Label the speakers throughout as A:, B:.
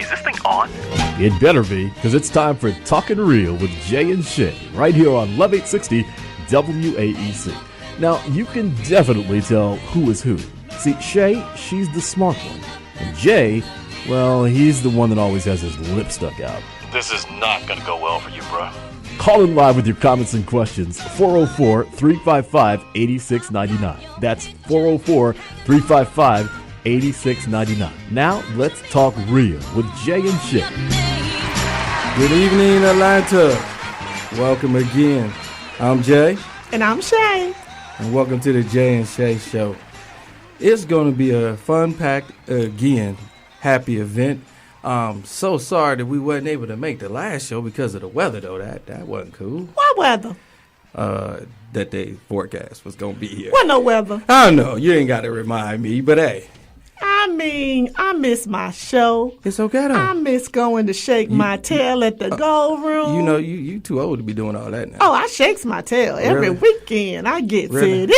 A: Is this thing on?
B: It better be, because it's time for Talkin' Real with Jay and Shay, right here on Love 860 WAEC. Now, you can definitely tell who is who. See, Shay, she's the smart one. And Jay, well, he's the one that always has his lip stuck out.
A: This is not gonna go well for you, bro.
B: Call in live with your comments and questions, 404-355-8699. That's 404-355-8699. Now, let's talk real with Jay and Shay.
C: Good evening, Atlanta. Welcome again. I'm Jay.
D: And I'm Shay.
C: And welcome to the Jay and Shay Show. It's going to be a fun-packed, again, happy event. So sorry that we wasn't able to make the last show because of the weather, though. That wasn't cool.
D: What weather?
C: That they forecast was going to be here.
D: What no weather?
C: I don't know. You ain't got to remind me, but hey.
D: I mean, I miss my show.
C: It's okay, though.
D: I miss going to shake my tail at the gold room.
C: You know, you too old to be doing all that now.
D: Oh, I shakes my tail every weekend. I get it in.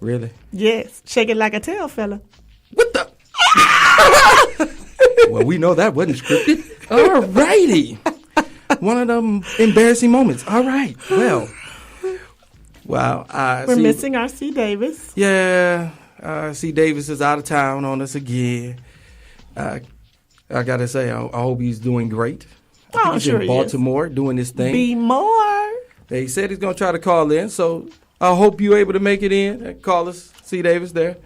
C: Really?
D: Yes. Shake it like a tail fella.
C: What the? Well, we know that wasn't scripted. All righty. One of them embarrassing moments. All right. Well,
D: we're missing our C. Davis.
C: Yeah. C. Davis is out of town on us again. I got to say, I hope he's doing great. I think he's in Baltimore doing this thing.
D: Be more.
C: They said he's going to try to call in, so I hope you're able to make it in. Call us, C. Davis, there.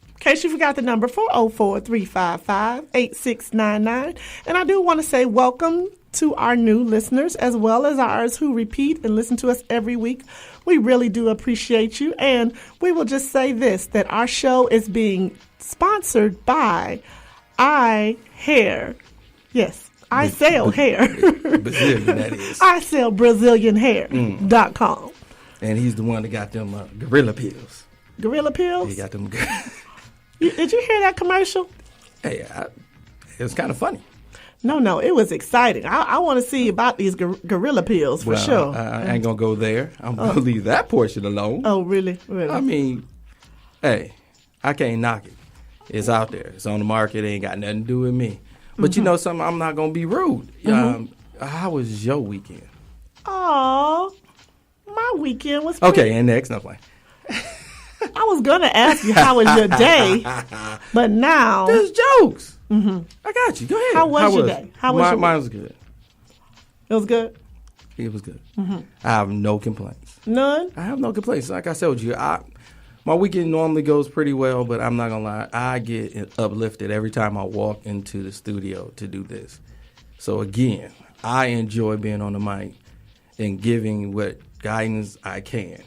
D: In case you forgot the number, 404-355-8699. And I do want to say welcome to our new listeners as well as ours who repeat and listen to us every week. We really do appreciate you. And we will just say this, that our show is being sponsored by iHair. Yes, I sell hair.
C: Brazilian, that is.
D: I sell BrazilianHair.com.
C: And he's the one that got them gorilla pills.
D: Gorilla pills?
C: He got them.
D: Did you hear that commercial?
C: Hey, it was kind of funny.
D: No, it was exciting. I want to see about these gorilla pills for sure.
C: I ain't going to go there. I'm going to leave that portion alone.
D: Oh, really?
C: I mean, hey, I can't knock it. It's out there. It's on the market. It ain't got nothing to do with me. But you know something? I'm not going to be rude. How was your weekend?
D: Oh, my weekend was
C: okay, and next, no plan.
D: I was going to ask you how was your day, but now.
C: There's jokes. I got you. Go ahead.
D: How was your day?
C: Mine was good.
D: It was good?
C: It was good. I have no complaints.
D: None?
C: I have no complaints. Like I said with you, my weekend normally goes pretty well, but I'm not going to lie. I get uplifted every time I walk into the studio to do this. So, again, I enjoy being on the mic and giving what guidance I can.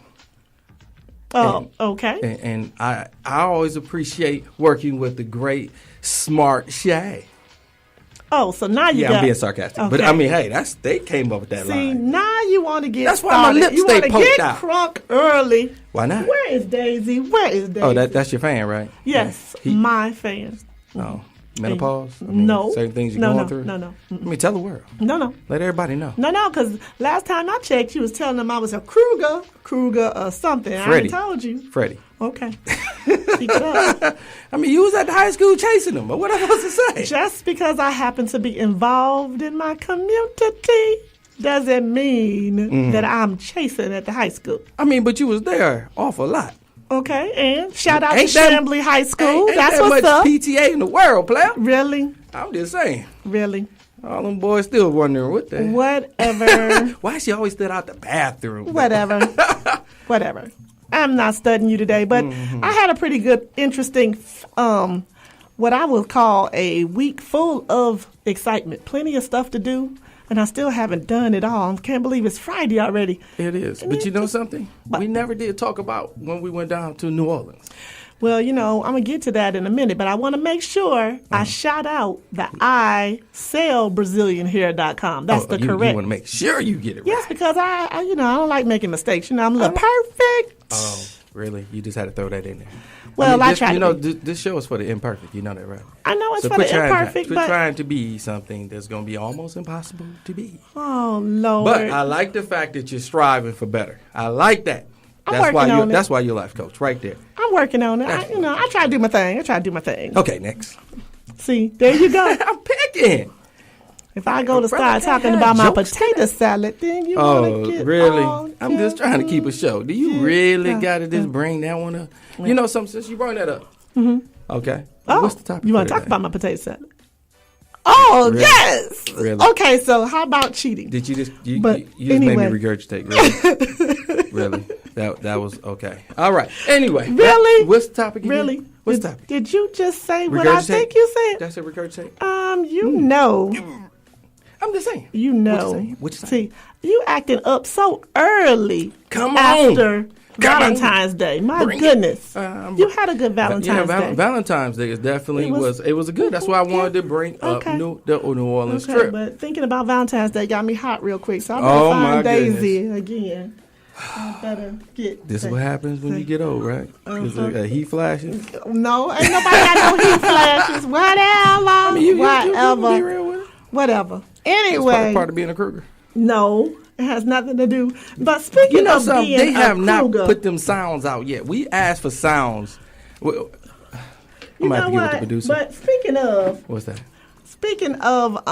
D: Oh, okay.
C: And I always appreciate working with the great, smart Shay.
D: Oh, so now you
C: I'm being sarcastic. Okay. But, I mean, hey, they came up with that line.
D: See, now you want to get
C: That's
D: started.
C: why my lips stay poked out.
D: You want to get crunk early.
C: Why not?
D: Where is Daisy?
C: Oh, that's your fan, right?
D: Yes, my fan.
C: Oh, menopause?
D: No.
C: Certain things you're going through?
D: No.
C: I mean, tell the world.
D: No.
C: Let everybody know.
D: No, because last time I checked, you was telling them I was a Kruger or something.
C: Freddie.
D: I told you.
C: Freddie.
D: Okay. Keep it up.
C: I mean, you was at the high school chasing them, but what am I supposed to say?
D: Just because I happen to be involved in my community doesn't mean that I'm chasing at the high school.
C: I mean, but you was there awful lot.
D: Okay, and shout out to Chamblee High School. That's
C: what's
D: up.
C: Ain't that much PTA in the world, player.
D: Really?
C: I'm just saying.
D: Really?
C: All them boys still wondering what the...
D: Whatever.
C: Why she always stood out the bathroom?
D: Whatever. I'm not studying you today, but I had a pretty good, interesting, what I would call a week full of excitement. Plenty of stuff to do, and I still haven't done it all. I can't believe it's Friday already.
C: It is. But you know something? We never did talk about when we went down to New Orleans.
D: Well, I'm going to get to that in a minute, but I want to make sure I shout out the I sell BrazilianHair.com. That's the correct.
C: You want to make sure you get it right.
D: Yes, because I don't like making mistakes. I'm a little perfect.
C: Oh, really? You just had to throw that in there.
D: Well, I tried to be.
C: This show is for the imperfect. You know that, right?
D: I know it's for the imperfect,
C: but... trying to be something that's going to be almost impossible to be.
D: Oh, Lord.
C: But I like the fact that you're striving for better. I like that. That's why you're life coach, right there.
D: I'm working on it. I try to do my thing.
C: Okay, next.
D: See, there you go.
C: I'm picking. weekend.
D: If I go to
C: Brother,
D: start
C: can't
D: talking
C: have
D: about my
C: jokes
D: potato salad, then you want to get
C: really?
D: all
C: I'm just trying to keep a show. Do you really
D: yeah,
C: got to just bring that one up? You know something, since you brought that up. Mm-hmm. Okay.
D: Oh,
C: what's the topic?
D: You want to talk about my potato salad? Oh,
C: Really?
D: yes.
C: Really?
D: Okay, so how about cheating?
C: Did you just you
D: anyway.
C: made me regurgitate? Really? Really? That was okay. All right. Anyway.
D: Really?
C: What's the topic again?
D: Really?
C: What's the topic?
D: Did you just say what I think you said?
C: Did I say regurgitate?
D: You know.
C: I'm just saying.
D: You know.
C: What you saying?
D: See, you acting up so early.
C: Come on.
D: After
C: Come
D: Valentine's
C: on.
D: Day. My
C: Bring
D: goodness.
C: it.
D: You had a good Valentine's Day.
C: Valentine's Day is definitely it was a good. That's why I wanted to bring up the New Orleans trip.
D: But thinking about Valentine's Day got me hot real quick. So I better
C: Oh,
D: find
C: my
D: Daisy again. I better get
C: This is what happens when you get old, right? Because heat flashes.
D: No, ain't nobody got no heat flashes. Whatever.
C: You
D: Whatever.
C: be real with it.
D: Whatever.
C: It's
D: Anyway.
C: part of being a Kruger.
D: No, it has nothing to do. But speaking of
C: something?
D: being
C: They have not
D: Kruger,
C: put them sounds out yet. We asked for sounds. Well,
D: you know
C: to get with the
D: what?
C: producer.
D: But speaking of
C: What's that?
D: Speaking of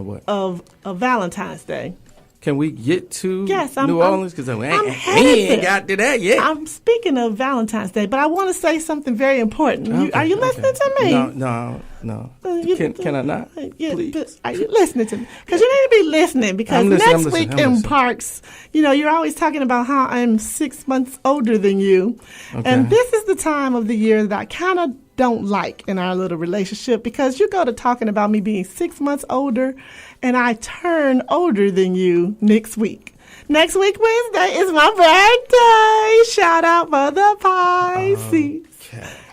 C: what?
D: Of Valentine's Day.
C: Can we get to New Orleans? Because we ain't got to that yet.
D: I'm speaking of Valentine's Day, but I want to say something very important.
C: Okay,
D: Are you listening to me?
C: No. Can I not? Please.
D: Are you listening to me? Because you need to be listening. Because next week in Parks, you're always talking about how I'm 6 months older than you. Okay. And this is the time of the year that I kind of don't like in our little relationship, because you go to talking about me being 6 months older and I turn older than you next week. Next week, Wednesday, is my birthday. Shout out for the Pisces.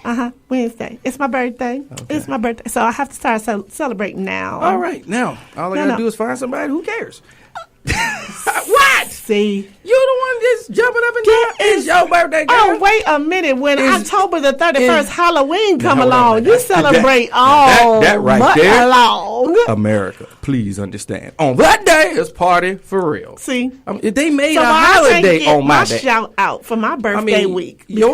D: Okay. Wednesday. It's my birthday. Okay. It's my birthday. So I have to start celebrating now.
C: All right. Now, all I got to do is find somebody who cares. What?
D: See,
C: you the one that's jumping up and down. It's your birthday, girl.
D: Oh, wait a minute. When October the 31st, Halloween come along, you celebrate all
C: that right there.
D: Along.
C: America, please understand. On that day, it's party for real.
D: See,
C: they made a holiday on my day.
D: Shout out for my birthday week.
C: Your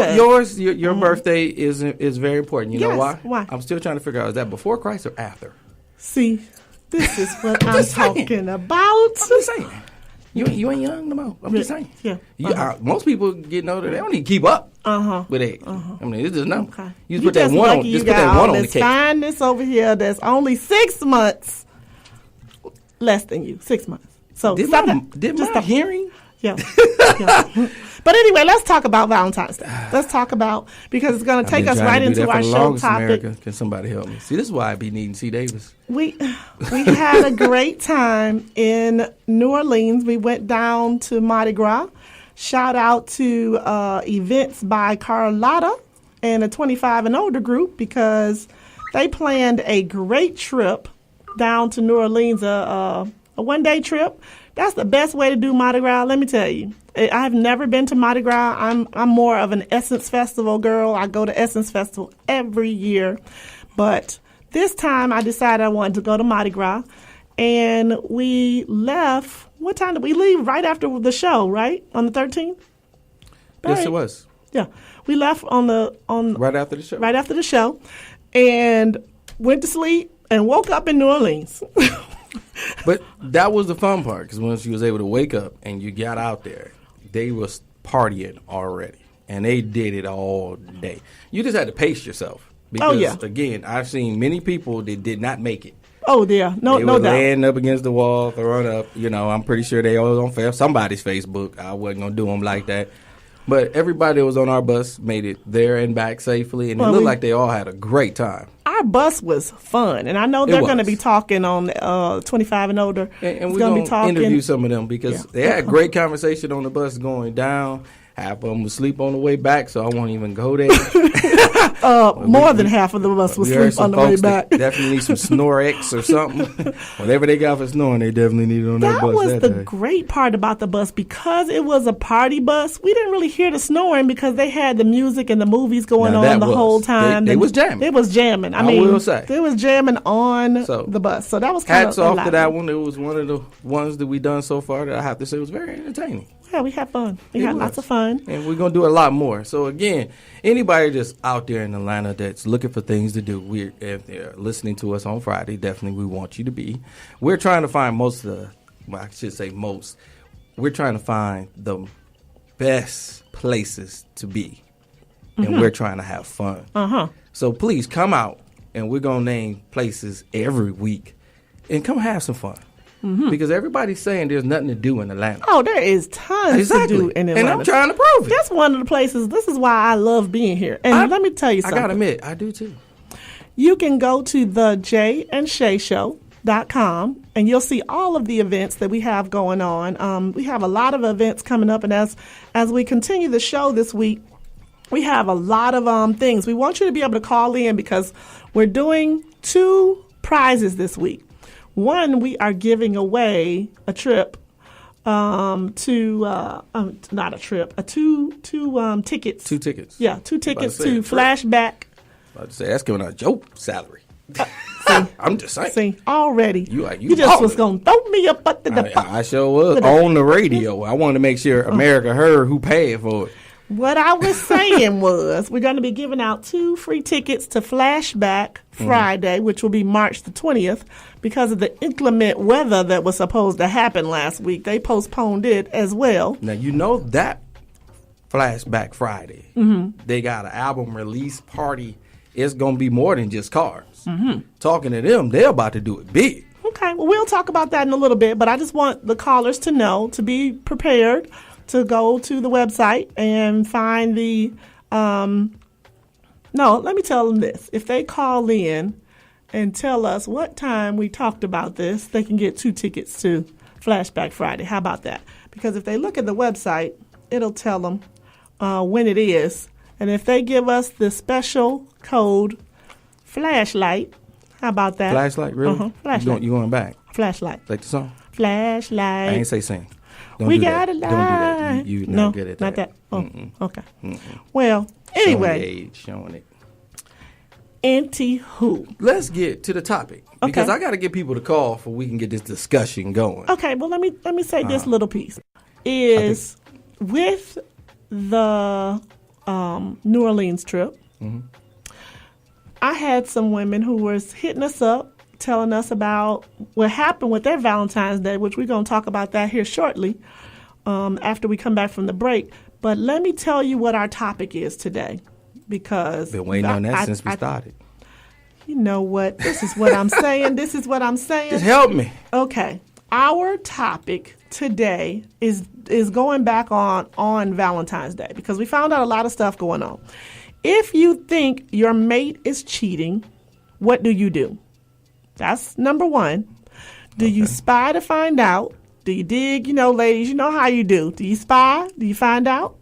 C: birthday is very important. You know why?
D: Why?
C: I'm still trying to figure out, is that before Christ or after?
D: See, this is what I'm talking about.
C: I'm just saying. You ain't young no more. I'm just saying.
D: Yeah.
C: Most people getting older, they don't even keep up with age. I mean, it's just no.
D: Okay.
C: You put that one on. Just put that one on the cake.
D: Fineness over here that's only 6 months less than you. 6 months. So
C: did my hearing?
D: Yeah. But anyway, let's talk about Valentine's Day. Let's talk about, because it's going to take us right into our show topic.
C: America. Can somebody help me? See, this is why I be needing C. Davis.
D: We had a great time in New Orleans. We went down to Mardi Gras. Shout out to events by Carlotta and a 25 and older group, because they planned a great trip down to New Orleans, a one-day trip. That's the best way to do Mardi Gras, let me tell you. I've never been to Mardi Gras. I'm more of an Essence Festival girl. I go to Essence Festival every year. But this time I decided I wanted to go to Mardi Gras. And we left. What time did we leave? Right after the show, right? On the 13th?
C: Yes, it was.
D: Yeah. We left
C: right after the show.
D: Right after the show. And went to sleep and woke up in New Orleans.
C: But that was the fun part, because once you was able to wake up and you got out there, they was partying already, and they did it all day. You just had to pace yourself, because again, I've seen many people that did not make it.
D: Oh, yeah, no doubt.
C: Laying up against the wall, throwing up. I'm pretty sure they all on somebody's Facebook. I wasn't gonna do them like that. But everybody that was on our bus made it there and back safely, and it looked like they all had a great time.
D: Our bus was fun, and I know they're going to be talking on 25 and older.
C: And we're going to interview some of them, because they had great conversation on the bus going down. Half of them was asleep on the way back, so I won't even go there.
D: More than half of the bus was asleep on the way back.
C: Definitely need some Snorex or something. Whatever they got for snoring, they definitely need it on that bus.
D: That was the great part about the bus, because it was a party bus. We didn't really hear the snoring, because they had the music and the movies going on the whole time.
C: They was jamming.
D: They was jamming. I will say. They was jamming on the bus. So that was kind of
C: hats off to that one. It was one of the ones that we done so far that I have to say was very entertaining.
D: Yeah, we had fun. We had lots of fun.
C: And we're going to do a lot more. So, again, anybody just out there in Atlanta that's looking for things to do, if they're listening to us on Friday, definitely we want you to be. We're trying to find we're trying to find the best places to be. And we're trying to have fun. So, please come out, and we're going to name places every week. And come have some fun. Because everybody's saying there's nothing to do in Atlanta.
D: Oh, there is tons to do in Atlanta.
C: And I'm trying to prove it.
D: That's one of the places. This is why I love being here. And let me tell you something.
C: I got to admit, I do too.
D: You can go to the Jay and Shay Show.com and you'll see all of the events that we have going on. We have a lot of events coming up. And as we continue the show this week, we have a lot of things. We want you to be able to call in because we're doing 2 prizes this week. One, we are giving away a trip not a trip, two tickets.
C: 2 tickets.
D: Yeah, 2 tickets to Flashback.
C: I was say that's giving out your salary. I'm just saying.
D: See, already.
C: You
D: just was going to throw me up under the
C: I sure was on the radio. I wanted to make sure America heard who paid for it.
D: What I was saying was we're going to be giving out 2 free tickets to Flashback Friday, which will be March the 20th. Because of the inclement weather that was supposed to happen last week, they postponed it as well.
C: Now, you know that Flashback Friday, they got an album release party. It's going to be more than just cars. Talking to them, they're about to do it big.
D: Okay, well, we'll talk about that in a little bit, but I just want the callers to know, to be prepared, to go to the website and find the, let me tell them this. If they call in and tell us what time we talked about this, they can get 2 tickets to Flashback Friday. How about that? Because if they look at the website, it'll tell them when it is. And if they give us the special code Flashlight, how about that?
C: Flashlight, really?
D: Flashlight.
C: You going back?
D: Flashlight.
C: Like the song?
D: Flashlight.
C: I ain't say sing.
D: We got a light.
C: Don't do that. You're not good at that.
D: Not that. Oh, okay. Well, anyway.
C: Showing it.
D: Anywho.
C: Let's get to the topic. Because I got to get people to call for we can get this discussion going.
D: Okay, well, let me say this little piece. Is with the New Orleans trip, I had some women who was hitting us up, telling us about what happened with their Valentine's Day, which we're going to talk about that here shortly after we come back from the break. But let me tell you what our topic is today, because
C: been waiting on that since we started.
D: You know what? This is what I'm saying. This is what I'm saying.
C: Just help me.
D: Okay. Our topic today is going back on Valentine's Day, because we found out a lot of stuff going on. If you think your mate is cheating, what do? That's number 1. Do you spy to find out? Do you dig? You know, ladies, you know how you do. Do you spy? Do you find out?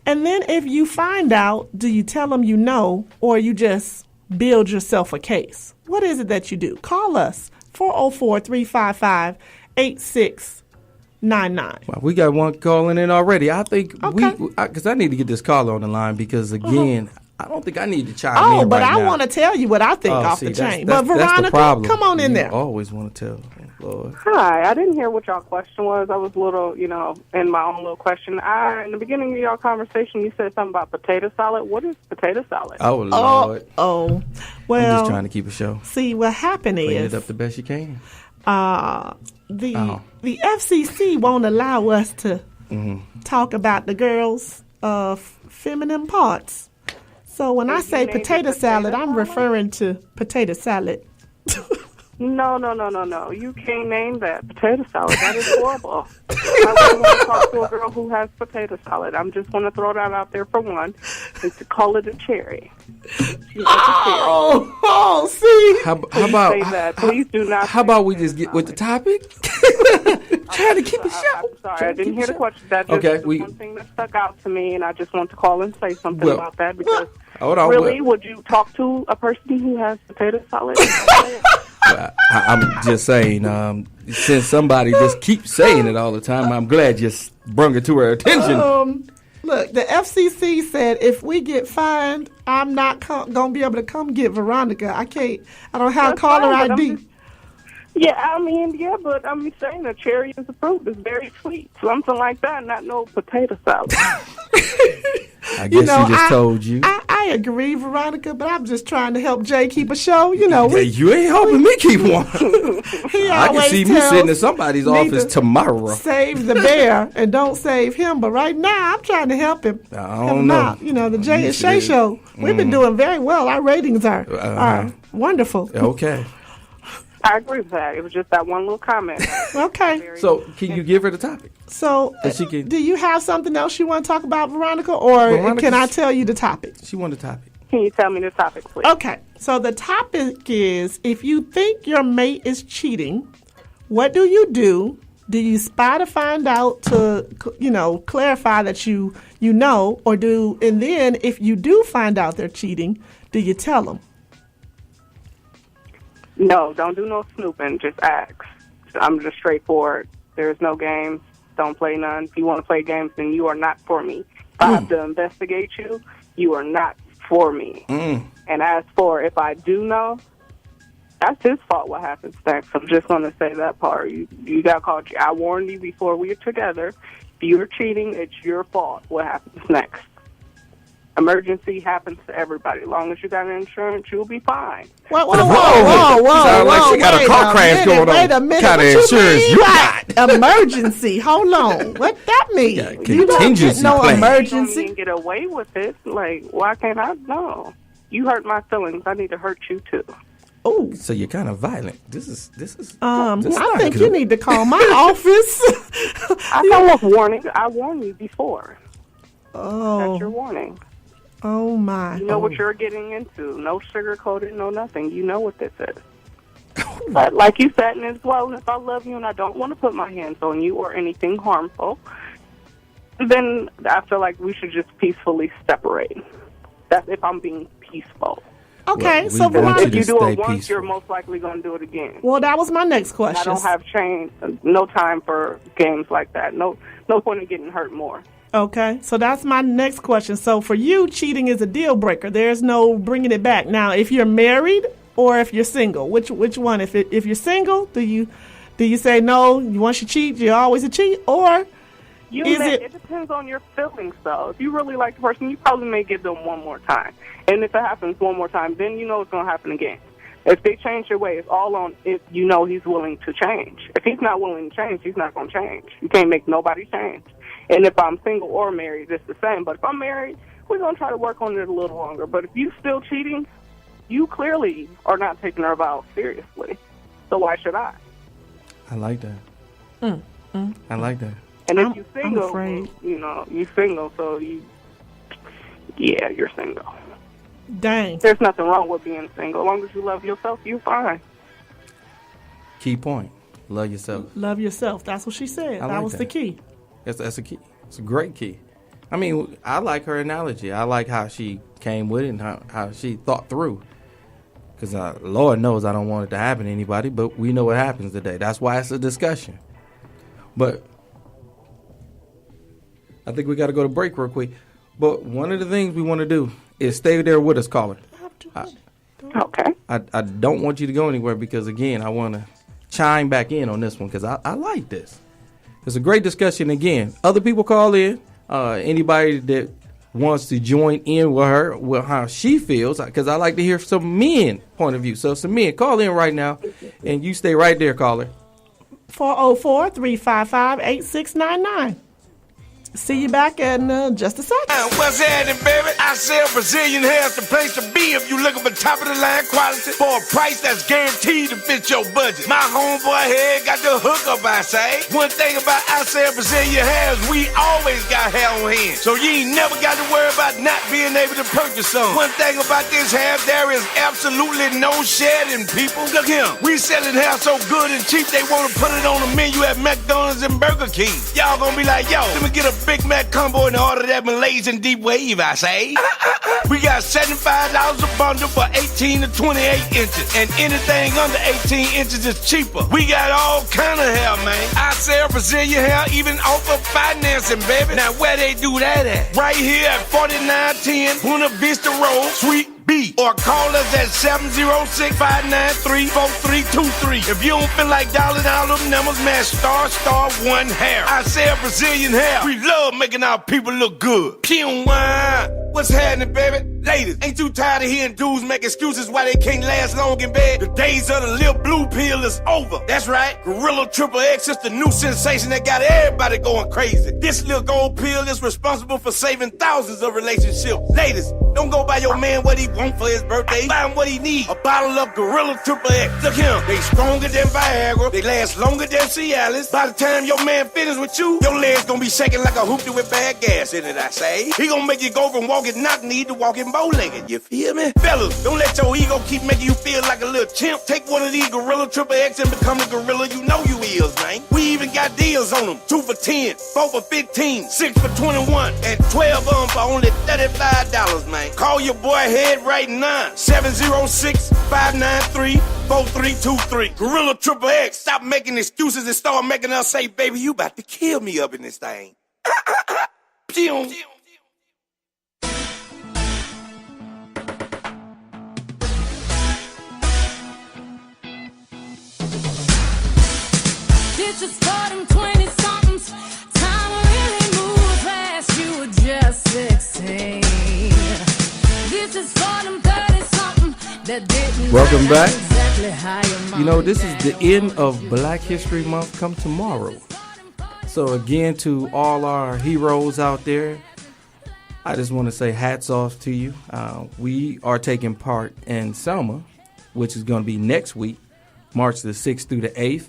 D: And then if you find out, do you tell them you know, or you just build yourself a case? What is it that you do? Call us, 404-355-8699.
C: Well, we got one calling in already. I think because I need to get this caller on the line, because, again, I don't think I need to chime in right now.
D: Oh, but I want to tell you what I think off the chain. But Veronica, come on in there.
C: I always want to tell. Lord.
E: Hi, I didn't hear what y'all question was. I was a little, in my own little question. In the beginning of y'all conversation, you said something about potato salad. What is potato salad?
C: Oh, Lord.
D: Well.
C: I'm just trying to keep a show.
D: See, what happened is.
C: Clean it up the best you can.
D: The FCC won't allow us to talk about the girls' feminine parts. So when I say potato salad, I'm referring to potato salad.
E: No. You can't name that potato salad. That is horrible. I wouldn't want to talk to a girl who has potato salad. I'm just going to throw that out there for one, and to call it a cherry. See.
C: How about
E: say that? Please do not.
C: How about we just get with the topic? Trying to keep it short.
E: I'm sorry, I didn't hear the question. That just one thing that stuck out to me, and I just want to call and say something about that, because would you talk to a person who has potato salad?
C: I'm just saying, since somebody just keeps saying it all the time, I'm glad you brought it to her attention.
D: Look, the FCC said if we get fined, I'm not going to be able to come get Veronica. I don't have caller ID.
E: Yeah, I mean, yeah, but I'm saying a cherry is a fruit. It's very sweet. Something like that, not no potato salad.
C: I guess she just told you.
D: I agree, Veronica, but I'm just trying to help Jay keep a show. You know,
C: You ain't helping me keep one. I can see me sitting in somebody's office tomorrow.
D: Save the bear and don't save him. But right now, I'm trying to help him.
C: I don't know.
D: Out. You know, the Jay and Shay Show. We've been doing very well. Our ratings are wonderful.
C: Okay.
E: I agree with that. It was just that one little comment.
D: Okay.
C: So, can you give her the topic?
D: So, do you have something else you want to talk about, Veronica, or can I tell you the topic?
C: She wanted the topic.
E: Can you tell me the topic, please?
D: Okay. So, the topic is, if you think your mate is cheating, what do you do? Do you spy to find out to, clarify that you know, and then if you do find out they're cheating, do you tell them?
E: No, don't do no snooping. Just ask. I'm just straightforward. There's no games. Don't play none. If you want to play games, then you are not for me. If I have to investigate you, you are not for me. And as for if I do know, that's his fault what happens next. I'm just going to say that part. You got caught. I warned you before we were together. If you're cheating, it's your fault what happens next. Emergency happens to everybody. As long as you got insurance, you'll be fine.
D: Whoa.
C: Sounds like she got a car crash going on.
D: Wait a minute.
C: What kind of insurance you got?
D: Emergency. Hold on. What that mean?
C: Yeah,
D: You don't get no
C: plan.
D: emergency.
E: You don't get away with it. Like, why can't I? No. You hurt my feelings. I need to hurt you too.
D: Oh,
C: So you're kind of violent. This is.
D: I think you need to call my office.
E: I know what's warning. I warned you before.
D: Oh.
E: That's your warning.
D: Oh my.
E: You know what you're getting into. No sugarcoated, no nothing. You know what this is. But like you said, and as well, if I love you and I don't want to put my hands on you or anything harmful, then I feel like we should just peacefully separate. That's if I'm being peaceful.
D: Okay,
C: Well,
D: so
C: we want
E: If
C: you
E: you
C: to
E: do
C: stay
E: it once,
C: peaceful.
E: you're most likely going to do it again.
D: Well, that was my next
E: I
D: question.
E: don't have no time for games like that. No point in getting hurt more.
D: Okay, so that's my next question. So for you, cheating is a deal breaker. There's no bringing it back. Now, if you're married or if you're single, which one? If you're single, do you say no? Once you cheat, you're always a cheat, or
E: It depends on your feelings, though. If you really like the person, you probably may give them one more time. And if it happens one more time, then you know it's going to happen again. If they change their way, it's all on if you know he's willing to change. If he's not willing to change, he's not going to change. You can't make nobody change. And if I'm single or married, it's the same. But if I'm married, we're going to try to work on it a little longer. But if you're still cheating, you clearly are not taking our vows seriously. So why should I?
C: I like that. I like that.
E: And if you're
D: I'm
E: single,
D: afraid.
E: you're single, so you're single.
D: dang.
E: There's nothing wrong with being single. As long as you love yourself, you're fine.
C: Key point. Love yourself.
D: Love yourself. That's what she said.
C: I
D: That
C: like
D: was
C: that.
D: the key.
C: That's a key. It's a great key. I mean, I like her analogy. I like how she came with it and how she thought through. Because Lord knows I don't want it to happen to anybody, but we know what happens today. That's why it's a discussion. But I think we got to go to break real quick. But one of the things we want to do is stay there with us, caller.
E: Okay.
C: I don't want you to go anywhere because, again, I want to chime back in on this one because I like this. It's a great discussion. Again, other people call in. Anybody that wants to join in with her, with how she feels, because I like to hear some men point of view. So some men, call in right now, and you stay right there, caller.
D: 404-355-8699. See you back in just a second.
F: What's happening, baby? I sell Brazilian hair's the place to be if you looking for top of the line quality for a price that's guaranteed to fit your budget. My homeboy here got the hookup, I say. One thing about I sell Brazilian hair is we always got hair on hand, so you ain't never got to worry about not being able to purchase some. One thing about this hair, there is absolutely no shedding, people. Look here, we selling hair so good and cheap they want to put it on the menu at McDonald's and Burger King. Y'all gonna be like, yo, let me get a Big Mac combo and order that Malaysian deep wave, I say. We got $75 a bundle for 18 to 28 inches, and anything under 18 inches is cheaper. We got all kind of hair, man. I sell Brazilian hair, even offer financing, baby. Now where they do that at? Right here at 4910 Buena Vista Road, Suite B. Or call us at 706-593-4323. If you don't feel like dialing all them numbers, man, *1 hair. I sell Brazilian hair. We love making our people look good. Pew. What's happening, baby? Ladies, ain't you tired of hearing dudes make excuses why they can't last long in bed? The days of the little blue pill is over. That's right. Gorilla Triple X is the new sensation that got everybody going crazy. This little gold pill is responsible for saving thousands of relationships. Ladies, don't go buy your man what he want for his birthday. Buy him what he need. A bottle of Gorilla Triple X. Look here. They stronger than Viagra. They last longer than Cialis. By the time your man finishes with you, your legs gonna be shaking like a hoopty with bad gas in it, I say. He gonna make you go from walking knock-kneed to walking bow-legged. You feel me? Fellas, don't let your ego keep making you feel like a little chimp. Take one of these Gorilla Triple X and become the gorilla you know you is, man. We even got deals on them. 2 for 10, 4 for 15, 6 for 21, and 12 of them for only $35, man. Call your boy Head right now. 706-593-4323. Gorilla Triple X. Stop making excuses and start making us say, baby, you about to kill me up in this thing. Pew.
G: Just for them 20-somethings, time really moves fast, you were just 16. This is for them 30-something that didn't.
C: Welcome back.
G: Exactly how your
C: You know, this is the end of Black History Month come tomorrow. So again, to all our heroes out there, I just want to say hats off to you. We are taking part in Selma, which is going to be next week, March the 6th through the 8th.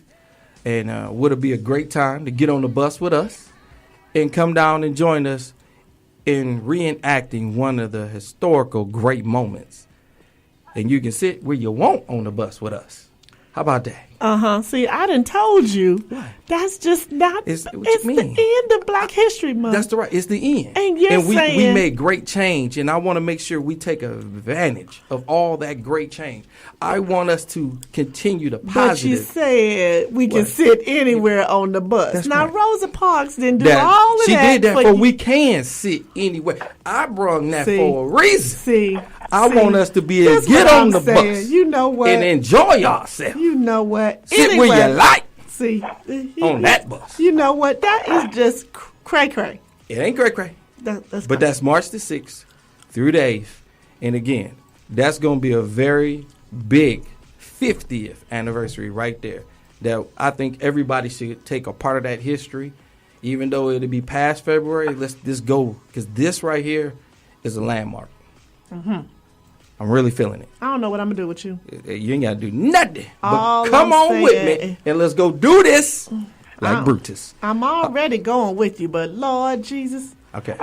C: And would it be a great time to get on the bus with us and come down and join us in reenacting one of the historical great moments. And you can sit where you want on the bus with us. How about that?
D: See, I done told you.
C: What?
D: That's just not.
C: It's
D: the end of Black History Month.
C: That's the right. It's the end.
D: And you're
C: we
D: saying
C: made great change, and I want to make sure we take advantage of all that great change. I want us to continue the positive.
D: But you said we can sit anywhere on the bus.
C: That's
D: now
C: right.
D: Rosa Parks didn't do all of that.
C: She did that
D: for
C: for
D: you.
C: we can sit anywhere. I brung that for a reason. I
D: See,
C: want us to be able
D: that's
C: to get
D: what
C: on
D: I'm
C: the
D: saying.
C: bus.
D: You know what?
C: And enjoy ourselves.
D: You know what?
C: Sit
D: Anyway,
C: where you like
D: See,
C: on that bus.
D: You know what? That is just cray-cray.
C: It ain't cray-cray.
D: But
C: That's March the 6th through the 8th. And again, that's going to be a very big 50th anniversary right there that I think everybody should take a part of that history. Even though it'll be past February, let's just go, because this right here is a landmark. Mm-hmm. I'm really feeling it.
D: I don't know what I'm going to do with you.
C: You ain't got to do nothing.
D: All
C: But come
D: I'm
C: on with
D: saying-
C: me and let's go do this like Brutus.
D: I'm already going with you, but Lord Jesus.
C: Okay.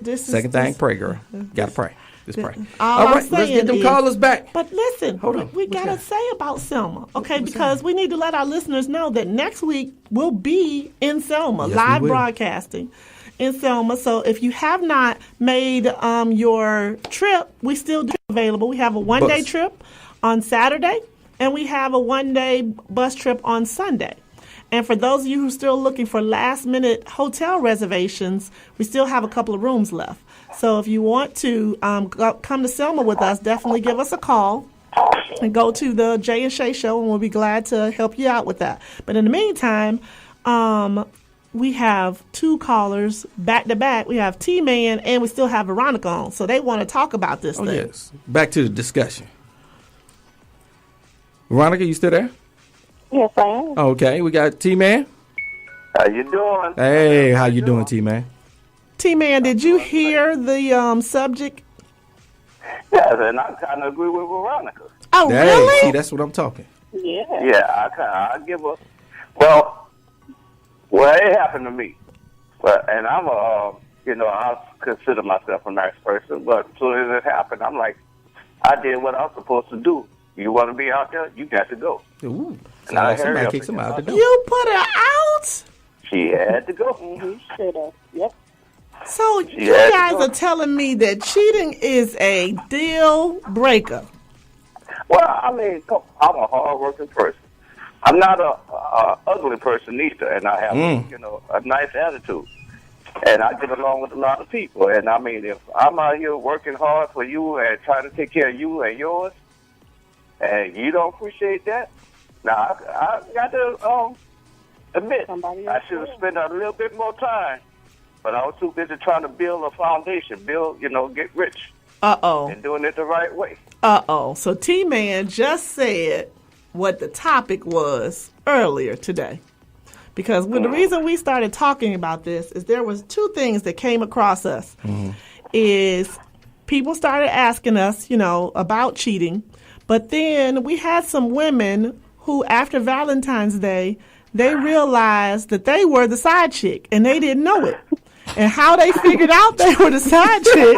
D: This
C: Second
D: is
C: thing,
D: this-
C: pray, girl. Got to pray. Just pray.
D: All
C: All
D: I'm
C: right, let's
D: saying
C: get them
D: is-
C: callers back.
D: But listen,
C: Hold on.
D: we
C: What's
D: got to
C: that?
D: say about Selma, okay?
C: What's
D: Because
C: that?
D: we need to let our listeners know that next week we'll be in Selma,
C: Yes, we
D: live
C: will.
D: broadcasting in Selma. So if you have not made your trip, we still do available. We have a one-day
C: Bus.
D: trip on Saturday, and we have a one-day bus trip on Sunday. And for those of you who are still looking for last-minute hotel reservations, we still have a couple of rooms left. So if you want to come to Selma with us, definitely give us a call and go to the Jay and Shay Show, and we'll be glad to help you out with that. But in the meantime, we have two callers back-to-back. We have T-Man, and we still have Veronica on. So they want to talk about this
C: Oh,
D: thing.
C: yes. Back to the discussion. Veronica, you still there?
E: Yes, I am.
C: Okay, we got T-Man.
H: How you doing?
C: Hey, how you doing, T-Man?
D: T-Man, did you hear the subject?
H: Yes, and I kind of agree with Veronica.
D: Oh,
C: Hey,
D: really?
C: see, that's what I'm talking.
E: Yeah.
H: Yeah, I give up. Well, it happened to me. But and I'm I consider myself a nice person. But as soon as it happened, I'm like, I did what I was supposed to do. You want to be out there? You got to go.
C: Ooh,
H: And I hurry
C: somebody
H: up
C: kicked
H: and
C: him out the door.
D: You put her out?
H: She had to go.
E: Should have. Yep.
D: So you
H: Yeah,
D: guys
H: sure.
D: are telling me that cheating is a deal breaker.
H: Well, I mean, I'm a hard-working person. I'm not a ugly person either, and I have a nice attitude. And I get along with a lot of people. And I mean, if I'm out here working hard for you and trying to take care of you and yours, and you don't appreciate that, now I got to admit, I should have spent a little bit more time. But I was too busy trying to build a foundation, get rich. And doing it the right way.
D: So T-Man just said what the topic was earlier today. Because the reason we started talking about this is there was two things that came across us. Is people started asking us, about cheating. But then we had some women who, after Valentine's Day, they realized that they were the side chick, and they didn't know it. And how they figured out they were the side chick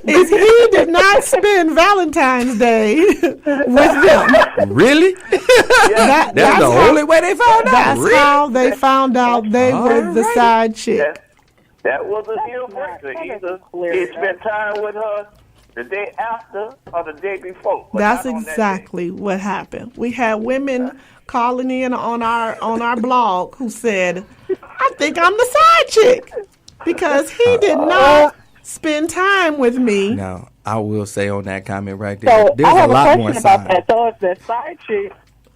D: is he did not spend Valentine's Day with them.
C: Really? That's the only way they found out.
D: That's how they found out they were the side chick.
H: That was a deal breaker. Either he spent time with her the day after or the day before.
D: That's exactly what happened. We had women calling in on our blog who said, I think I'm the side chick. Because he did not spend time with me.
C: Now, I will say on that comment right there,
E: So
C: there's
E: I have
C: a lot
E: question
C: more
E: about
C: signs.
E: that. So if the side chick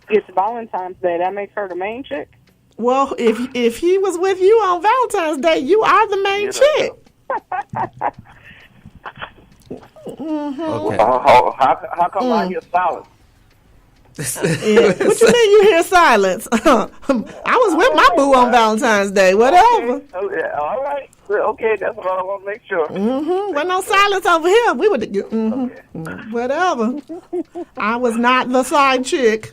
E: gets Valentine's Day, that makes her the main chick?
D: Well, if he was with you on Valentine's Day, you are the main chick.
C: Okay.
H: How come I hear silence?
D: What you mean you hear silence? I was with my boo on Valentine's Day. Whatever.
H: Okay, all right. Okay, that's what I want to make sure.
D: Wasn't no silence over here. We would. Whatever. I was not the side chick.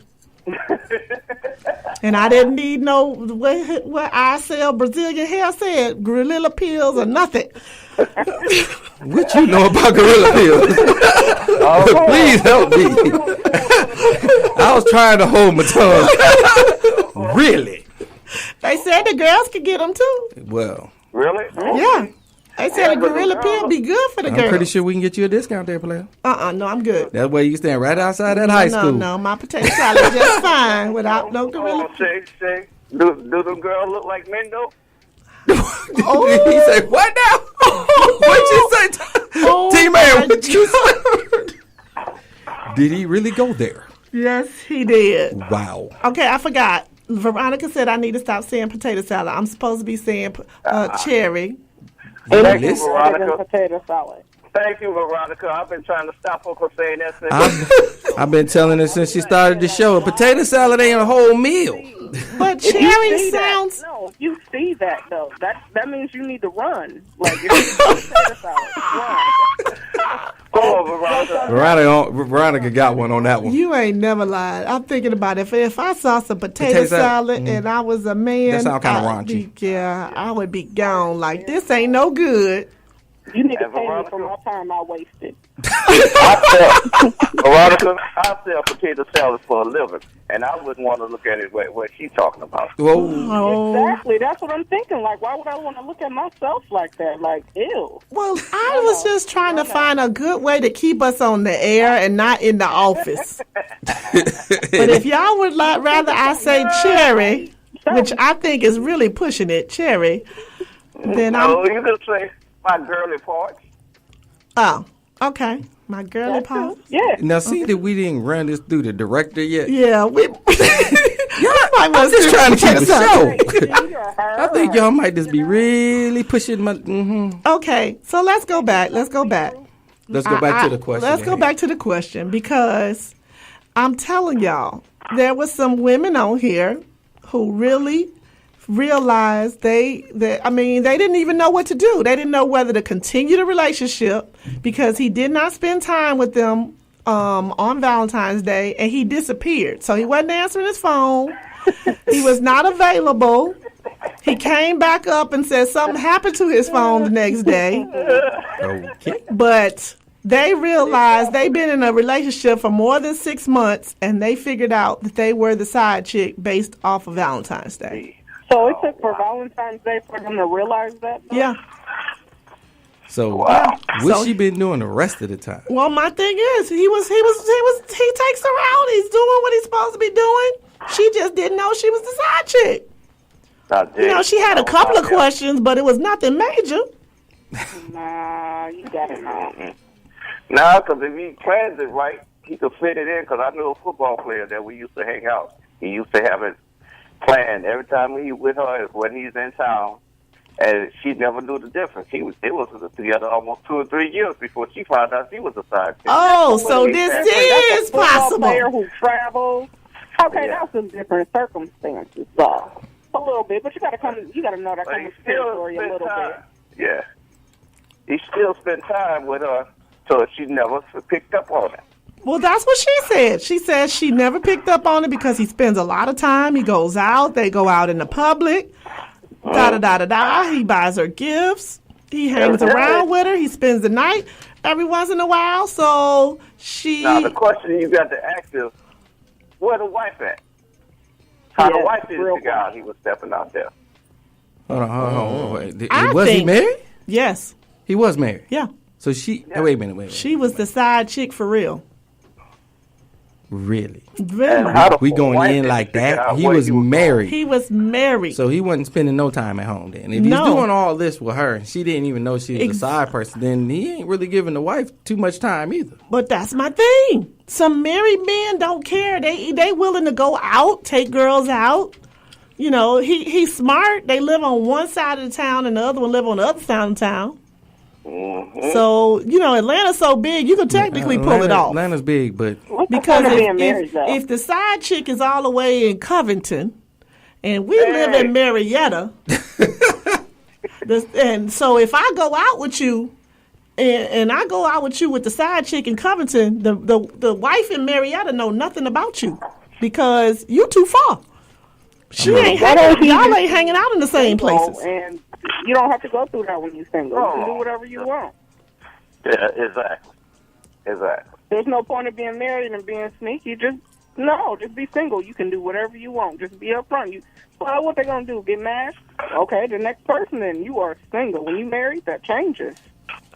D: And I didn't need no what I sell Brazilian hair said, gorilla pills or nothing.
C: What you know about gorilla pills? Please help me. I was trying to hold my tongue. Really?
D: They said the girls could get them too.
C: Well.
H: Really?
D: Yeah. They said a gorilla pill be good for the girls.
C: I'm pretty sure we can get you a discount there, player.
D: No, I'm good.
C: That way you can stand right outside that high school.
D: No, my potato salad is just fine without no gorilla.
H: Shay. Do them girls look like men, though?
C: He said, what now? What'd you say? T-Man, what you say? Did he really go there?
D: Yes, he did.
C: Wow.
D: Okay, I forgot. Veronica said I need to stop saying potato salad. I'm supposed to be saying cherry.
H: Thank you, Veronica.
E: Potato salad.
H: Thank you, Veronica. I've been trying to stop her from saying that since.
C: I've been telling her since she started the show. A potato salad ain't a whole meal.
D: But cherry sounds...
E: No, if you see that, though, that means you need to run. Like, if you see potato salad, run.
C: Veronica got one on that one.
D: You ain't never lied. I'm thinking about it. If I saw some potato salad and I was a man,
C: that sound kind of raunchy.
D: I would be gone. Like, this ain't no good.
E: You need to pay me for my time I wasted.
H: Veronica, I sell potato salad for a living, and I wouldn't want to look at it what she's talking about.
C: Whoa.
E: Exactly. That's what I'm thinking. Like, why would I want to look at myself like that? Like, ew.
D: Well, I was just trying to find a good way to keep us on the air and not in the office. But if y'all would rather I say cherry, which I think is really pushing it, cherry, then
H: you can say my girly parts.
D: Oh, okay. My girly parts.
E: Yeah.
C: Now, see that we didn't run this through the director yet.
D: Yeah, we.
C: I'm just trying to keep the show. I think y'all might just be really pushing my.
D: Okay, so let's go back. Let's go back
C: to the question.
D: Let's go back to the question because I'm telling y'all, there was some women on here who really realized they didn't even know what to do. They didn't know whether to continue the relationship because he did not spend time with them on Valentine's Day and he disappeared. So he wasn't answering his phone. He was not available. He came back up and said something happened to his phone the next day.
C: Okay.
D: But they realized they've been in a relationship for more than 6 months and they figured out that they were the side chick based off of Valentine's Day.
E: So it took for Valentine's Day for them to realize that? Though?
D: Yeah.
C: So what's she been doing the rest of the time?
D: Well, my thing is, he takes her out. He's doing what he's supposed to be doing. She just didn't know she was the side chick. You know, she had a couple of questions, but it was nothing major.
E: Nah, you got it wrong.
H: Nah, because if he plans it right, he could fit it in. Because I knew a football player that we used to hang out. He used to have it planned every time he with her when he's in town, and she never knew the difference. They was together almost 2 or 3 years before she found out she was a side chick.
D: Oh, so this is
E: Football player
D: possible.
E: who travels. Okay, that's some different circumstances, so a little bit. But you gotta know that
H: But
E: kind
H: he
E: of
H: still
E: territory a
H: spent
E: little
H: time.
E: bit.
H: Yeah. He still spent time with her, so she never picked up on it.
D: Well, that's what she said. She said she never picked up on it because he spends a lot of time. He goes out. They go out in the public. Da-da-da-da-da. He buys her gifts. He hangs around with her. He spends the night every once in a while. So she...
H: Now, the question you got to ask is, where the wife at? How the wife didn't figure out he was stepping out there.
C: Hold on. Wait.
D: I
C: Was he
D: think-
C: married?
D: Yes.
C: He was married.
D: Yeah.
C: So she... oh, wait a minute.
D: She was the side chick for real.
C: Really?
D: Really.
H: How the
C: We going
H: wife
C: in
H: didn't
C: like
H: figure
C: that?
H: out
C: He
H: where
C: was married.
D: He was married.
C: So he wasn't spending no time at home then. If
D: No.
C: he's doing all this with her and she didn't even know she was a side person, then he ain't really giving the wife too much time either.
D: But that's my thing. Some married men don't care. They willing to go out, take girls out. You know, he's smart. They live on one side of the town and the other one live on the other side of town.
H: Mm-hmm.
D: So, you know, Atlanta's so big, you could technically pull it off.
C: Atlanta's big, but
D: Because
E: being married, though?
D: if the side chick is all the way in Covington and we live in Marietta, and so if I go out with you and I go out with you with the side chick in Covington, the wife in Marietta know nothing about you because you too far. Y'all ain't hanging out in the same places.
E: And you don't have to go through that when you're single. You can do whatever you want.
H: Yeah, exactly.
E: There's no point in being married and being sneaky. Just be single. You can do whatever you want. Just be upfront. Well, what they gonna do? Get mad? Okay, the next person. Then you are single. When you married, that changes.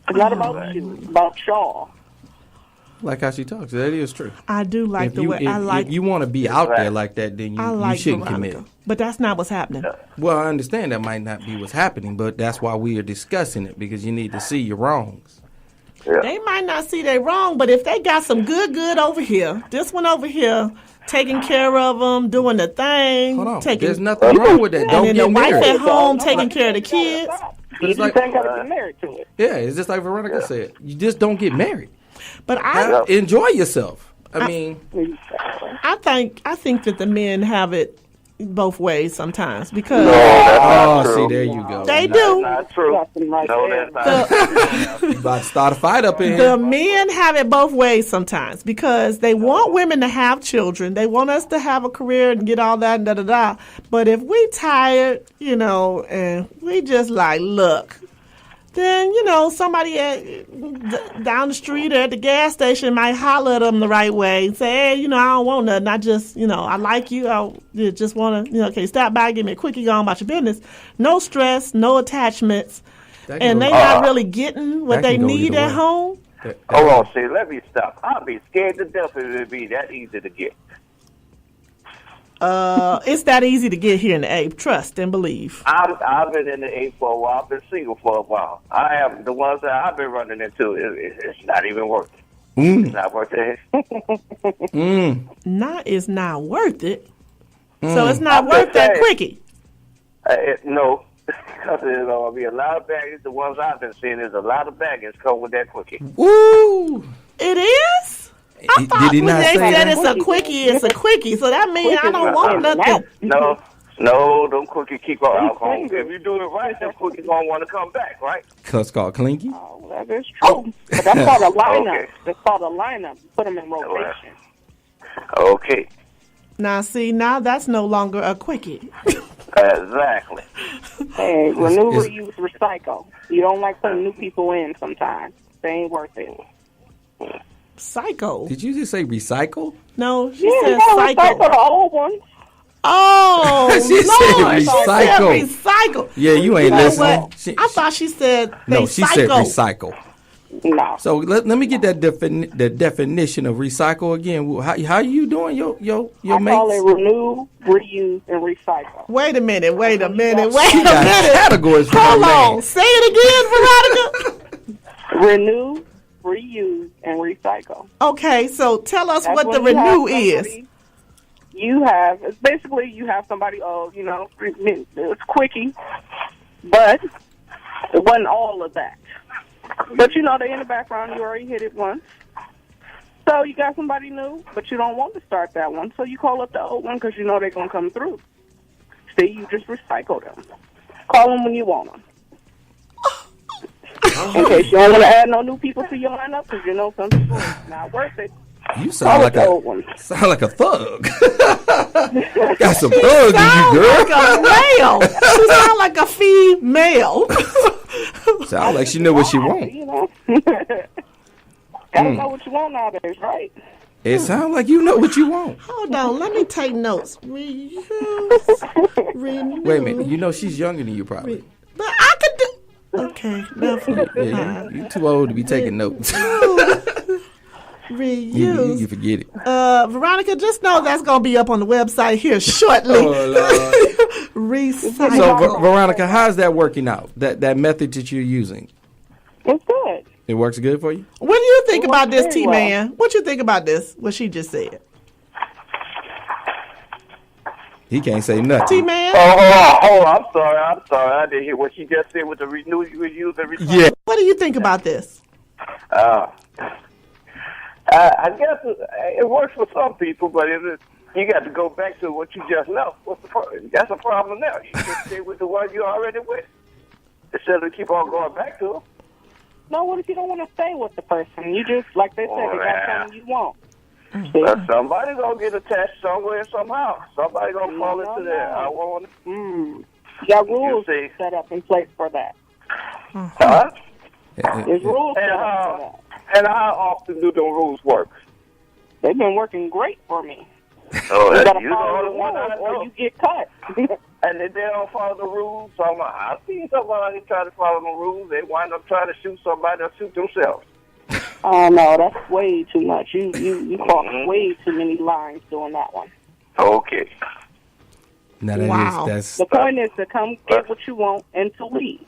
E: It's not about you. It's about y'all.
C: like how she talks, that is true.
D: I do like
C: If you want to be out there like that, then you shouldn't commit.
D: But that's not what's happening.
C: Well, I understand that might not be what's happening, but that's why we are discussing it, because you need to see your wrongs.
H: Yeah.
D: They might not see they wrong, but if they got some good over here, this one over here, taking care of them, doing the thing.
C: Hold on. There's nothing wrong with that.
D: And
C: Don't
D: then
C: get
D: the wife
C: married.
D: at home taking care of the kids.
E: You just ain't got to get married to it.
C: Yeah, it's just like Veronica said. You just don't get married.
D: But I
C: Enjoy yourself. I mean,
D: I think that the men have it both ways sometimes because
C: see, there you go.
D: they do.
H: Not true. No, that's not
C: You about to start a fight up in
D: The
C: here.
D: men have it both ways sometimes because they want women to have children. They want us to have a career and get all that and da-da-da. But if we tired, and we just like, look, then, somebody down the street or at the gas station might holler at them the right way and say, hey, I don't want nothing. I just, I like you. I just want to, okay, stop by, give me a quickie, go on about your business. No stress, no attachments. And they not really getting what they need at home.
H: Hold on, see, let me stop. I'll be scared to death if it be that easy to get.
D: It's that easy to get here in the A. Trust and believe.
H: I've been in the A for a while. I've been single for a while. I have the ones that I've been running into. It's not even worth it. It's not worth it.
D: It's not worth it. So it's not worth that quickie.
H: No, because there's going to be a lot of baggage. The ones I've been seeing, there's a lot of baggage come with that quickie.
C: Woo!
D: It is? I thought
C: Did he
D: when
C: not
D: they
C: say
D: said
C: that?
D: it's a quickie, it's a quickie. So that means I don't want nothing.
H: No, them cookies keep on alcohol. If you do it right, them cookies going to want to come back, right?
C: It's called clinky.
E: Oh, that is true. But that's called a lineup.
H: Okay.
E: That's called a lineup. Put them in rotation.
H: Okay.
D: Now, that's no longer a quickie.
H: Exactly.
E: Hey, renew, reuse, recycle. You don't like putting new people in sometimes. They ain't worth it.
D: Psycho.
C: Did you just say recycle?
D: No, she
E: You
D: said
E: gotta
D: psycho.
E: recycle the old ones.
D: Oh,
C: She said
D: Lord,
C: recycle.
D: She said recycle.
C: Yeah, you ain't
D: You know
C: listening.
D: what? I thought she said
C: No, she said recycle.
E: No.
C: So let me get that the definition of recycle again. How you doing your
E: I
C: mates?
E: call it renew, reuse, and recycle.
D: Wait a minute.
C: Got
D: Hold
C: categories for that
D: on.
C: man.
D: Say it again, Veronica.
E: Renew, reuse, and recycle.
D: Okay, so tell us
E: That's
D: what the
E: when you have
D: renew is.
E: somebody- it's basically you have somebody, it's quickie, but it wasn't all of that. But they in the background, you already hit it once. So you got somebody new, but you don't want to start that one, so you call up the old one because you know they're going to come through. See, you just recycle them. Call them when you want them. In case you don't want to add no new people to your lineup because you know some people it's not worth it.
C: You sound like
E: old one.
C: a thug. Got some thug in you, girl.
D: Like a male. She sound like a female.
C: Sound like she know what she want.
E: Gotta know what you want nowadays, right?
C: It sounds like you know what you want.
D: Hold on, let me take notes. Renew.
C: Wait a minute. You know she's younger than you probably.
D: But I could do. Okay, never.
C: Yeah, you too old to be taking notes.
D: Reuse.
C: You forget it.
D: Veronica, just know that's going to be up on the website here shortly. Recycle.
C: So, Veronica, how's that working out? That method that you're using?
E: It's good.
C: It works good for you?
D: What do you think
E: It
D: about
E: works
D: this,
E: very
D: T-Man? What you think about this, what she just said?
C: He can't say nothing.
D: T-Man?
H: Oh, I'm sorry. I didn't hear what she just said with the renew, reuse, and recycle.
C: Yeah.
D: What do you think about this?
H: I guess it works for some people, but you got to go back to what you just know. That's a problem now. You just stay with the one you already with instead of keep on going back to them.
E: No, what if you don't want to stay with the person? You just, like they said, you got something you want.
H: But somebody gonna get attached somewhere somehow. Somebody gonna fall into that. I want.
E: You got rules
H: see.
E: set up in place for that.
H: Huh?
E: There's rules set up for that.
H: And how often do the rules work?
E: They've been working great for me.
H: Oh,
E: You gotta
H: you the
E: follow the
H: only one I
E: rules or
H: know.
E: you get cut.
H: And if they don't follow the rules, I've seen somebody try to follow the rules. They wind up trying to shoot somebody or shoot themselves.
E: Oh no, that's way too much. You crossed way too many lines doing that one.
H: Okay.
C: Now that
D: Wow.
C: that's
E: The point is to come get what you want and to leave.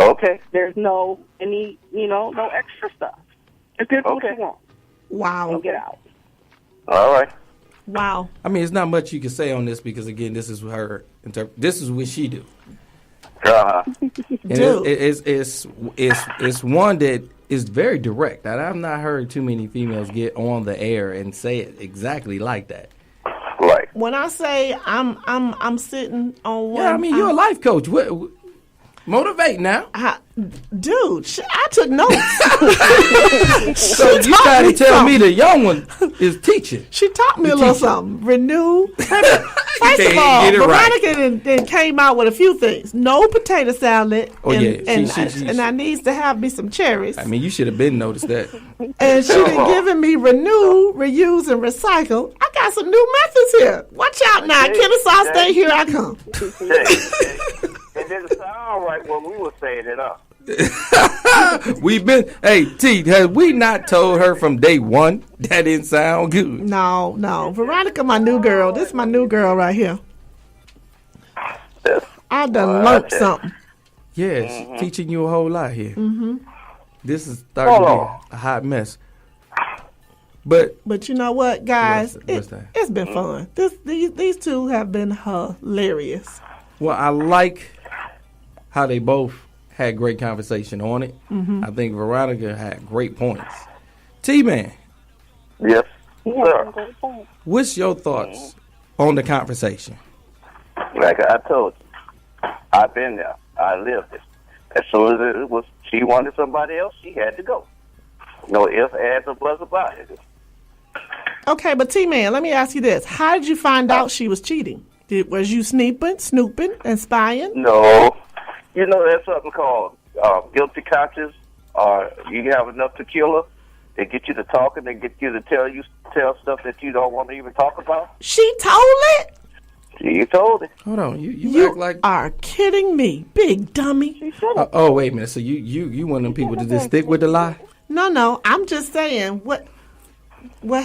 H: Okay.
E: There's no extra stuff. Just get what you want
D: Wow.
E: and get out.
H: All right.
D: Wow.
C: I mean, it's not much you can say on this because again, this is her. This is what she do. And
D: Dude.
C: it's one that is very direct. And I've not heard too many females get on the air and say it exactly like that.
H: Right.
D: When I say I'm sitting on one.
C: Yeah, I mean, you're a life coach. What motivate now?
D: Dude, I took notes.
C: So you trying to tell me the young one is teaching?
D: She taught me a little something. Renew. First of
C: can't
D: all,
C: get it right.
D: Veronica then came out with a few things. No potato salad.
C: Oh,
D: and,
C: yeah.
D: and I needs to have me some cherries.
C: I mean, you should have been noticed that.
D: And she been giving me renew, reuse, and recycle. I got some new methods here. Watch out now. Kennesaw State, here I come.
H: It didn't sound right when we were saying it up.
C: We've been, hey, T, have we not told her from day one that didn't sound good?
D: No. Veronica, my new girl. This is my new girl right here. I done learned something.
C: Yes, teaching you a whole lot here. Mm-hmm. This is starting to be a hot mess. But
D: you know what, guys?
C: What's that?
D: It's been fun. These two have been hilarious.
C: Well, I like how they both had great conversation on it. Mm-hmm. I think Veronica had great points. T-Man.
H: Yes,
E: Yeah,
H: sir.
C: What's your thoughts on the conversation?
H: Like I told you, I've been there. I lived it. As soon as she wanted somebody else, she had to go. No ifs, ands, or buts about it.
D: Okay, but T-Man, let me ask you this. How did you find out she was cheating? Was you snooping, and spying?
H: No. You know, there's something called guilty conscience, or you have enough tequila, they get you to talking, they get you to tell stuff that you don't want to even talk about.
D: She told it?
H: She told it.
C: Hold on, you act like
D: are kidding me, big dummy.
E: She should have.
C: oh wait a minute. So you one of them people to just stick with the lie?
D: No, I'm just saying what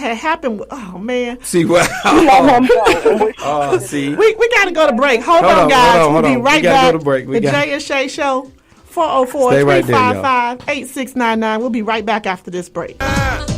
D: had happened. Oh man,
C: See what?
E: Let him go.
C: Oh, see.
D: we got to go to break. Hold
C: Hold
D: on,
C: on,
D: guys.
C: hold on,
D: We'll be
C: hold on.
D: right
C: We gotta
D: back.
C: go to break.
D: The Jay and Shay Show,
C: Stay right there, y'all.
D: 404-355-8699. We'll be right back after this break.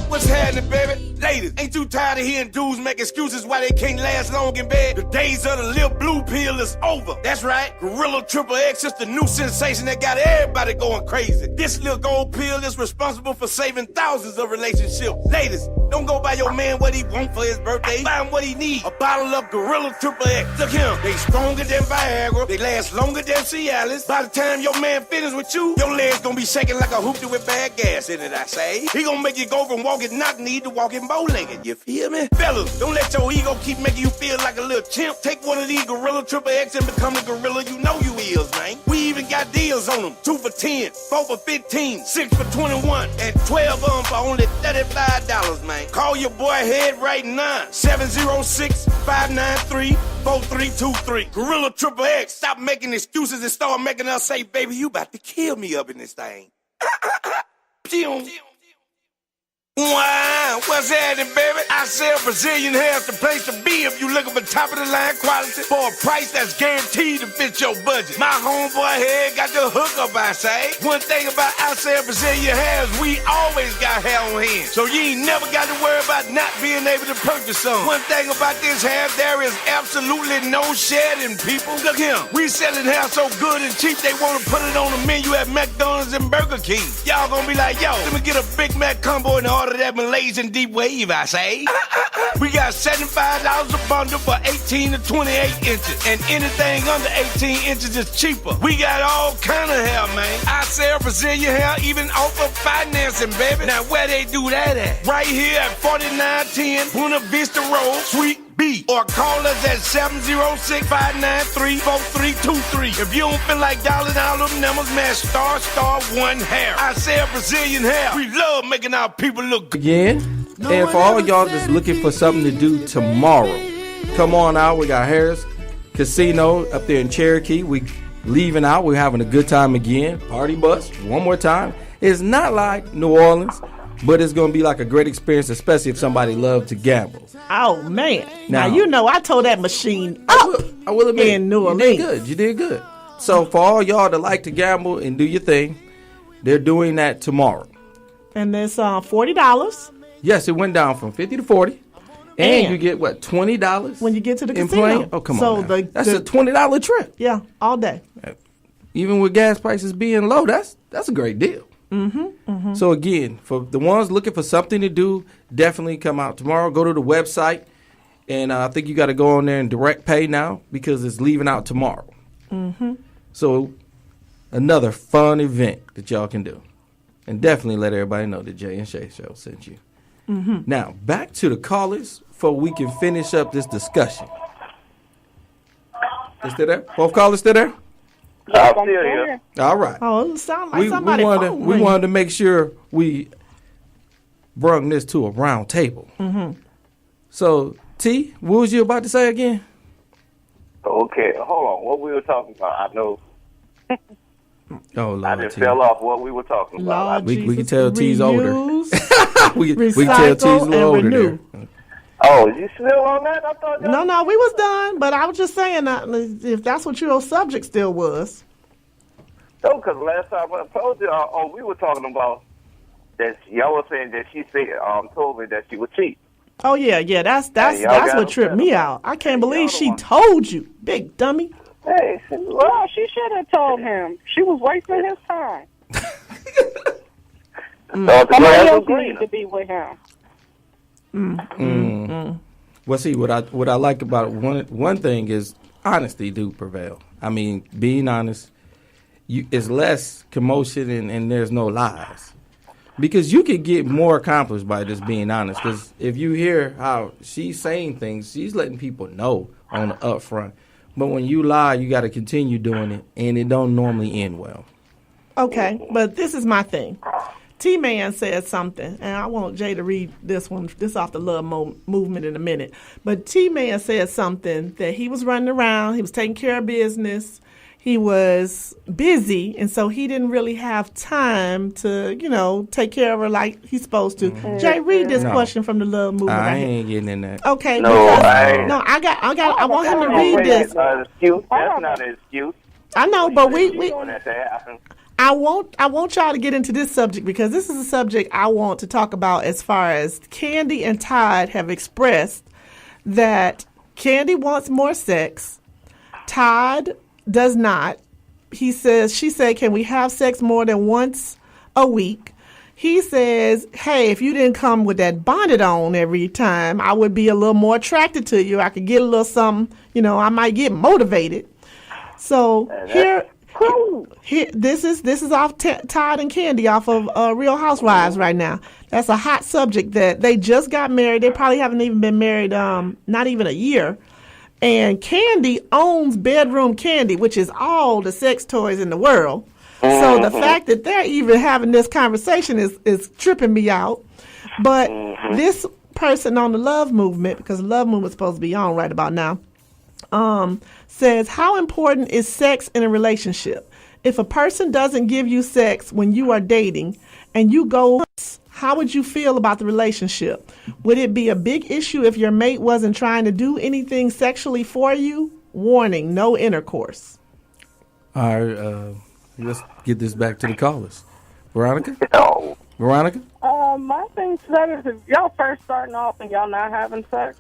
F: What's happening, baby? Ladies, ain't too tired of hearing dudes make excuses why they can't last long in bed? The days of the little blue pill is over. That's right. Gorilla Triple X is the new sensation that got everybody going crazy. This little gold pill is responsible for saving thousands of relationships. Ladies, don't go buy your man what he want for his birthday. Buy him what he need. A bottle of Gorilla Triple X. Look here. They stronger than Viagra. They last longer than Cialis. By the time your man finishes with you, your legs gonna be shaking like a hoopty with bad gas in it, I say. He gonna make you go from walking knock-kneed to walking bow-legged. You feel me? Fellas, don't let your ego keep making you feel like a little chimp. Take one of these Gorilla Triple X and become the gorilla you know you is, man. We even got deals on them. 2 for 10, 4 for 15, 6 for 21, and 12 of them for only $35, man. Call your boy Head right now. 706-593-4323. Gorilla Triple X. Stop making excuses and start making us say, baby, you about to kill me up in this thing. Wow, what's happening, baby? I sell Brazilian hair's the place to be if you looking for top of the line quality for a price that's guaranteed to fit your budget. My homeboy here got the hookup, I say. One thing about I sell Brazilian hair is we always got hair on hand, so you ain't never got to worry about not being able to purchase some. One thing about this hair, there is absolutely no shedding, people. Look here, we selling hair so good and cheap they want to put it on the menu at McDonald's and Burger King. Y'all gonna be like, yo, let me get a Big Mac combo and order that Malaysian deep wave, I say. We got $75 a bundle for 18 to 28 inches, and anything under 18 inches is cheaper. We got all kind of hair, man. I sell Brazilian hair, even offer financing, baby. Now where they do that at? Right here at 4910 Buena Vista Road, Suite B, or call us at 706-593-4323. If you don't feel like dialing all them numbers, man, *1 hair. I sell Brazilian hair. We love making our people look good.
C: Again, and for all y'all that's looking for something to do tomorrow, come on out. We got Harris Casino up there in Cherokee. We leaving out. We're having a good time again. Party bus one more time. It's not like New Orleans, but it's going to be like a great experience, especially if somebody loves to gamble.
D: Oh man! Now
C: Now-
D: you know I tore that machine up
C: I will admit,
D: in New
C: you
D: Orleans.
C: did good. You did good. So for all y'all that like to gamble and do your thing, they're doing that tomorrow.
D: And there's $40
C: Yes, it went down from 50 to 40. And
D: And
C: you get, what, $20?
D: when you get to the
C: in
D: casino.
C: playing? Oh, come
D: So
C: on now. That's
D: the
C: a $20 trip.
D: yeah, all day.
C: Even with gas prices being low, that's a great deal. So again, for the ones looking for something to do, definitely come out tomorrow. Go to the website, and I think you got to go on there and direct pay now because it's leaving out tomorrow. So another fun event that y'all can do, and definitely let everybody know the Jay and Shay Show sent you. Now back to the callers before we can finish up this discussion. They still there? Both callers still there?
H: I'm still here.
C: All right.
D: Oh, it sounds like
C: we
D: somebody
C: wanted
D: phone
C: we
D: ringing.
C: wanted to make sure we brung this to a round table. So T, what was you about to say again?
H: Okay, hold on. What we were talking about, I know.
C: Oh
H: I
C: Lord,
H: just
C: T.
H: fell off what we were talking about.
D: Lord
C: We can
D: Jesus,
C: tell T's older.
D: reuse,
C: we can tell T's a
D: recycle,
C: little
D: and
C: older
D: renew.
C: there.
H: Oh, you still on that? I thought that.
D: No, we was done, but I was just saying that if that's what your subject still was.
H: No, because last time I told you, we were talking about that y'all were saying that she said, told me that she would cheat.
D: Oh yeah, that's
H: Hey, y'all got
D: what tripped me
H: upset
D: out. I can't
H: Hey,
D: believe
H: y'all
D: she
H: the one.
D: told you, big dummy.
H: Hey,
E: Well, she should have told him. She was wasting his time. Somebody else needs to be with him.
C: Well, see, what I like about it, one thing is honesty do prevail. I mean, being honest, it's less commotion and there's no lies. Because you could get more accomplished by just being honest. Because if you hear how she's saying things, she's letting people know on the upfront. But when you lie, you got to continue doing it, and it don't normally end well.
D: Okay, but this is my thing. T-Man said something, and I want Jay to read this one. This off the love movement in a minute. But T-Man said something that he was running around. He was taking care of business. He was busy, and so he didn't really have time to, take care of her like he's supposed to. Jay, read this question from the love movement.
C: I ain't getting in that.
D: Okay.
H: No,
D: I want him to read this.
H: That's not an excuse.
D: I know, but we
H: want that to happen.
D: I want y'all to get into this subject because this is a subject I want to talk about as far as Candy and Todd have expressed that Candy wants more sex. Todd does not. She said, can we have sex more than once a week? He says, hey, if you didn't come with that bonnet on every time, I would be a little more attracted to you. I could get a little something, I might get motivated. So here, this is off Todd and Candy off of Real Housewives right now. That's a hot subject that they just got married. They probably haven't even been married, not even a year. And Candy owns Bedroom Candy, which is all the sex toys in the world. So the fact that they're even having this conversation is tripping me out. But this person on the love movement, because the love movement is supposed to be on right about now, says, how important is sex in a relationship? If a person doesn't give you sex when you are dating and you go, how would you feel about the relationship? Would it be a big issue if your mate wasn't trying to do anything sexually for you? Warning, no intercourse.
C: All right, let's get this back to the callers. Veronica?
H: No.
C: Veronica?
E: My thing to that is if y'all first starting off and y'all not having sex,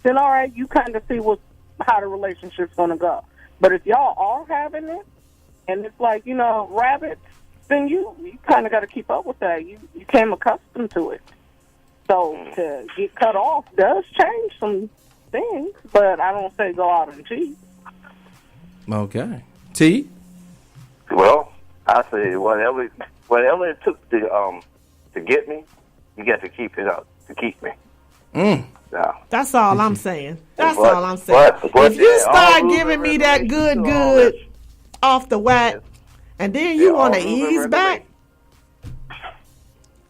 E: then all right, you kind of see how the relationship's going to go. But if y'all are having it, and it's like, rabbits, then you kind of got to keep up with that. You became accustomed to it. So to get cut off does change some things, but I don't say go out and cheat.
C: Okay. T?
H: Well, I say whatever it took to get me, you got to keep it up to keep me. No.
D: That's all I'm saying. All I'm saying. If you start giving me that good off the whack, and then you want to ease back,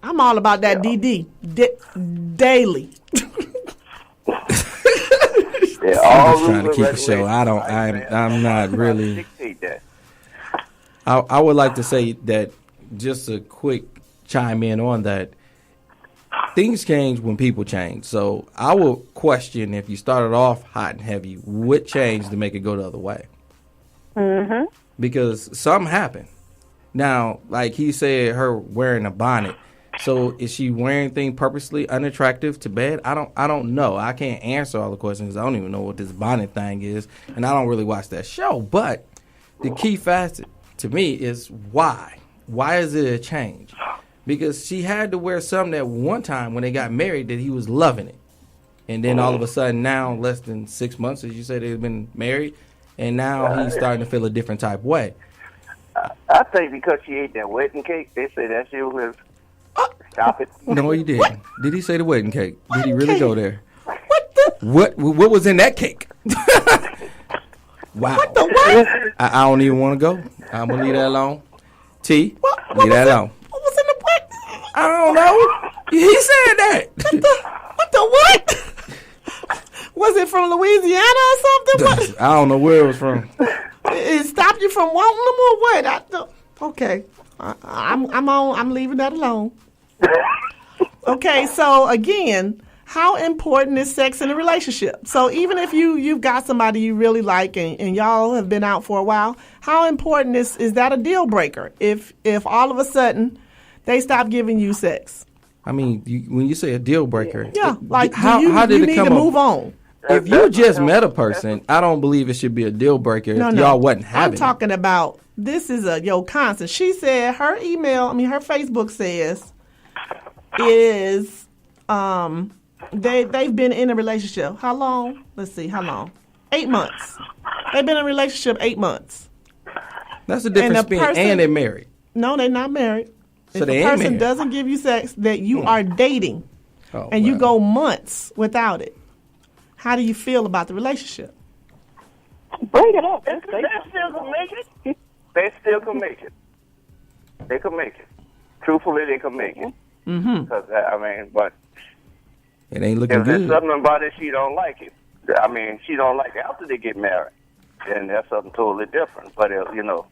D: I'm all about that DD daily.
C: I'm just trying to keep it show. I'm not really. I would like to say that just a quick chime in on that. Things change when people change. So I will question if you started off hot and heavy, what changed to make it go the other way? Mm-hmm. Because something happened. Now, like he said, her wearing a bonnet. So is she wearing things purposely unattractive to bed? I don't know. I can't answer all the questions. I don't even know what this bonnet thing is, and I don't really watch that show. But the key facet to me is why. Why is it a change? Because she had to wear something at one time when they got married that he was loving it. And then all of a sudden now, less than 6 months, as you said, they've been married, and now he's starting to feel a different type of way.
H: I think because she ate that wedding cake, they say that she was... Stop it.
C: No, he didn't. Did he say the wedding cake? Did he really go there?
D: What
C: What was in that cake? Wow.
D: What the what?
C: I don't even want to go. I'm going to leave that alone. T,
D: What
C: leave that
D: was
C: alone.
D: What was in the what?
C: I don't know. He said that.
D: What the what? Was it from Louisiana or something? What?
C: I don't know where it was from.
D: It stopped you from wanting them or what? Okay, I'm leaving that alone. Okay, so again, how important is sex in a relationship? So even if you've got somebody you really like and y'all have been out for a while, how important is that a deal breaker? If all of a sudden they stop giving you sex?
C: I mean, when you say a deal breaker,
D: Yeah, like
C: how did
D: you
C: it
D: need
C: come
D: to
C: up?
D: move on.
C: If you just met a person, I don't believe it should be a deal breaker if y'all wasn't having
D: I'm talking about, this is a constant. She said her her Facebook says is they've been in a relationship. How long? Let's see, how long? 8 months. They've been in a relationship 8 months.
C: That's the difference and they're married.
D: No, they're not married.
C: So
D: if
C: they
D: a
C: ain't
D: person
C: married.
D: doesn't give you sex that you are dating and you go months without it, how do you feel about the relationship?
E: Bring it up.
H: They still can make it. They still can make it. They can make it. truthfully, they can make it.
D: Mm-hmm.
H: Because I mean, but
C: It ain't looking
H: if there's
C: good.
H: something about it she don't like it, I mean, she don't like it after they get married, then that's something totally different. But you know,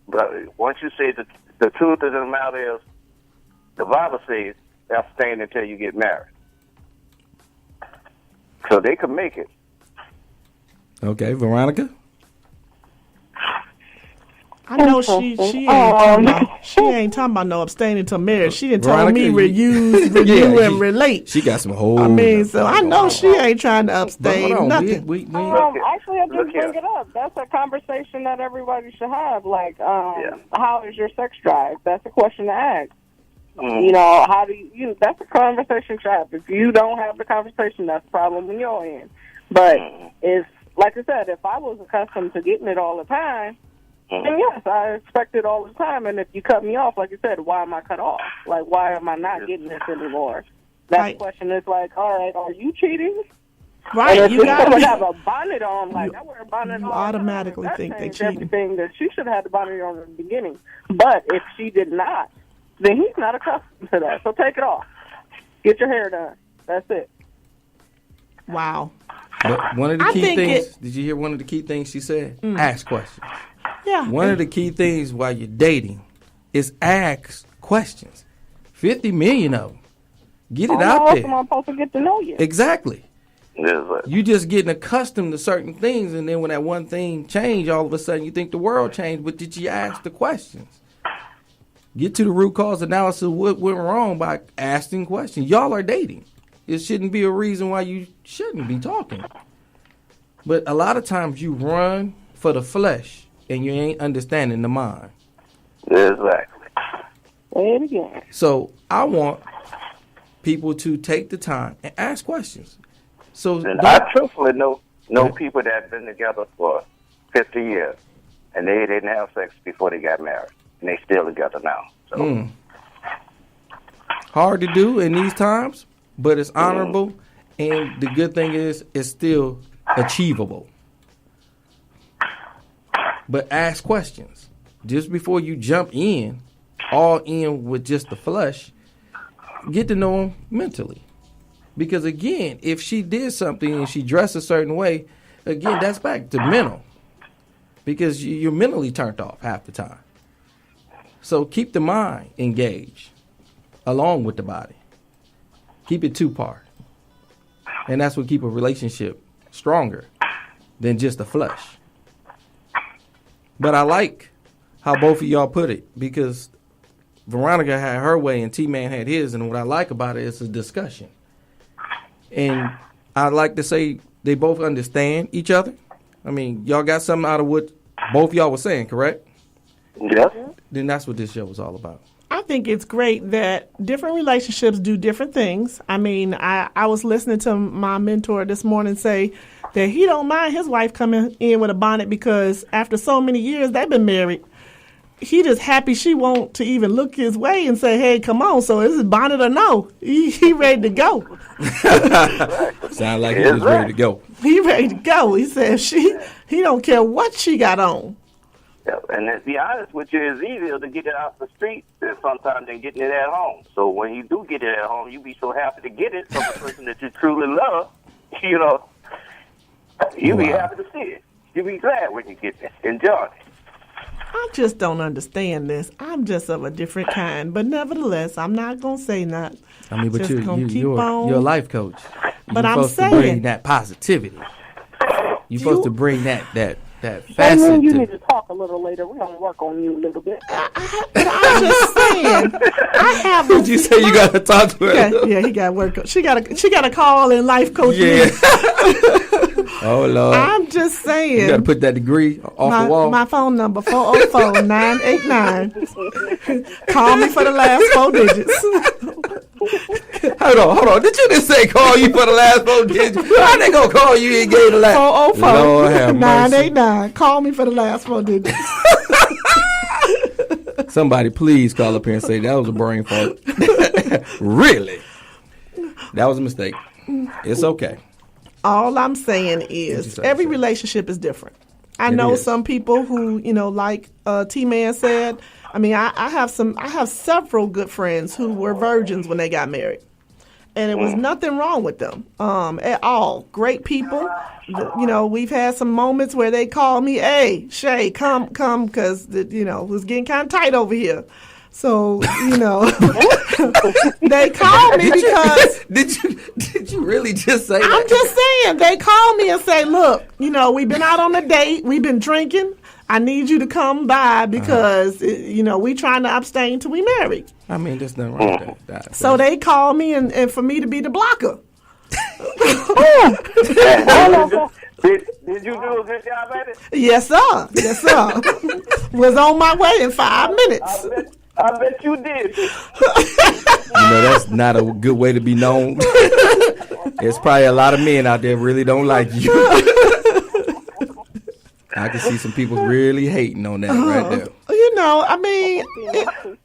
H: but once you say the truth of the matter is, the Bible says abstain until you get married. So they can make it.
C: Okay, Veronica?
D: I know she ain't talking about no abstaining to marriage. She didn't tell me renew and relate.
C: She got some whole.
D: I mean, so I know she ain't trying to abstain. Nothing.
E: Actually, I just bring it up. That's a conversation that everybody should have. Like, how is your sex drive? That's a question to ask. You know, how do you? That's a conversation to have. If you don't have the conversation, that's a problem in your end. But it's like I said, if I was accustomed to getting it all the time, then yes, I expect it all the time. And if you cut me off, like you said, why am I cut off? Like, why am I not getting this anymore? That question is like, all right, are you cheating?
D: Right,
E: and if
D: you got to
E: have a bonnet on. Like, I wear a bonnet on.
D: You automatically think they cheating.
E: Everything that she should have had the bonnet on in the beginning. But if she did not, then he's not accustomed to that. So take it off. Get your hair done. That's it.
D: Wow.
C: But one of the key things, did you hear one of the key things she said? Ask questions.
D: Yeah.
C: One of the key things while you're dating is ask questions. 50 million of them. Get it out there.
E: I'm supposed to get to know you.
C: Exactly. You just getting accustomed to certain things, and then when that one thing changed, all of a sudden you think the world changed, but did you ask the questions? Get to the root cause analysis of what went wrong by asking questions. Y'all are dating. It shouldn't be a reason why you shouldn't be talking. But a lot of times you run for the flesh, and you ain't understanding the mind.
H: Exactly.
E: Say it again.
C: So I want people to take the time and ask questions. So
H: I truthfully know people that have been together for 50 years, and they didn't have sex before they got married, and they still together now. So
C: hard to do in these times, but it's honorable, and the good thing is it's still achievable. But ask questions. Just before you jump in, all in with just the flesh, get to know them mentally. Because, again, if she did something and she dressed a certain way, again, that's back to mental. Because you're mentally turned off half the time. So keep the mind engaged along with the body. Keep it two-part. And that's what keep a relationship stronger than just the flesh. But I like how both of y'all put it, because Veronica had her way and T-Man had his, and what I like about it is a discussion. And I like to say they both understand each other. I mean, y'all got something out of what both y'all were saying, correct?
H: Yes.
C: Then that's what this show was all about.
D: I think it's great that different relationships do different things. I mean, I was listening to my mentor this morning say that he don't mind his wife coming in with a bonnet because after so many years they've been married, he just happy she won't to even look his way and say, hey, come on, so is it bonnet or no? He ready to go.
C: Sound like he was ready to go.
D: He ready to go. He said he don't care what she got on.
H: Yeah, and to be honest with you, it's easier to get it out the street sometimes than getting it at home. So when you do get it at home, you be so happy to get it from the person that you truly love. You know, you be happy to see it. You be glad when you get it. Enjoy it.
D: I just don't understand this. I'm just of a different kind. But nevertheless, I'm not going to say nothing.
C: I mean, but
D: just
C: you're a life coach.
D: But
C: you're
D: I'm
C: supposed
D: saying,
C: to bring that positivity. You're supposed to bring that facet.
E: And you need to talk a little later. We're going to work on you a little bit.
D: I'm just saying. I have.
C: Did you say you got to talk to her?
D: Yeah, he got to work. She got to call in life coach.
C: Yeah. Oh, Lord.
D: I'm just saying.
C: You got to put that degree off the wall.
D: My phone number, 404-989. Call me for the last 4 digits.
C: Hold on. Did you just say call you for the last 4 digits? How they going to call you and gave the last?
D: 404-989. Call me for the last 4 digits.
C: Somebody please call up here and say that was a brain fart. Really? That was a mistake. It's okay.
D: All I'm saying is every relationship is different. I
C: It
D: know
C: is.
D: some people who, like T-Man said. I mean, I have several good friends who were virgins when they got married. And it was nothing wrong with them at all. Great people. We've had some moments where they call me, "Hey, Shay, come, because, it was getting kind of tight over here." So, they call me because...
C: Did you really just say that?
D: I'm just saying, they call me and say, "Look, we've been out on a date. We've been drinking. I need you to come by because, we trying to abstain till we married."
C: I mean, there's nothing wrong with that.
D: So they call me and for me to be the blocker.
H: Did you do a good job at it?
D: Yes, sir. Yes, sir. Was on my way in 5 minutes.
H: I bet you did.
C: That's not a good way to be known. There's probably a lot of men out there really don't like you. I can see some people really hating on that right there.
D: I mean,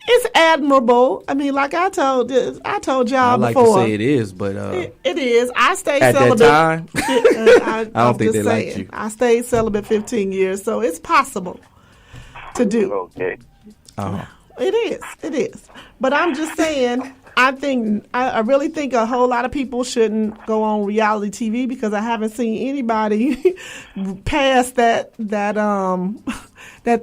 D: it's admirable. I mean, like I told y'all
C: I like
D: before.
C: to say it is, but
D: It is. I stayed
C: at
D: celibate.
C: that time,
D: I
C: don't think they liked you.
D: I stayed celibate 15 years, so it's possible to do.
H: Okay.
D: It is. It is. But I'm just saying, I really think a whole lot of people shouldn't go on reality TV because I haven't seen anybody pass that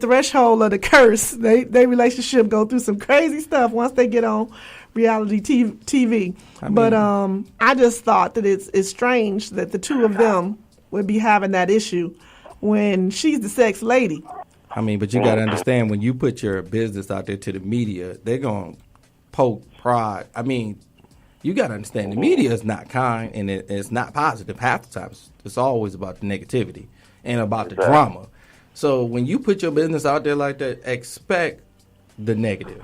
D: threshold of the curse. They relationship go through some crazy stuff once they get on reality TV. But I just thought that it's strange that the two of them would be having that issue when she's the sex lady.
C: I mean, but you got to understand, when you put your business out there to the media, they're going to poke, prod. I mean, you got to understand, the media is not kind and it's not positive half the time. It's always about the negativity and about the drama. So when you put your business out there like that, expect the negative.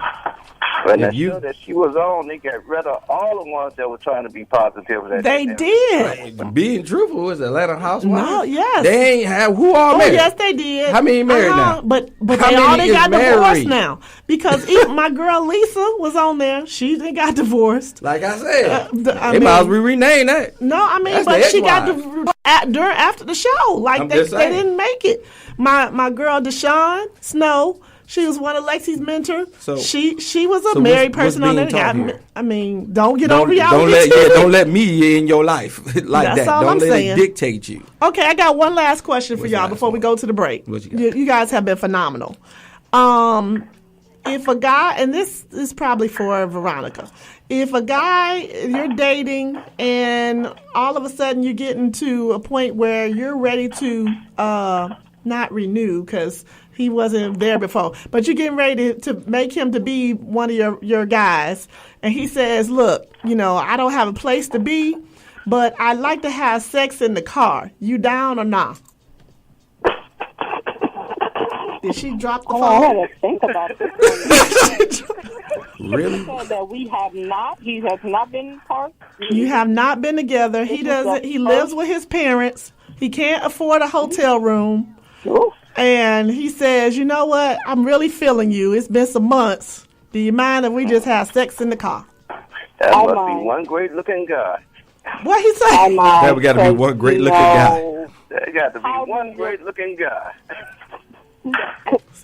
H: When that show that she was on, they got rid of all the ones that were trying to be positive.
D: They did.
C: Being truthful, is Atlanta Housewives?
D: No, yes.
C: They ain't have, who all married?
D: Yes, they did.
C: How many married now?
D: But
C: How
D: they all
C: many
D: they got
C: is
D: divorced
C: married?
D: now. Because even my girl Lisa was on there. She didn't got divorced.
C: Like I said,
D: I
C: they
D: mean-
C: might as well rename that.
D: No, I mean,
C: That's
D: but
C: the
D: she got
C: ex-wife.
D: after the show. Like
C: I'm
D: they
C: just saying.
D: didn't make it. My girl Deshawn Snow, she was one of Lexi's mentors.
C: So-
D: she was a
C: so
D: married
C: what's
D: person on
C: being
D: there.
C: taught here?
D: I mean, don't get on reality
C: don't let
D: TV.
C: don't let me in your life like
D: That's
C: that.
D: all
C: Don't
D: I'm
C: let
D: saying.
C: it dictate you.
D: Okay, I got one last question for
C: What's the
D: y'all
C: last
D: before we
C: one?
D: go to the break.
C: What you got?
D: You guys have been phenomenal. If a guy, and this is probably for Veronica, if a guy you're dating and all of a sudden you're getting to a point where you're ready to not renew because he wasn't there before, but you're getting ready to make him to be one of your guys, and he says, "Look, I don't have a place to be, but I'd like to have sex in the car. You down or not?" Did she drop the
E: I
D: phone?
E: had to think about this.
C: Really?
E: He said that he has not been part.
D: You have not been together. He doesn't. He lives with his parents. He can't afford a hotel room.
E: Oof.
D: And he says, "You know what? I'm really feeling you. It's been some months. Do you mind if we just have sex in the car?"
H: That
E: Oh,
H: must
E: my.
H: be one great looking guy.
D: What he say?
C: That we got to be one great looking guy.
H: That got to be
E: How do
H: one
E: you-
H: great looking guy.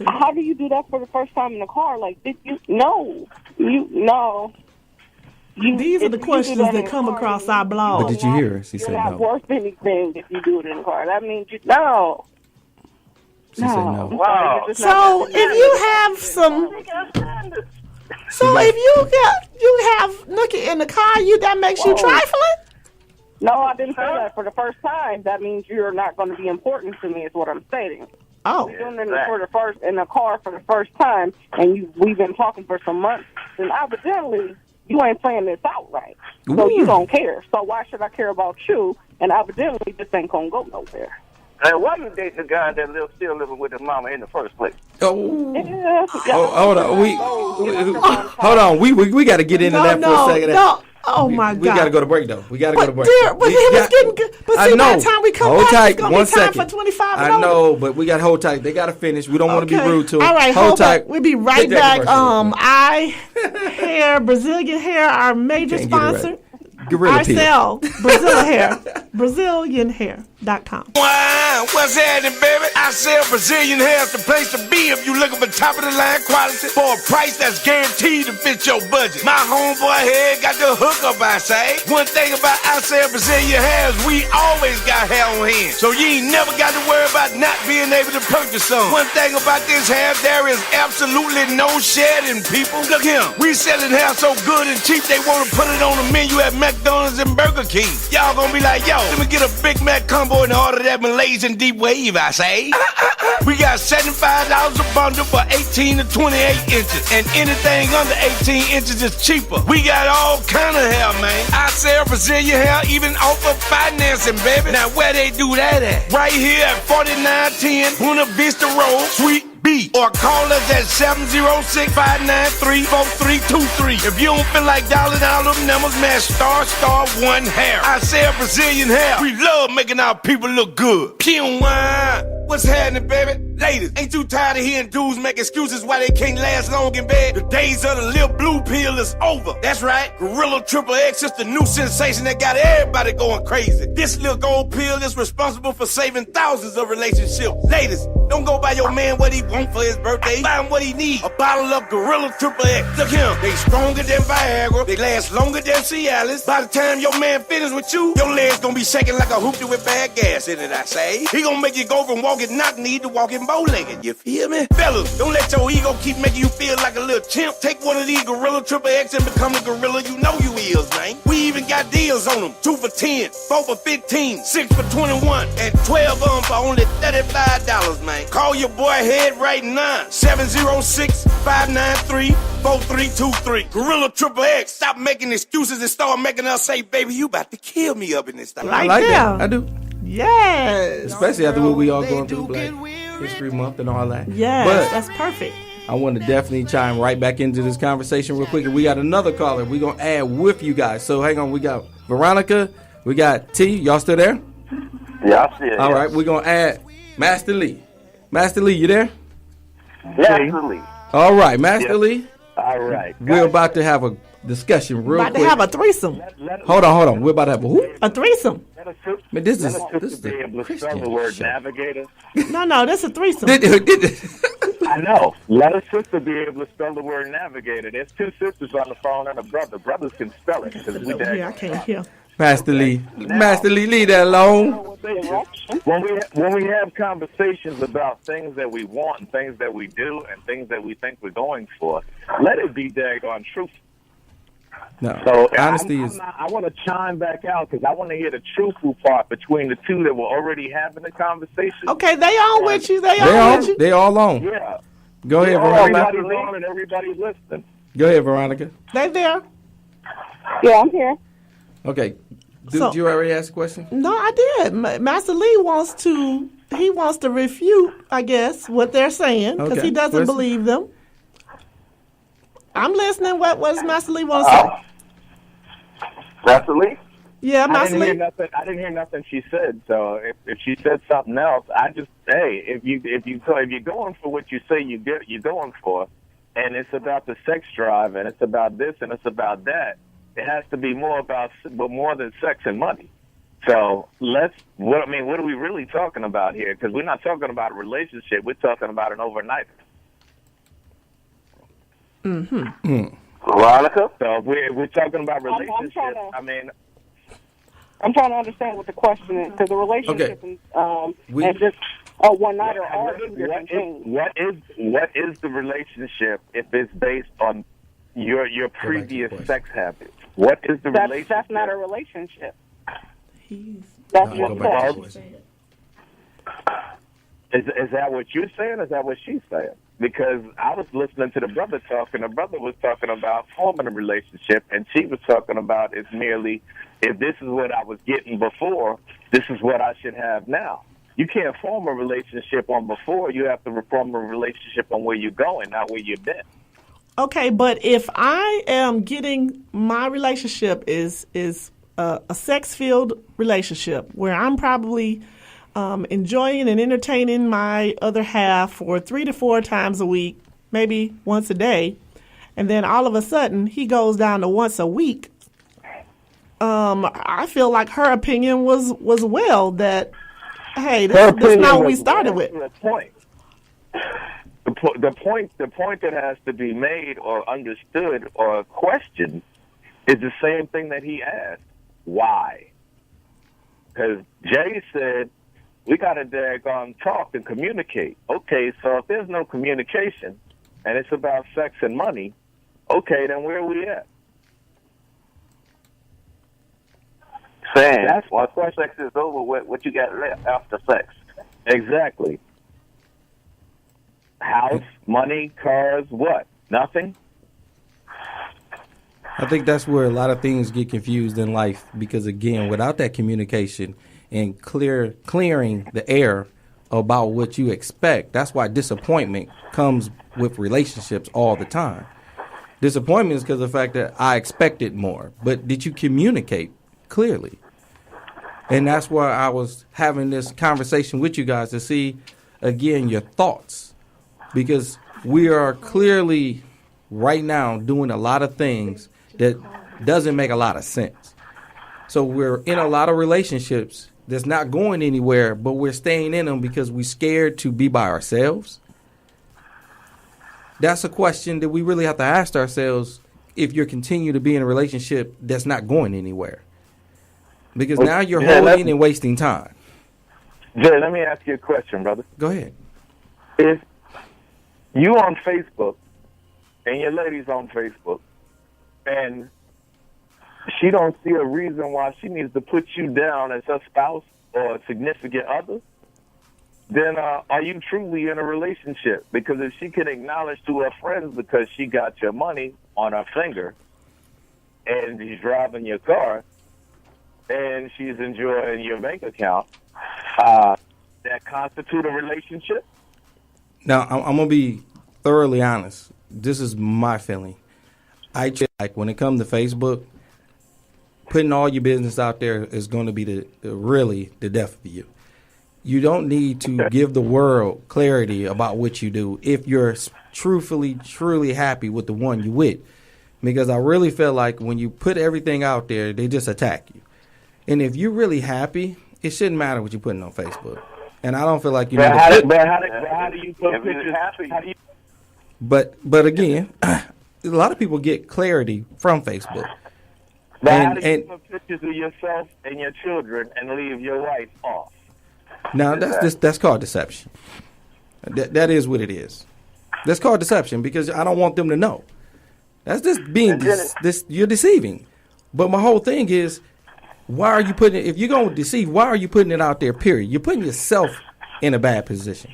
E: How do you do that for the first time in the car? Like, did you? No, no.
D: These are
E: if
D: the
E: you do
D: questions
E: in
D: that
E: the
D: come
E: car,
D: across our blog.
C: But did you hear her? She said
E: You're not
C: no.
E: worth anything if you do it in the car. That means you no.
C: She said no.
H: Wow.
E: You're just
D: So
E: not-
D: if you have some, so if you have Nookie in the car, that makes you
E: Whoa.
D: trifling.
E: No, I didn't say that. For the first time, that means you're not going to be important to me. Is what I'm stating.
D: Oh,
E: Doing it in the car for the first time, and we've been talking for some months, then evidently you ain't playing this out right. So you don't care. So why should I care about you? And evidently this ain't gonna go nowhere.
H: And why you dating the guy that still living with his mama in the first place?
C: Oh,
E: Yeah.
C: hold on. Hold on. We got to get into that for a second.
D: No. Oh my God.
C: We got to go to break though. We got to go to break.
D: Dear, but it was getting good. But
C: I
D: see, by
C: know.
D: the time we come
C: Hold
D: back,
C: tight.
D: it's gonna
C: One
D: be time
C: second.
D: for 25 and
C: I
D: over.
C: know, but we got to hold tight. They got to finish. We don't want to be
D: Okay.
C: rude to them.
D: All right, hold tight. We'll be right
C: Take that
D: back.
C: commercial.
D: Brazilian hair, our major
C: Can't get it right.
D: sponsor.
C: Gorilla
D: I
C: Peel.
D: sell Brazilian hair. BrazilianHair.com.
F: What's happening, baby? I I sell Brazilian hair's the place to be if you looking for top of the line quality for a price that's guaranteed to fit your budget. My homeboy here got the hookup, I say. One thing about I sell Brazilian hair is we always got hair on hand, so you ain't never got to worry about not being able to purchase some. One thing about this hair, there is absolutely no shedding, people. Look here, we selling hair so good and cheap they want to put it on the menu at McDonald's and Burger King. Y'all gonna be like, yo, let me get a Big Mac combo and order that Malaysian deep wave, I say. We got $75 a bundle for 18 to 28 inches, and anything under 18 inches is cheaper. We got all kind of hair, man. I sell Brazilian hair, even offer financing, baby. Now where they do that at? Right here at 4910 Buena Vista Road, Suite B, or call us at 706-593-4323. If you don't feel like dialing all them numbers, man, *1 hair. I sell Brazilian hair. We love making our people look good. Pew. What's happening, baby? Ladies, ain't too tired of hearing dudes make excuses why they can't last long in bed? The days of the little blue pill is over. That's right, Gorilla Triple X is the new sensation that got everybody going crazy. This little gold pill is responsible for saving thousands of relationships. Ladies, don't go buy your man what he want for his birthday. Buy him what he need. A bottle of Gorilla Triple X. Look here, they stronger than Viagra. They last longer than Cialis. By the time your man finishes with you, your legs gonna be shaking like a hoopty with bad gas in it, I say. He gonna make you go from walking knock-kneed to walking bow-legged, you feel me? Fellas, don't let your ego keep making you feel like a little chimp. Take one of these Gorilla Triple X and become the gorilla you know you is, man. We even got deals on them. 2 for 10, 4 for 15, 6 for 21, and 12 of them for only $35, man. Call your boy Head right now. 706-593-4323. Gorilla Triple X. Stop making excuses and start making us say, baby, you about to kill me up in this thing.
C: I like that. I do.
D: Yes.
C: Especially after what we all going through Black History Month and all that.
D: Yes,
C: but
D: that's perfect.
C: I want to definitely chime right back into this conversation real quick. And we got another caller we're going to add with you guys. So hang on. We got Veronica. We got T. Y'all still there?
H: Yeah, I'm still.
C: All right. We're going to add Master Lee. Master Lee, you there?
H: Master Lee.
C: All right. Master Lee.
H: All right.
C: We're about to have a discussion real quick.
D: About to have a threesome.
C: Hold on. We're about to have a who?
D: A threesome.
C: Man, this is
H: be able to spell the word navigator.
D: No, that's a threesome.
H: I know. Let a sister be able to spell the word navigator. There's 2 sisters on the phone and a brother. Brothers can spell it.
D: Yeah, I can't hear.
C: Master Lee, leave that alone.
H: When we have conversations about things that we want and things that we do and things that we think we're going for, let it be daggone truthful.
C: No,
H: so
C: honesty is.
H: I want to chime back out because I want to hear the truthful part between the two that were already having the conversation.
D: Okay, they all with you. They all with you.
C: They all on.
H: Yeah.
C: Go ahead, Veronica.
H: Everybody's on and everybody's listening.
C: Go ahead, Veronica.
D: They there.
E: Yeah, I'm here.
C: Okay. Did you already ask a question?
D: No, I did. Master Lee wants to refute, I guess, what they're saying because he doesn't believe them. I'm listening. What does Master Lee want to say?
H: Master Lee?
D: Yeah, Master Lee.
H: I didn't hear nothing she said. So if she said something else, if you're going for what you say you're going for, and it's about the sex drive, and it's about this, and it's about that, it has to be more than sex and money. So what are we really talking about here? Because we're not talking about a relationship. We're talking about an overnight. Veronica? So we're talking about relationships.
E: I'm trying to understand what the question is, because the relationship and just a one-nighter are two different things.
H: What is the relationship if it's based on your previous sex habits? What is the relationship?
E: That's not a relationship. That's just sex.
H: Is that what you're saying? Is that what she's saying? Because I was listening to the brother talk, and the brother was talking about forming a relationship, and she was talking about it's merely, if this is what I was getting before, this is what I should have now. You can't form a relationship on before. You have to form a relationship on where you're going, not where you've been.
D: Okay, but if I am getting my relationship is a sex-filled relationship where I'm probably enjoying and entertaining my other half for 3 to 4 times a week, maybe once a day, and then all of a sudden he goes down to once a week, I feel like her opinion was well that Hey,
H: Her
D: this is
H: opinion
D: not what we
H: was
D: started
H: right
D: with.
H: to a point. The point that has to be made or understood or questioned is the same thing that he asked. Why? Because Jay said, we got to daggone talk and communicate. Okay, so if there's no communication and it's about sex and money, okay, then where are we at?
I: Saying,
H: That's
I: once sex is over, what you got left after sex?
H: Exactly. House, money, cars, what? Nothing?
C: I think that's where a lot of things get confused in life because, again, without that communication and clearing the air about what you expect, that's why disappointment comes with relationships all the time. Disappointment is because of the fact that I expected more, but did you communicate clearly? And that's why I was having this conversation with you guys to see, again, your thoughts. Because we are clearly right now doing a lot of things that doesn't make a lot of sense. So we're in a lot of relationships that's not going anywhere, but we're staying in them because we're scared to be by ourselves. That's a question that we really have to ask ourselves if you're continue to be in a relationship that's not going anywhere. Because now you're holding and wasting time.
H: Jay, let me ask you a question, brother.
C: Go ahead.
H: If you on Facebook and your lady's on Facebook and she don't see a reason why she needs to put you down as her spouse or a significant other, then are you truly in a relationship? Because if she can acknowledge to her friends because she got your money on her finger and she's driving your car and she's enjoying your bank account, that constitute a relationship?
C: Now, I'm going to be thoroughly honest. This is my feeling. I like when it comes to Facebook, putting all your business out there is going to be really the death for you. You don't need to give the world clarity about what you do if you're truly happy with the one you with. Because I really feel like when you put everything out there, they just attack you. And if you're really happy, it shouldn't matter what you're putting on Facebook. And I don't feel like you need to put...
H: How do you put pictures?
C: But again, a lot of people get clarity from Facebook.
H: But how do you put pictures of yourself and your children and leave your wife off?
C: Now, that's called deception. That is what it is. That's called deception because I don't want them to know. That's just being you're deceiving. But my whole thing is, why are you putting it? If you're going to deceive, why are you putting it out there, period? You're putting yourself in a bad position.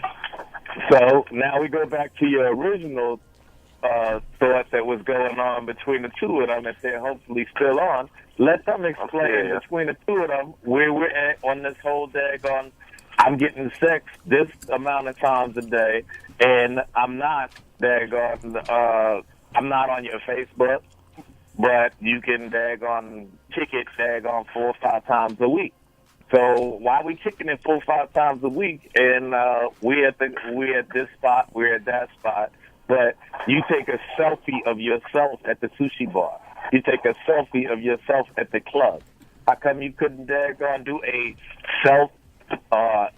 H: So now we go back to your original thought that was going on between the two of them, if they're hopefully still on. Let them explain between the two of them where we're at on this whole daggone, I'm getting sex this amount of times a day, and I'm not daggone, I'm not on your Facebook, but you can daggone kick it daggone 4 or 5 times a week. So why we kicking it 4 or 5 times a week, and we're at this spot, we're at that spot, but you take a selfie of yourself at the sushi bar. You take a selfie of yourself at the club. How come you couldn't daggone do a self,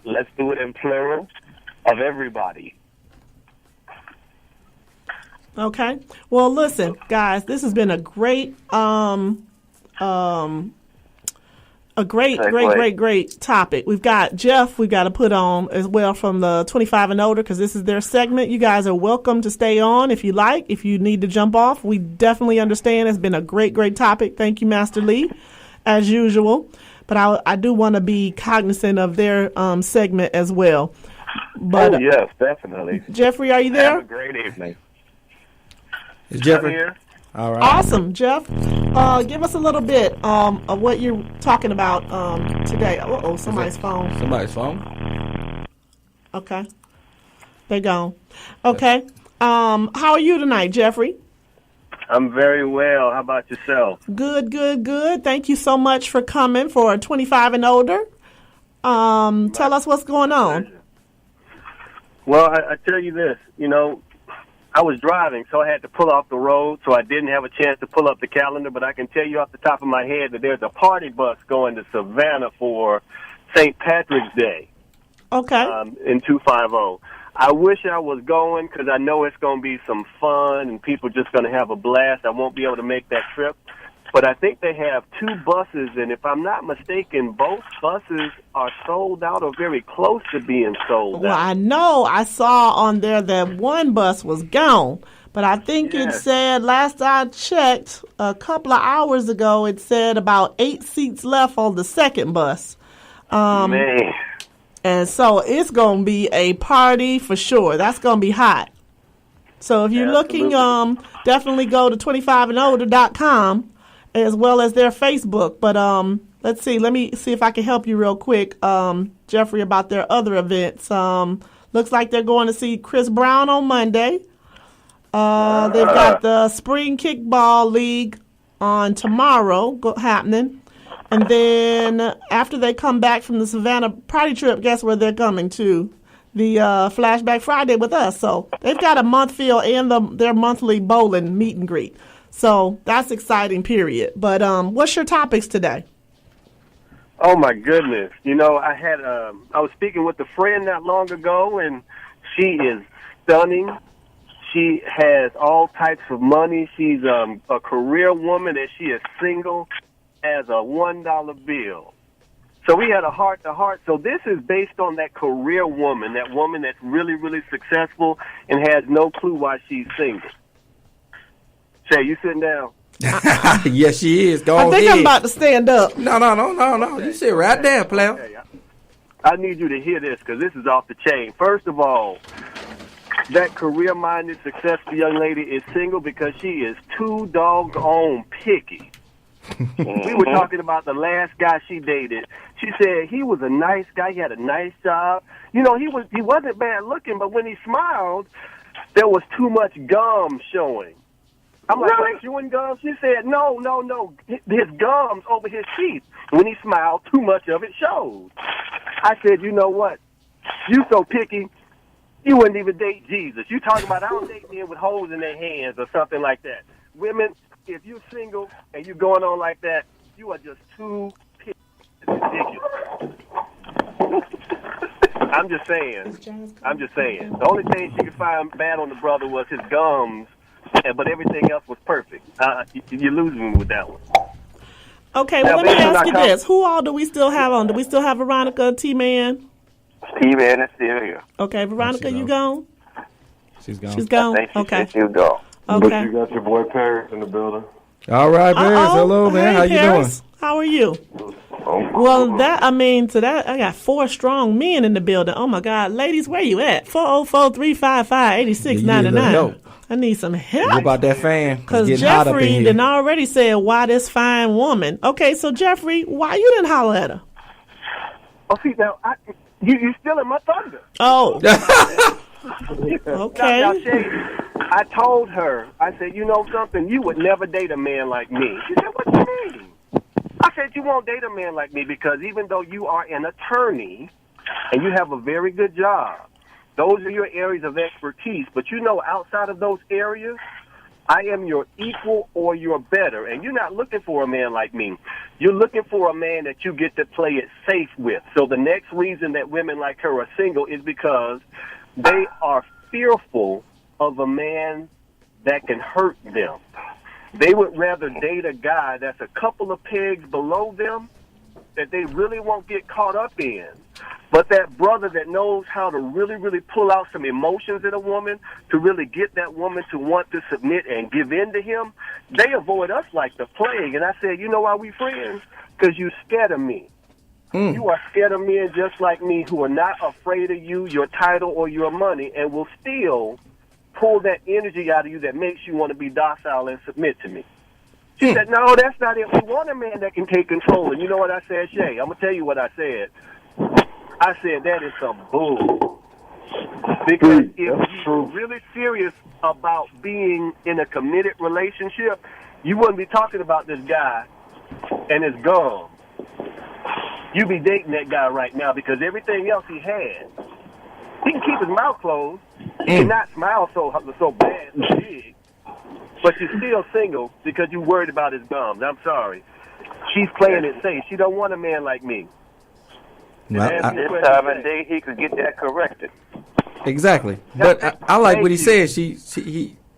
H: let's do it in plural, of everybody?
D: Okay. Well, listen, guys, this has been a great great topic. We've got Jeff we've got to put on as well from the 25 and older because this is their segment. You guys are welcome to stay on if you like. If you need to jump off, we definitely understand. It's been a great topic. Thank you, Master Lee, as usual. But I do want to be cognizant of their segment as well. But,
H: yes, definitely.
D: Jeffrey, are you there?
H: Have a great evening.
C: Is Jeffrey
H: here?
C: All right.
D: Awesome, Jeff. Give us a little bit of what you're talking about today. Uh-oh, somebody's phone.
C: Somebody's phone?
D: Okay. They're gone. Okay. How are you tonight, Jeffrey?
I: I'm very well. How about yourself?
D: Good. Thank you so much for coming for 25 and older. Tell us what's going on.
I: Well, I tell you this, I was driving, so I had to pull off the road, so I didn't have a chance to pull up the calendar, but I can tell you off the top of my head that there's a party bus going to Savannah for St. Patrick's Day.
D: Okay.
I: In 250. I wish I was going because I know it's going to be some fun and people just going to have a blast. I won't be able to make that trip. But I think they have 2 buses, and if I'm not mistaken, both buses are sold out or very close to being sold
D: Well,
I: out.
D: I know I saw on there that one bus was gone, but I think it
I: Yes.
D: said, last I checked a couple of hours ago, it said about 8 seats left on the second bus.
I: Man.
D: And so it's going to be a party for sure. That's going to be hot. So if you're looking, definitely go to 25andolder.com as well as their Facebook. But let's see. Let me see if I can help you real quick, Jeffrey, about their other events. Looks like they're going to see Chris Brown on Monday. They've got the Spring Kickball League on tomorrow happening. And then after they come back from the Savannah party trip, guess where they're coming to? The Flashback Friday with us. So they've got a month feel and their monthly bowling meet and greet. So that's exciting, period. But what's your topics today?
I: Oh, my goodness. You know, I was speaking with a friend not long ago, and she is stunning. She has all types of money. She's a career woman, and she is single as a $1 bill. So we had a heart-to-heart. So this is based on that career woman, that woman that's really, really successful and has no clue why she's single. Shay, you sitting down?
C: Yes, she is. Go
D: I think
C: ahead.
D: I'm about to stand up.
C: No. You sit right there, player.
I: Okay, I need you to hear this because this is off the chain. First of all, that career-minded, successful young lady is single because she is too doggone picky. We were talking about the last guy she dated. She said he was a nice guy. He had a nice job. You know, he wasn't bad looking, but when he smiled, there was too much gum showing. I'm like, really? Chewing gum? She said, no. His gums over his teeth. When he smiled, too much of it showed. I said, you know what? You so picky, you wouldn't even date Jesus. You talking about I don't date men with holes in their hands or something like that. Women, if you're single and you're going on like that, you are just too picky. It's ridiculous. I'm just saying. The only thing she could find bad on the brother was his gums, but everything else was perfect. You're losing me with that one.
D: Okay, well,
I: Now,
D: let me
I: based on
D: ask you
I: our
D: this. Who all do we still have on? Do we still have Veronica, T-Man?
H: T-Man is still here.
D: Okay, Veronica, you gone?
C: She's gone.
D: She's gone?
H: I think she
D: Okay.
H: said she'll go.
J: But
D: Okay.
J: you got your boy Paris in the building.
C: All right, Paris. Hello, man.
D: Hey,
C: How you
D: Paris. How are you? Well, I got 4 strong men in the building. Oh, my God. Ladies, where you at? 404-355-8699. I need some help.
C: What about that fan?
D: Because
C: It's getting hot up in
D: Jeffrey
C: here.
D: done already said, why this fine woman? Okay, so Jeffrey, why you didn't holler at her?
I: Oh, see, now, you still in my thunder.
D: Oh. Okay.
I: Now, Shay, I told her, I said, you know something? You would never date a man like me. She said, what you mean? I said, you won't date a man like me because even though you are an attorney and you have a very good job, those are your areas of expertise. But you know, outside of those areas, I am your equal or your better. And you're not looking for a man like me. You're looking for a man that you get to play it safe with. So the next reason that women like her are single is because they are fearful of a man that can hurt them. They would rather date a guy that's a couple of pegs below them that they really won't get caught up in. But that brother that knows how to really, really pull out some emotions in a woman, to really get that woman to want to submit and give in to him, they avoid us like the plague. And I said, you know why we friends? Because you're scared of me. You are scared of men just like me who are not afraid of you, your title, or your money, and will still pull that energy out of you that makes you want to be docile and submit to me. She said, no, that's not it. We want a man that can take control. And you know what I said, Shay? I'm going to tell you what I said. I said, that is some bull. Because if you're really serious about being in a committed relationship, you wouldn't be talking about this guy and his gum. You be dating that guy right now because everything else he has, he can keep his mouth closed. He cannot smile so bad, so big. But she's still single because you worried about his gums. I'm sorry. She's playing it safe. She don't want a man like me.
C: Well,
H: This time and day, he could get that corrected.
C: exactly. But I like what he said.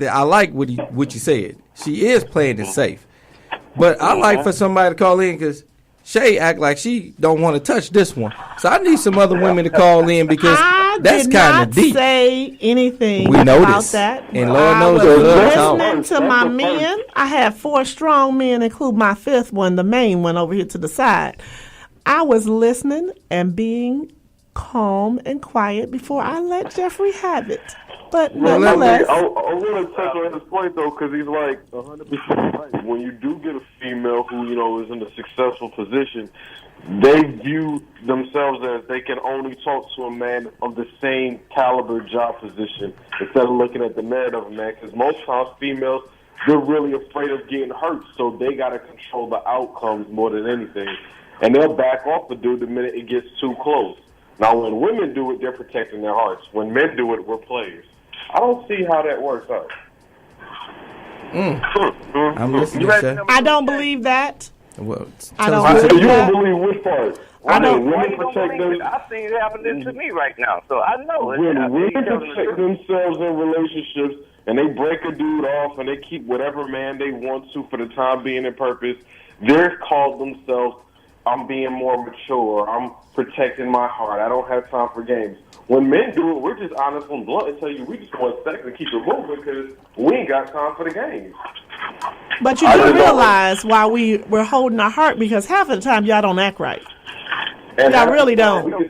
C: I like what you said. She is playing it safe. But I like for somebody to call in because Shay act like she don't want to touch this one. So I need some other women to call in because that's kind of deep.
D: Say anything
C: We
D: about
C: noticed.
D: that.
C: And Lord knows
D: I
C: you
D: was
C: love talk.
D: listening to my men. I had 4 strong men, including my 5th one, the main one over here to the side. I was listening and being calm and quiet before I let Jeffrey have it. But nonetheless,
J: I want to touch on his point though, because he's like 100% right. When you do get a female who is in a successful position, they view themselves as they can only talk to a man of the same caliber job position instead of looking at the merit of a man. Because most times females, they're really afraid of getting hurt, so they got to control the outcomes more than anything, and they'll back off the dude the minute it gets too close. Now, when women do it, they're protecting their hearts. When men do it, we're players. I don't see how that works out.
C: I'm listening, Shay.
D: I don't believe that.
C: Well,
D: I don't
J: You
D: believe that.
J: don't believe which part?
D: I don't.
J: Women protect them.
H: I've seen it happening to me right now, so I know it.
J: When women protect themselves in relationships and they break a dude off and they keep whatever man they want to for the time being and purpose, they're called themselves, I'm being more mature, I'm protecting my heart, I don't have time for games. When men do it, we're just honest and blunt and tell you we just want sex and keep it moving because we ain't got time for the games.
D: But you do realize why we're holding our heart, because half of the time y'all don't act right.
J: And
D: Y'all really don't.
J: Most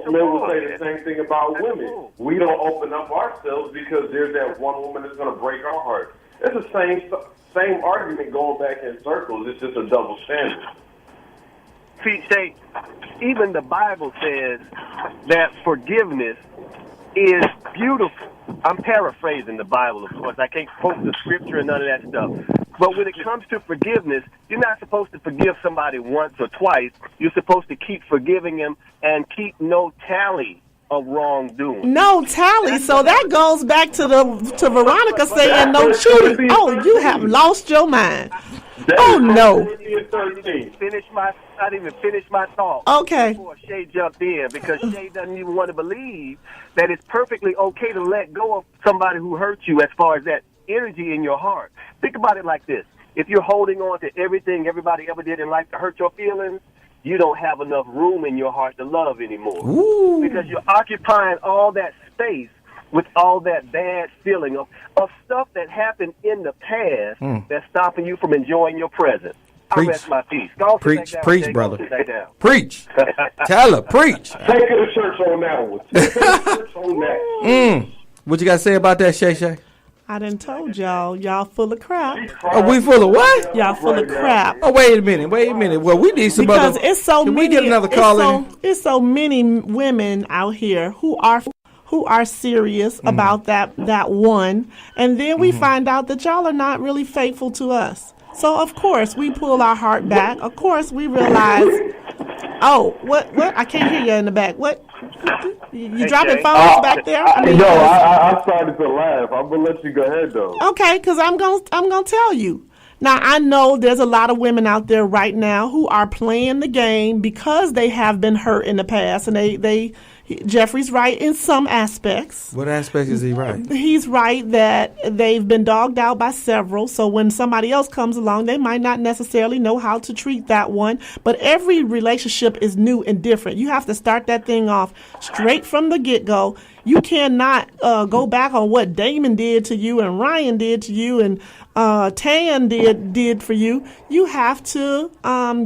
J: men will say the same thing about women. We don't open up ourselves because there's that one woman that's going to break our heart. It's the same argument going back in circles. It's just a double standard.
I: See, Shay, even the Bible says that forgiveness is beautiful. I'm paraphrasing the Bible, of course. I can't quote the scripture and none of that stuff. But when it comes to forgiveness, you're not supposed to forgive somebody once or twice. You're supposed to keep forgiving them and keep no tally of wrongdoing.
D: No tally. So that goes back to Veronica saying no cheating. Oh, you have lost your mind. Oh no.
I: I didn't even finish my thought.
D: Okay.
I: Before Shay jumped in, because Shay doesn't even want to believe that it's perfectly okay to let go of somebody who hurt you as far as that energy in your heart. Think about it like this. If you're holding on to everything everybody ever did in life to hurt your feelings, you don't have enough room in your heart to love anymore.
C: Ooh.
I: Because you're occupying all that space with all that bad feeling of stuff that happened in the past that's stopping you from enjoying your present.
C: Preach.
I: I rest my peace. Go
C: Preach,
I: down,
C: preach,
I: Jay.
C: brother.
I: Go sit down.
C: Preach. Tell her, preach.
J: Take it to church on that one. Take it to church on that.
C: What you got to say about that, Shay Shay?
D: I done told y'all full of crap.
C: Are we full of what?
D: Y'all full of crap.
C: Oh, wait a minute. Well, we need some
D: Because
C: other.
D: it's so
C: Can
D: many.
C: we get another call in?
D: It's so many women out here who are serious about that one, and then we find out that y'all are not really faithful to us. So of course we pull our heart back. Of course we realize. Oh, what? I can't hear you in the back. What? You dropping phones back there?
J: I started to laugh. I'm gonna let you go ahead though.
D: Okay, because I'm gonna tell you. Now, I know there's a lot of women out there right now who are playing the game because they have been hurt in the past, and Jeffrey's right in some aspects.
C: What aspect is he right?
D: He's right that they've been dogged out by several, so when somebody else comes along, they might not necessarily know how to treat that one, but every relationship is new and different. You have to start that thing off straight from the get-go. You cannot go back on what Damon did to you and Ryan did to you and Tan did for you. You have to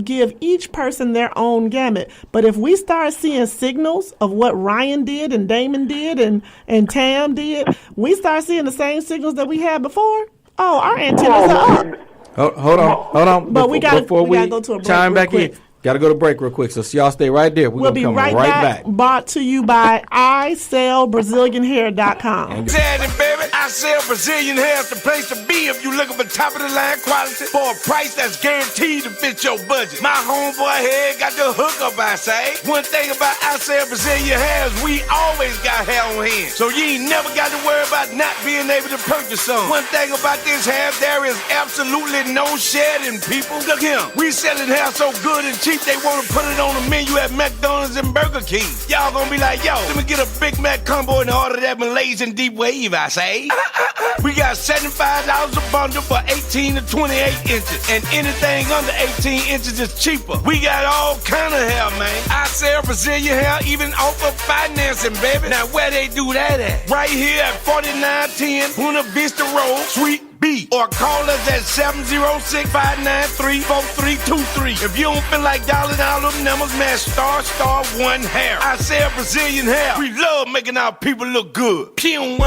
D: give each person their own gamut. But if we start seeing signals of what Ryan did and Damon did and Tam did, we start seeing the same signals that we had before. Oh, our antennas are up.
C: Hold on.
D: But we gotta go to a break
C: chime
D: real
C: back
D: quick.
C: in. Got to go to break real quick. So y'all stay right there.
D: We'll be right back. Brought to you by ISellBrazilianHair.com.
F: Daddy, baby, I sell Brazilian hair's the place to be if you looking for top of the line quality for a price that's guaranteed to fit your budget. My homeboy here got the hookup, I say. One thing about I sell Brazilian hair is we always got hair on hand, so you ain't never got to worry about not being able to purchase some. One thing about this hair, there is absolutely no shedding, people. Look here, we selling hair so good and cheap they want to put it on the menu at McDonald's and Burger King. Y'all gonna be like, yo, let me get a Big Mac combo and order that Malaysian deep wave, I say. We got $75 a bundle for 18 to 28 inches, and anything under 18 inches is cheaper. We got all kind of hair, man. I sell Brazilian hair, even offer financing, baby. Now where they do that at? Right here at 4910 Buena Vista Road, Suite B, or call us at 706-593-4323. If you don't feel like dialing all them numbers, man, *1 hair. I sell Brazilian hair. We love making our people look good. Pew.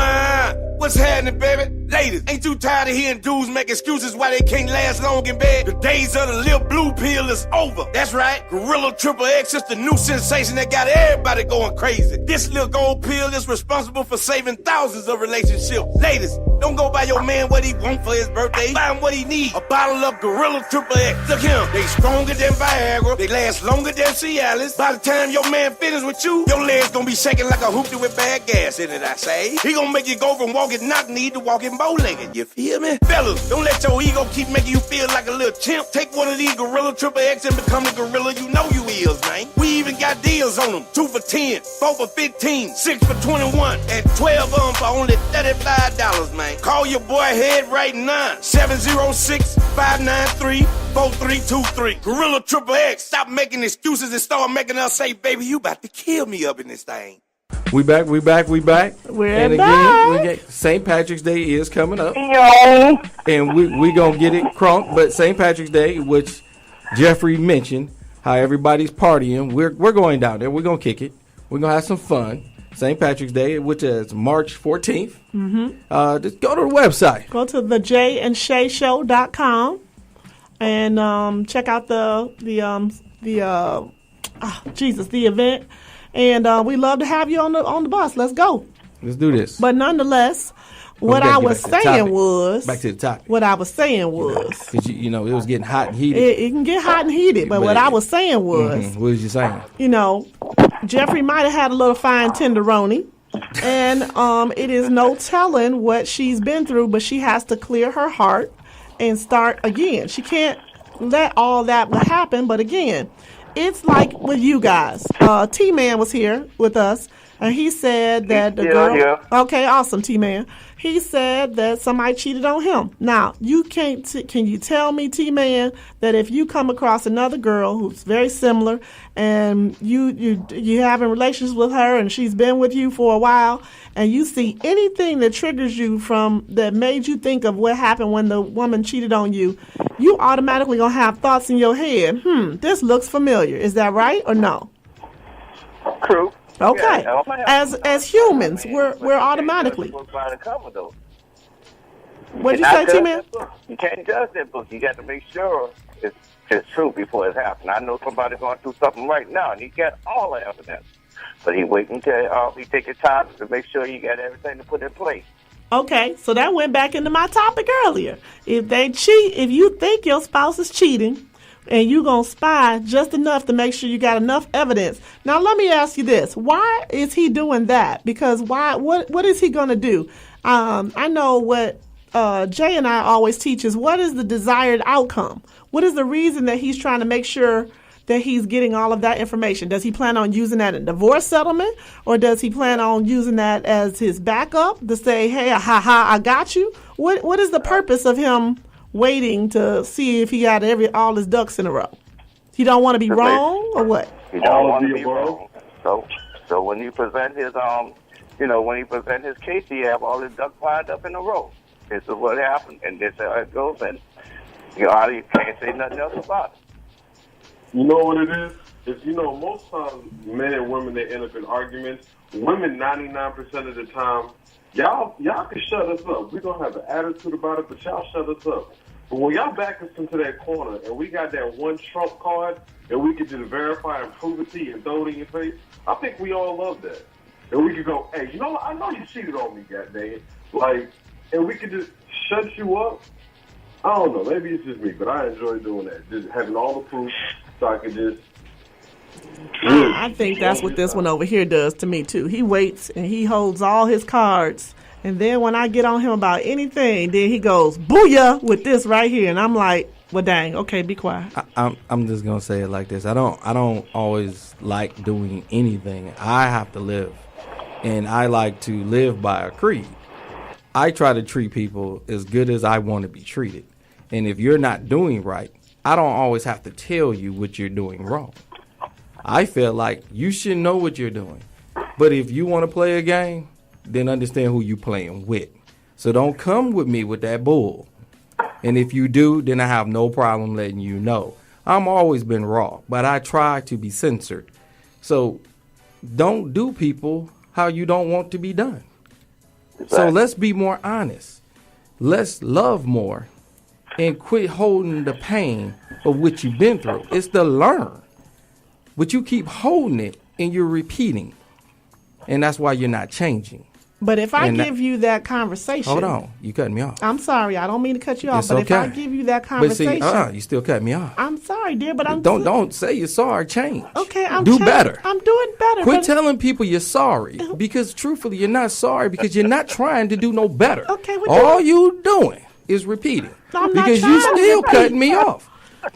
F: What's happening, baby? Ladies, ain't too tired of hearing dudes make excuses why they can't last long in bed? The days of the little blue pill is over. That's right. Gorilla Triple X is the new sensation that got everybody going crazy. This little gold pill is responsible for saving thousands of relationships. Ladies, don't go buy your man what he want for his birthday. Buy him what he need. A bottle of Gorilla Triple X. Look here, they stronger than Viagra. They last longer than Cialis. By the time your man finishes with you, your legs gonna be shaking like a hoopty with bad gas in it, I say. He gonna make you go from walking knock-kneed to walking bow-legged. You feel me? Fellas, don't let your ego keep making you feel like a little chimp. Take one of these Gorilla Triple X and become the gorilla you know you is, man. We even got deals on them. 2 for 10, 4 for 15, 6 for 21, and 12 of them for only $35, man. Call your boy Head right now. 706-593-4323. Gorilla Triple X. Stop making excuses and start making us say, baby, you about to kill me up in this thing.
C: We back.
D: We're
C: and again,
D: back.
C: St. Patrick's Day is coming up.
E: Yo.
C: And we going to get it crunk. But St. Patrick's Day, which Jeffrey mentioned, how everybody's partying, we're going down there. We're going to kick it. We're going to have some fun. St. Patrick's Day, which is March 14th. Mm-hmm. Just go to the website.
D: Go to the JayandShayShow.com and check out the event. And we love to have you on the bus. Let's go.
C: Let's do this.
D: But nonetheless, what I was saying was...
C: Back to the topic.
D: What I was saying was...
C: Because, you know, it was getting hot and heated.
D: It can get hot and heated, but what I was saying was...
C: What was you saying?
D: You know, Jeffrey might have had a little fine tenderoni, and it is no telling what she's been through, but she has to clear her heart and start again. She can't let all that happen, but again... It's like with you guys. T-Man was here with us, and he said that the girl...
H: Yeah.
D: Okay, awesome, T-Man. He said that somebody cheated on him. Now, you can't... Can you tell me, T-Man, that if you come across another girl who's very similar, and you having relations with her, and she's been with you for a while, and you see anything that triggers you that made you think of what happened when the woman cheated on you, you automatically gonna have thoughts in your head. This looks familiar. Is that right or no?
H: True.
D: Okay.
H: Yeah,
D: as humans, we're automatically. What did you say, T-Man?
H: You can't judge that book. You got to make sure it's true before it happens. I know somebody going through something right now, and he got all the evidence. But he wait until he take his time to make sure you got everything to put in place.
D: Okay, so that went back into my topic earlier. If they cheat, if you think your spouse is cheating, and you going to spy just enough to make sure you got enough evidence. Now, let me ask you this. Why is he doing that? Because what is he going to do? I know what Jay and I always teach is what is the desired outcome? What is the reason that he's trying to make sure that he's getting all of that information? Does he plan on using that in divorce settlement, or does he plan on using that as his backup to say, hey, I got you? What is the purpose of him waiting to see if he got all his ducks in a row? He don't want to be wrong, or what?
H: He don't want to be wrong. So when he present his when he present his case, he have all his ducks lined up in a row. This is what happened, and this is how it goes, and you can't say nothing else about it.
J: You know what it is? It's, most times men and women, they end up in arguments. Women, 99% of the time, y'all can shut us up. We're going to have an attitude about it, but y'all shut us up. But when y'all back us into that corner and we got that one trump card and we can just verify and prove it to you and throw it in your face, I think we all love that. and we could go, hey, you know what? I know you cheated on me, goddamn. Like, and we could just shut you up. I don't know. Maybe it's just me, but I enjoy doing that. Just having all the proof so I can just.
D: I think that's what this one over here does to me, too. He waits and he holds all his cards. And then when I get on him about anything, then he goes, booyah, with this right here. And I'm like, well, dang, okay, be quiet.
C: I'm just going to say it like this. I don't always like doing anything. I have to live. And I like to live by a creed. I try to treat people as good as I want to be treated. And if you're not doing right, I don't always have to tell you what you're doing wrong. I feel like you should know what you're doing. But if you want to play a game, then understand who you're playing with. So don't come with me with that bull. And if you do, then I have no problem letting you know. I'm always been raw, but I try to be censored. So don't do people how you don't want to be done. Exactly. So let's be more honest. Let's love more and quit holding the pain of what you've been through. It's to learn. But you keep holding it and you're repeating. And that's why you're not changing.
D: But if I give you that conversation.
C: Hold on. You cut me off.
D: I'm sorry. I don't mean to cut you off.
C: It's
D: but
C: okay.
D: if I give you that conversation.
C: But see, you still cut me off.
D: I'm sorry, dear, but I'm.
C: Don't say you're sorry. Change.
D: Okay, I'm
C: do better.
D: I'm doing better.
C: Quit telling people you're sorry. Because truthfully, you're not sorry because you're not trying to do no better.
D: Okay,
C: all you doing is repeating.
D: I'm
C: because you still cutting me off.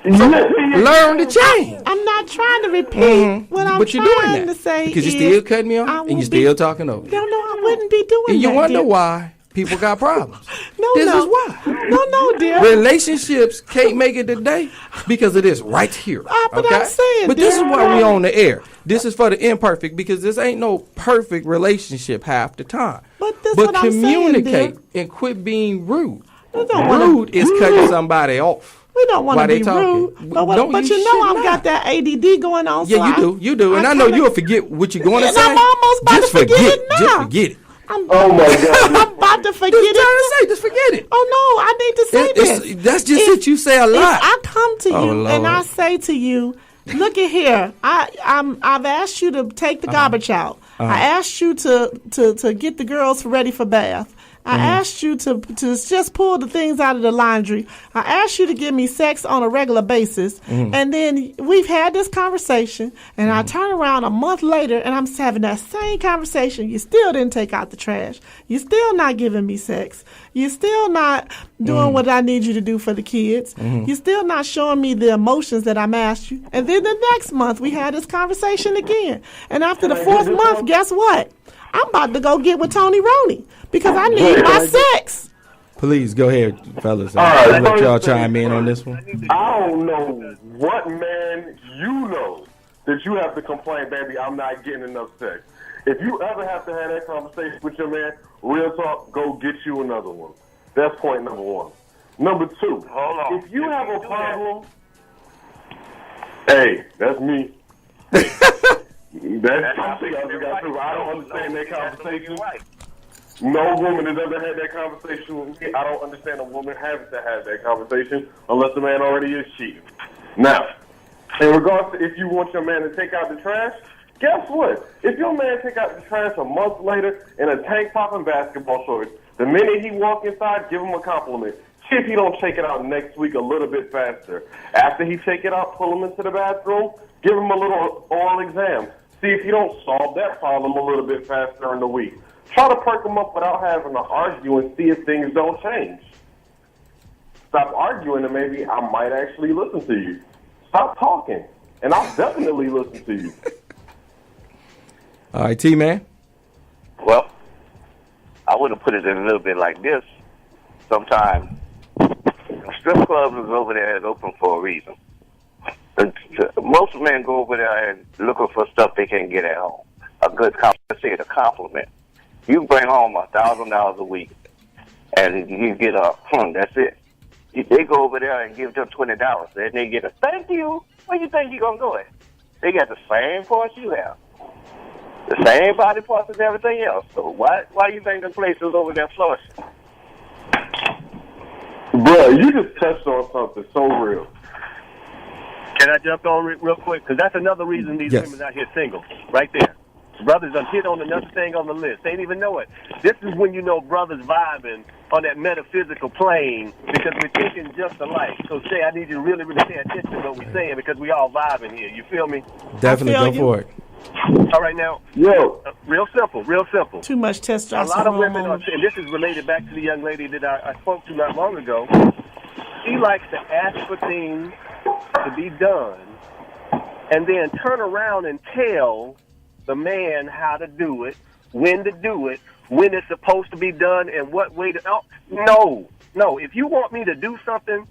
C: So learn to change.
D: I'm not trying to repeat what I'm trying to say.
C: Because you're still cutting me off and you're still talking over.
D: No, I wouldn't be doing that.
C: And you wonder why people got problems. This is why.
D: No, dear.
C: Relationships can't make it today because of this right here.
D: But I'm saying,
C: but this is why we on the air. This is for the imperfect because this ain't no perfect relationship half the time. But communicate and quit being rude. Rude is cutting somebody off.
D: We don't want to be rude, but you know I've got that ADD going on.
C: Yeah,
D: so
C: you do, and I know you'll forget what you're going to say.
D: I'm almost about to forget it now.
C: Just forget it.
J: Oh my God!
D: I'm about to forget it.
C: Just forget it.
D: Oh no, I need to say this.
C: That's just what you say a lot.
D: If I come to you and I say to you, look at here, I've asked you to take the garbage out. I asked you to get the girls ready for bath. I asked you to just pull the things out of the laundry. I asked you to give me sex on a regular basis. And then we've had this conversation, and I turn around a month later, and I'm having that same conversation. You still didn't take out the trash. You're still not giving me sex. You're still not doing what I need you to do for the kids. You're still not showing me the emotions that I'm asked you. And then the next month, we had this conversation again. And after the fourth month, guess what? I'm about to go get with Tony Roney because I need my sex.
C: Please go ahead, fellas. I'll let y'all chime in on this one.
J: I don't know what man you know that you have to complain, baby, I'm not getting enough sex. If you ever have to have that conversation with your man, real talk, go get you another one. That's point number one. Number two, hold on. If you have a problem, hey, that's me. That's something I got to. I don't understand that conversation. No woman has ever had that conversation with me. I don't understand a woman having to have that conversation unless the man already is cheating. Now, in regards to if you want your man to take out the trash, guess what? If your man take out the trash a month later in a tank top and basketball shorts, the minute he walk inside, give him a compliment. See if he don't take it out next week a little bit faster. After he take it out, pull him into the bathroom, give him a little oral exam. See if he don't solve that problem a little bit faster in the week. Try to perk him up without having to argue and see if things don't change. Stop arguing and maybe I might actually listen to you. Stop talking and I'll definitely listen to you.
C: All right, T-Man.
H: Well, I would have put it in a little bit like this. Sometimes strip clubs is over there is open for a reason. Most men go over there and looking for stuff they can't get at home. A good compliment. You bring home $1,000 a week, and you get that's it. They go over there and give them $20, and they get a thank you. Where you think you gonna go at? They got the same parts you have, the same body parts as everything else. So why you think the place is over there flourishing?
J: Bro, you just touched on something so real.
I: Can I jump on real quick? Because that's another reason these women out here single, right there. Brothers done hit on another thing on the list. They ain't even know it. This is when you know brothers vibing on that metaphysical plane because we're thinking just alike. So, Shay, I need you to really, really pay attention to what we're saying because we all vibing here. You feel me?
C: Definitely go for it.
I: All right, now, real simple.
D: Too much testosterone.
I: A lot of women are, and this is related back to the young lady that I spoke to not long ago. She likes to ask for things to be done and then turn around and tell the man how to do it, when it's supposed to be done, and what way to. Oh, no. If you want me to do something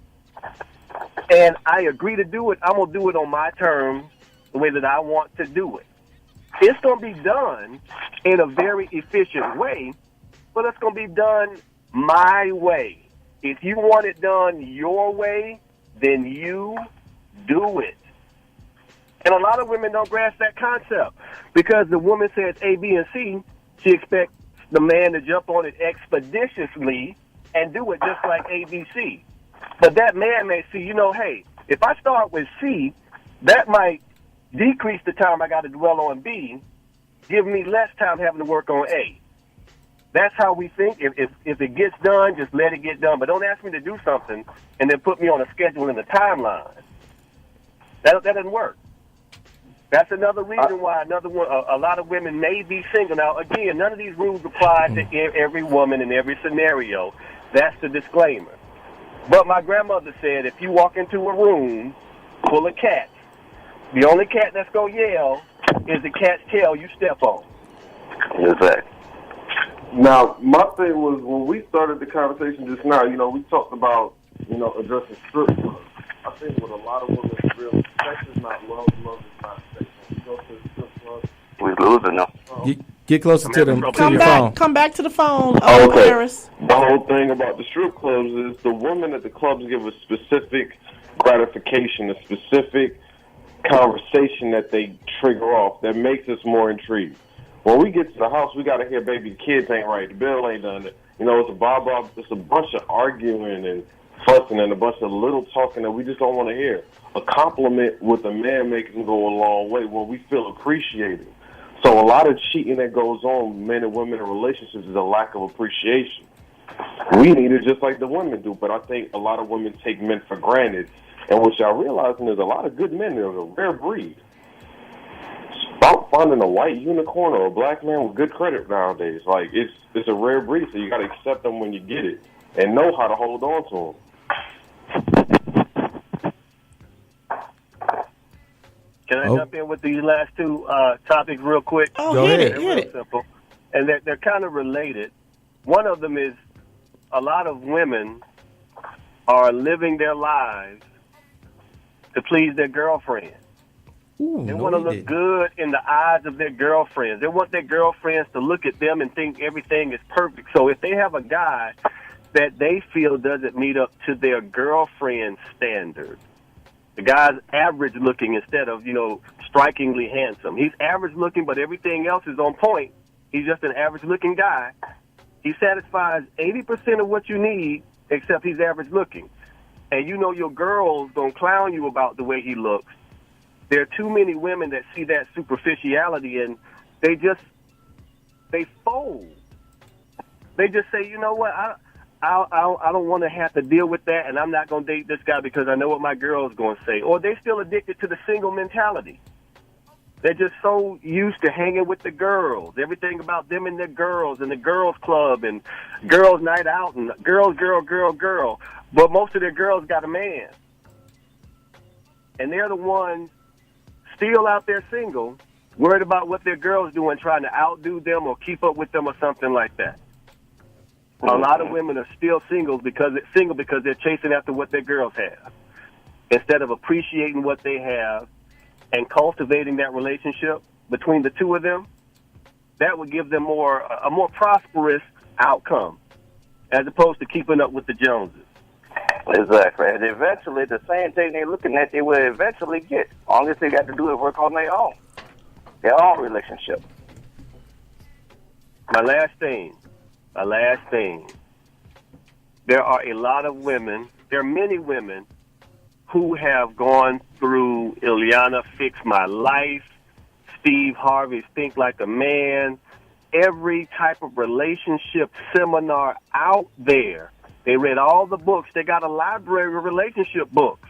I: and I agree to do it, I'm going to do it on my terms, the way that I want to do it. It's going to be done in a very efficient way, but it's going to be done my way. If you want it done your way, then you do it. And a lot of women don't grasp that concept because the woman says A, B, and C. She expects the man to jump on it expeditiously and do it just like A, B, C. But that man may see, hey, if I start with C, that might decrease the time I got to dwell on B, give me less time having to work on A. That's how we think. If it gets done, just let it get done. But don't ask me to do something and then put me on a schedule and a timeline. That doesn't work. That's another reason why a lot of women may be single. Now, again, none of these rules apply to every woman in every scenario. That's the disclaimer. But my grandmother said if you walk into a room full of cats, the only cat that's going to yell is the cat's tail you step on.
H: Exactly.
J: Now, my thing was when we started the conversation just now, we talked about, addressing strip clubs. I think what a lot of women real sex is not love, love is not sex. When we go to the strip club,
H: we're losing them.
C: Get closer to your phone.
D: Come back to the phone,
J: okay.
D: Harris.
J: The whole thing about the strip clubs is the women at the clubs give a specific gratification, a specific conversation that they trigger off that makes us more intrigued. When we get to the house, we got to hear, baby, the kids ain't right, the bill ain't done. It's it's a bunch of arguing and fussing and a bunch of little talking that we just don't want to hear. A compliment with a man makes him go a long way when we feel appreciated. So a lot of cheating that goes on, men and women in relationships, is a lack of appreciation. We need it just like the women do, but I think a lot of women take men for granted. And what y'all realizing is a lot of good men are a rare breed. Stop finding a white unicorn or a black man with good credit nowadays. Like, it's a rare breed, so you got to accept them when you get it and know how to hold on to them.
I: Can I jump in with these last two topics real quick?
C: Go ahead.
I: They're real simple, and they're kind of related. One of them is a lot of women are living their lives to please their girlfriends. They want to look good in the eyes of their girlfriends. They want their girlfriends to look at them and think everything is perfect. So if they have a guy that they feel doesn't meet up to their girlfriend's standards, the guy's average looking instead of, strikingly handsome. He's average looking, but everything else is on point. He's just an average looking guy. He satisfies 80% of what you need, except he's average looking. And your girl's going to clown you about the way he looks. There are too many women that see that superficiality and they fold. They just say, you know what, I don't want to have to deal with that, and I'm not going to date this guy because I know what my girl's going to say. Or they're still addicted to the single mentality. They're just so used to hanging with the girls, everything about them and their girls and the girls club and girls night out and girl. But most of their girls got a man. And they're the ones still out there single, worried about what their girl's doing, trying to outdo them or keep up with them or something like that. A lot of women are still single because they're chasing after what their girls have, instead of appreciating what they have and cultivating that relationship between the two of them. That would give them a more prosperous outcome, as opposed to keeping up with the Joneses.
H: Exactly. And eventually, the same thing they're looking at, they will eventually get. All they got to do is work on their own relationship.
I: My last thing. There are a lot of women, there are many women who have gone through Ileana Fix My Life, Steve Harvey's Think Like a Man, every type of relationship seminar out there. They read all the books. They got a library of relationship books.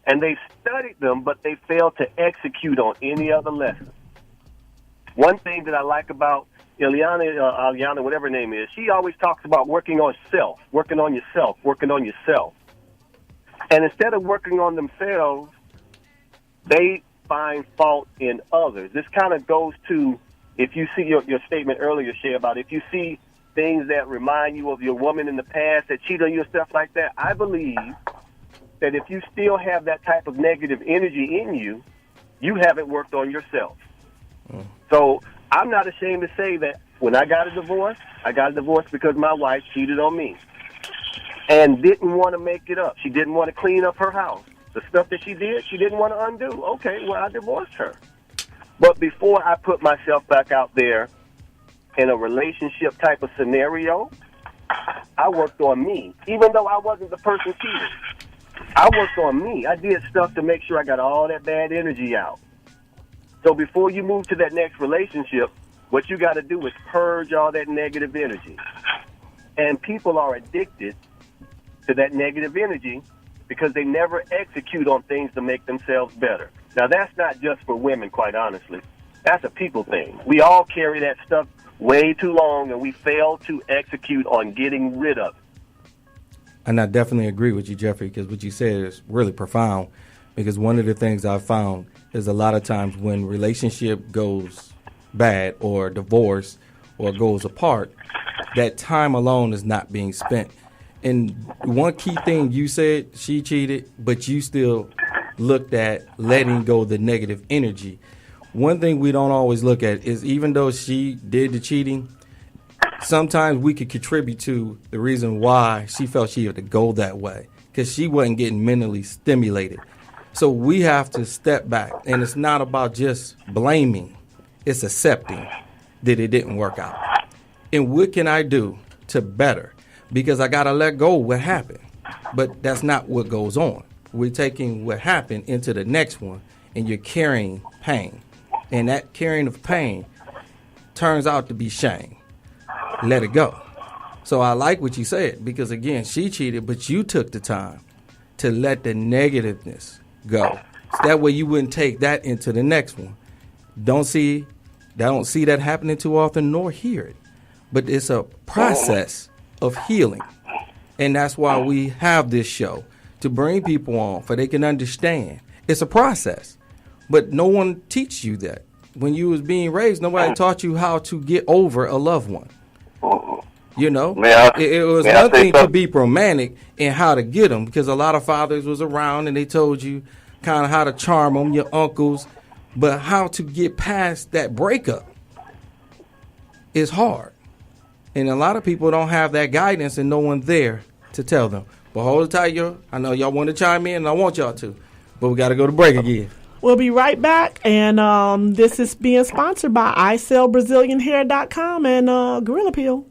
I: And they studied them, but they failed to execute on any other lesson. One thing that I like about Ileana, whatever her name is, she always talks about working on self, working on yourself, working on yourself. And instead of working on themselves, they find fault in others. This kind of goes to, if you see your statement earlier, Shay, about if you see things that remind you of your woman in the past that cheat on you and stuff like that, I believe that if you still have that type of negative energy in you, you haven't worked on yourself. So I'm not ashamed to say that when I got a divorce because my wife cheated on me and didn't want to make it up. She didn't want to clean up her house. The stuff that she did, she didn't want to undo. Okay, well, I divorced her. But before I put myself back out there in a relationship type of scenario, I worked on me. Even though I wasn't the person cheating, I worked on me. I did stuff to make sure I got all that bad energy out. So before you move to that next relationship, what you got to do is purge all that negative energy. And people are addicted to that negative energy because they never execute on things to make themselves better. Now, that's not just for women, quite honestly. That's a people thing. We all carry that stuff way too long, and we fail to execute on getting rid of it.
C: And I definitely agree with you, Jeffrey, because what you said is really profound. Because one of the things I've found is a lot of times when relationship goes bad or divorce or goes apart, that time alone is not being spent. And one key thing you said, she cheated, but you still looked at letting go the negative energy. One thing we don't always look at is even though she did the cheating, sometimes we could contribute to the reason why she felt she had to go that way, because she wasn't getting mentally stimulated. So we have to step back, and it's not about just blaming. It's accepting that it didn't work out. And what can I do to better? Because I got to let go of what happened. But that's not what goes on. We're taking what happened into the next one, and you're carrying pain. And that carrying of pain turns out to be shame. Let it go. So I like what you said, because, again, she cheated, but you took the time to let the negativeness go. So that way you wouldn't take that into the next one. Don't see that happening too often, nor hear it. But it's a process of healing. And that's why we have this show, to bring people on so they can understand. It's a process. But no one teaches you that. When you was being raised, nobody taught you how to get over a loved one. You know, it was one thing to be romantic and how to get them, because a lot of fathers was around and they told you kind of how to charm them, your uncles, but how to get past that breakup is hard. And a lot of people don't have that guidance and no one there to tell them. But hold tight, y'all. I know y'all want to chime in and I want y'all to, but we got to go to break again.
D: We'll be right back, and this is being sponsored by ISellBrazilianHair.com and Gorilla Peel.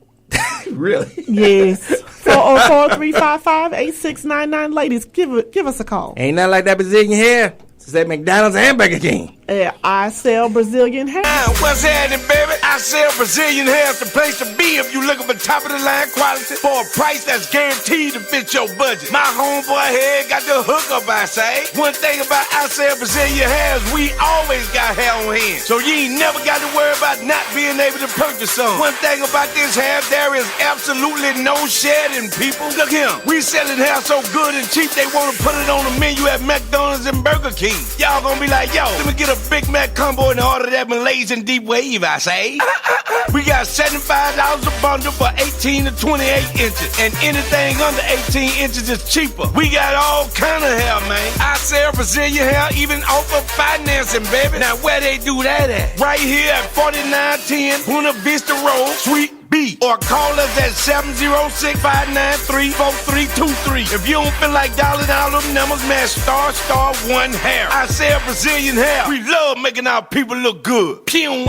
C: Really?
D: Yes. 404-355-8699. Ladies, give us a call.
C: Ain't nothing like that Brazilian hair. It's at McDonald's and Burger King.
D: I sell Brazilian hair.
F: What's happening, baby? I sell Brazilian hair. It's the place to be if you looking for top of the line quality for a price that's guaranteed to fit your budget. My homeboy here got the hookup, I say. One thing about I sell Brazilian hair is we always got hair on hand, so you ain't never got to worry about not being able to purchase some. One thing about this hair, there is absolutely no shedding, people. Look here, we selling hair so good and cheap they want to put it on the menu at McDonald's and Burger King. Y'all gonna be like, yo, let me get a Big Mac combo and order that Malaysian deep wave, I say. We got $75 a bundle for 18 to 28 inches, and anything under 18 inches is cheaper. We got all kind of hair, man. I sell Brazilian hair, even offer financing, baby. Now where they do that at? Right here at 4910 Buena Vista Road, Suite B, or call us at 706-593-4323. If you don't feel like dialing all them numbers, man, *1 hair. I sell Brazilian hair. We love making our people look good. Pew.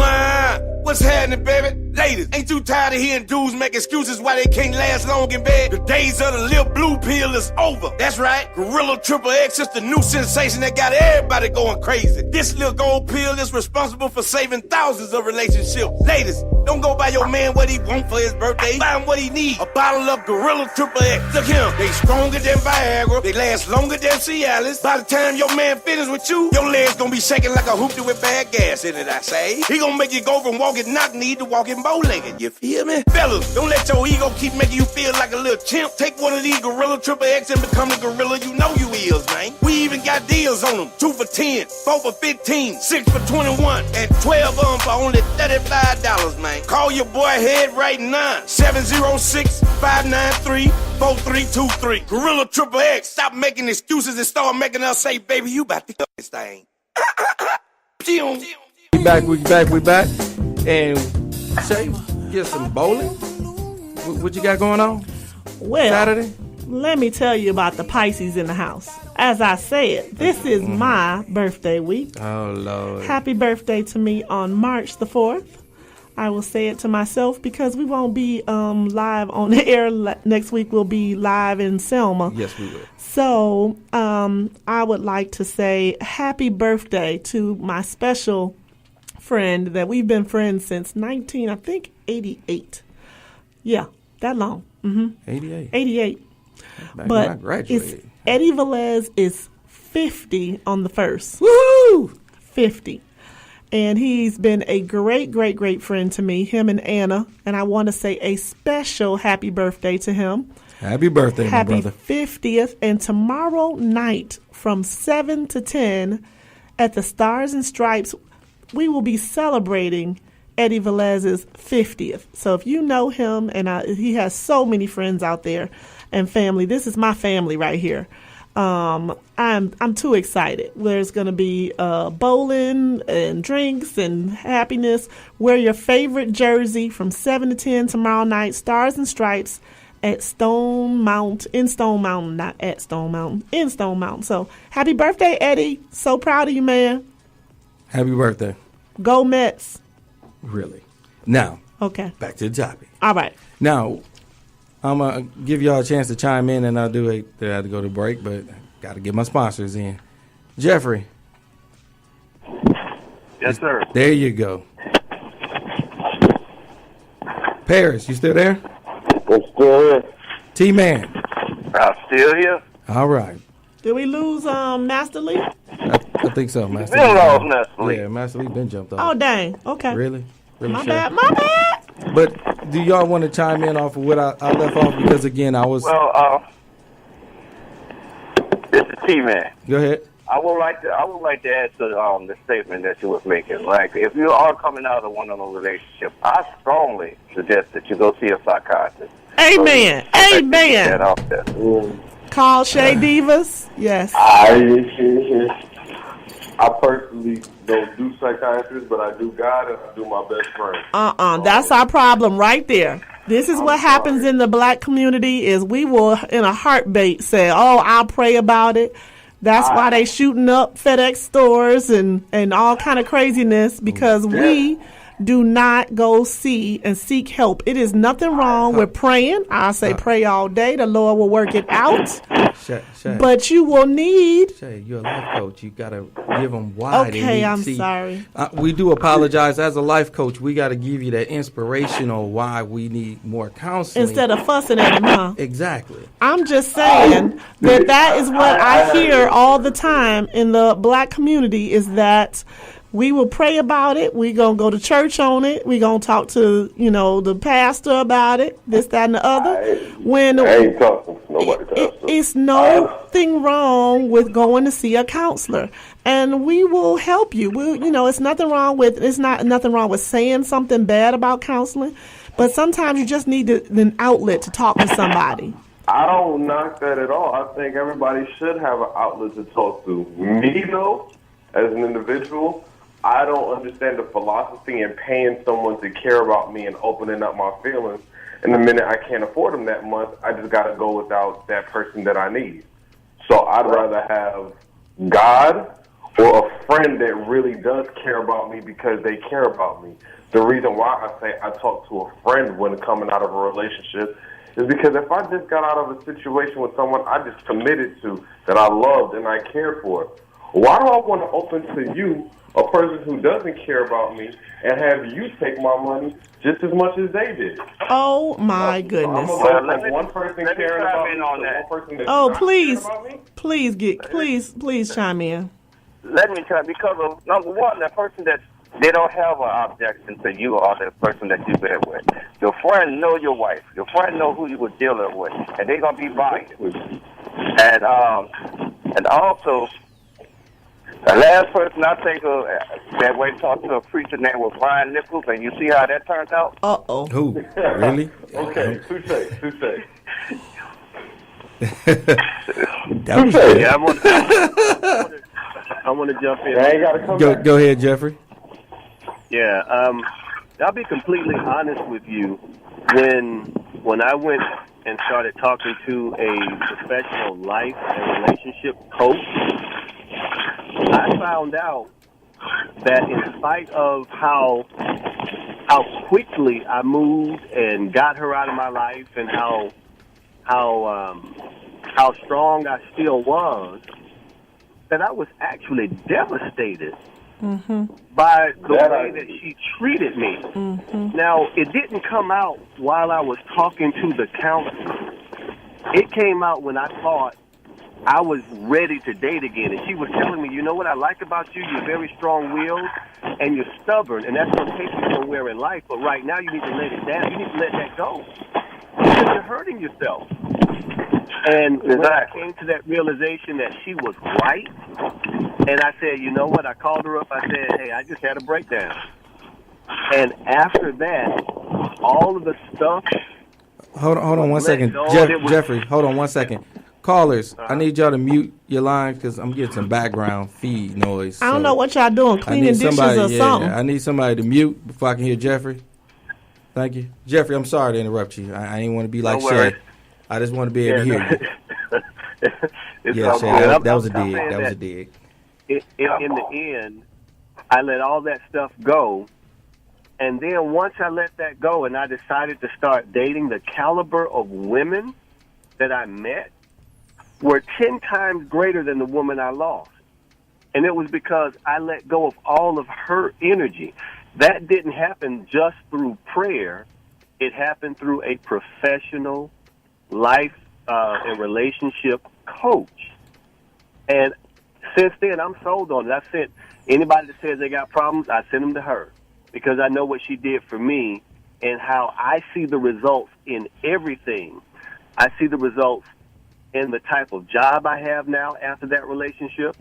F: What's happening, baby? Ladies, ain't too tired of hearing dudes make excuses why they can't last long in bed? The days of the little blue pill is over. That's right. Gorilla Triple X is the new sensation that got everybody going crazy. This little gold pill is responsible for saving thousands of relationships. Ladies, don't go buy your man what he want for his birthday. Buy him what he need. A bottle of Gorilla Triple X. Look here, they stronger than Viagra. They last longer than Cialis. By the time your man finishes with you, your legs gonna be shaking like a hoopty with bad gas in it, I say. He gonna make you go from walking knock-kneed to walking bow-legged. You feel me? Fellas, don't let your ego keep making you feel like a little chimp. Take one of these Gorilla Triple X and become the gorilla you know you is, man. We even got deals on them. 2 for 10, 4 for 15, 6 for 21, and 12 of them for only $35, man. Call your boy Head right now. 706-593-4323. Gorilla Triple X. Stop making excuses and start making us say, baby, you about to this thing.
C: We back. And Shay, get some bowling. What you got going on?
D: Well,
C: Saturday?
D: Let me tell you about the Pisces in the house. As I said, this is my birthday week.
C: Oh, Lord.
D: Happy birthday to me on March the 4th. I will say it to myself because we won't be live on the air next week. We'll be live in Selma.
C: Yes, we will.
D: So I would like to say happy birthday to my special friend that we've been friends since 88. Yeah, that long. 88.
C: Back
D: But
C: when I graduated.
D: Eddie Velez is 50 on the 1st.
C: Woo!
D: 50. And he's been a great friend to me, him and Anna. And I want to say a special happy birthday to him.
C: Happy birthday, my brother.
D: Happy 50th. And tomorrow night from 7 to 10 at the Stars and Stripes, we will be celebrating Eddie Velez's 50th. So if you know him, and he has so many friends out there and family, this is my family right here. I'm too excited. There's going to be bowling and drinks and happiness. Wear your favorite jersey from 7 to 10 tomorrow night, Stars and Stripes at in Stone Mountain. So happy birthday, Eddie. So proud of you, man.
C: Happy birthday.
D: Go Mets.
C: Really. Now,
D: okay.
C: Back to the topic.
D: All right.
C: Now, I'm going to give y'all a chance to chime in, and I have to go to break, but got to get my sponsors in. Jeffrey.
H: Yes, sir.
C: There you go. Paris, you still there?
H: I'm still here.
C: T-Man.
H: I'm still here.
C: All right.
D: Did we lose Master Lee?
C: I think so, Master
H: Been
C: Lee.
H: lost, Master Lee.
C: Yeah, Master Lee been jumped off.
D: Oh, dang. Okay.
C: Really?
D: My
C: sure?
D: bad.
C: But do y'all want to chime in off of what I left off? Because, again, I was...
H: Well, this is T-Man.
C: Go ahead.
H: I would like to add to the statement that you was making. Like, if you are coming out of one of those relationships, I strongly suggest that you go see a psychiatrist.
D: Amen. Amen. Call Shay Divas. Yes.
J: I personally don't do psychiatrists, but I do God and I do my best friend.
D: That's our problem right there. This is what happens in the black community is we will, in a heartbeat, say, oh, I'll pray about it. That's why they shooting up FedEx stores and all kind of craziness because we do not go see and seek help. It is nothing wrong with praying. I say pray all day. The Lord will work it out.
C: Shay.
D: But you will need...
C: Shay, you're a life coach. You got to give them why.
D: Okay, I'm sorry.
C: We do apologize. As a life coach, we got to give you that inspirational why we need more counseling.
D: Instead of fussing at him, huh?
C: Exactly.
D: I'm just saying that is what I hear all the time in the black community is that we will pray about it. We're going to go to church on it. We're going to talk to, the pastor about it, this, that, and the other.
J: I ain't talking to nobody, pastor.
D: It's nothing wrong with going to see a counselor. And we will help you. It's not nothing wrong with saying something bad about counseling. But sometimes you just need an outlet to talk to somebody.
J: I don't knock that at all. I think everybody should have an outlet to talk to. Me, though, as an individual, I don't understand the philosophy in paying someone to care about me and opening up my feelings. And the minute I can't afford them that month, I just got to go without that person that I need. So I'd rather have God or a friend that really does care about me because they care about me. The reason why I say I talk to a friend when coming out of a relationship is because if I just got out of a situation with someone I just committed to, that I loved and I cared for, why do I want to open to you, a person who doesn't care about me, and have you take my money just as much as they did?
D: Oh my goodness!
J: One person caring about me, one person that's not caring about me.
D: Please chime in.
H: Let me try, because of, number one, that person that they don't have an objection to you or the person that you've been with. Your friend know your wife. Your friend know who you were dealing with, and they're gonna be biased. And also, the last person I think of that way talked to a preacher named was Brian Nichols, and you see how that turns out.
C: Who? Really?
J: Okay, touche.
C: That was
I: Yeah, I want to jump in.
J: I ain't gotta come back.
C: Go ahead, Jeffrey.
I: Yeah, I'll be completely honest with you. When I went and started talking to a professional life and relationship coach, I found out that in spite of how quickly I moved and got her out of my life, and how strong I still was, that I was actually devastated by the way that she treated me. Now, it didn't come out while I was talking to the counselor. It came out when I thought I was ready to date again. And she was telling me, you know what I like about you? You're very strong-willed and you're stubborn, and that's going to take you somewhere in life. But right now, you need to let it down. You need to let that go, because you're hurting yourself. And when I came to that realization that she was right, and I said, you know what? I called her up. I said, hey, I just had a breakdown. And after that, all of the stuff.
C: Hold on 1 second. Jeffrey, hold on 1 second. Callers, I need y'all to mute your line because I'm getting some background feed noise.
D: I don't know what y'all doing, cleaning dishes or something.
C: I need somebody to mute before I can hear Jeffrey. Thank you. Jeffrey, I'm sorry to interrupt you. I ain't want to be like Shay. I just want to be able to hear you. Yeah, Shay, that was a dig. That was a dig.
I: In the end, I let all that stuff go. And then once I let that go and I decided to start dating, the caliber of women that I met were 10 times greater than the woman I lost. And it was because I let go of all of her energy. That didn't happen just through prayer. It happened through a professional life and relationship coach. And since then, I'm sold on it. I sent anybody that says they got problems, I send them to her, because I know what she did for me and how I see the results in everything. I see the results in the type of job I have now after that relationship,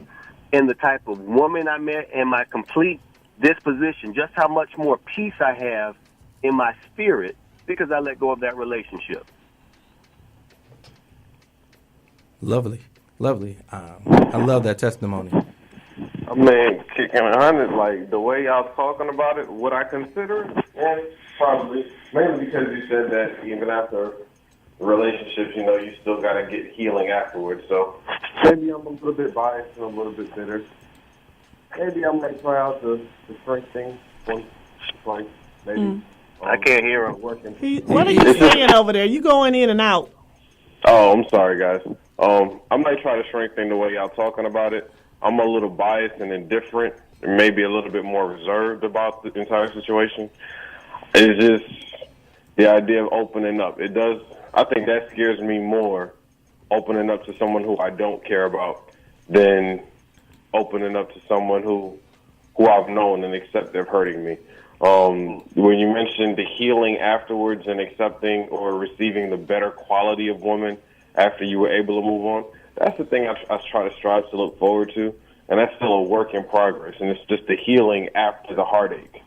I: in the type of woman I met, and my complete disposition, just how much more peace I have in my spirit because I let go of that relationship.
C: Lovely. I love that testimony.
J: I mean, kicking 100, like the way y'all talking about it, would I consider it? Yeah, probably. Mainly because you said that even after relationships, you know, you still got to get healing afterwards. So maybe I'm a little bit biased and a little bit bitter. Maybe I might try out the shrink thing once, twice, maybe.
I: I can't hear him.
D: What are you saying over there? You going in and out.
J: Oh, I'm sorry, guys. I might try the shrink thing the way y'all talking about it. I'm a little biased and indifferent, and maybe a little bit more reserved about the entire situation. It's just the idea of opening up. It does. I think that scares me more, opening up to someone who I don't care about, than opening up to someone who I've known and accept they're hurting me. When you mentioned the healing afterwards and accepting or receiving the better quality of woman after you were able to move on, that's the thing I try to strive to look forward to, and that's still a work in progress, and it's just the healing after the heartache.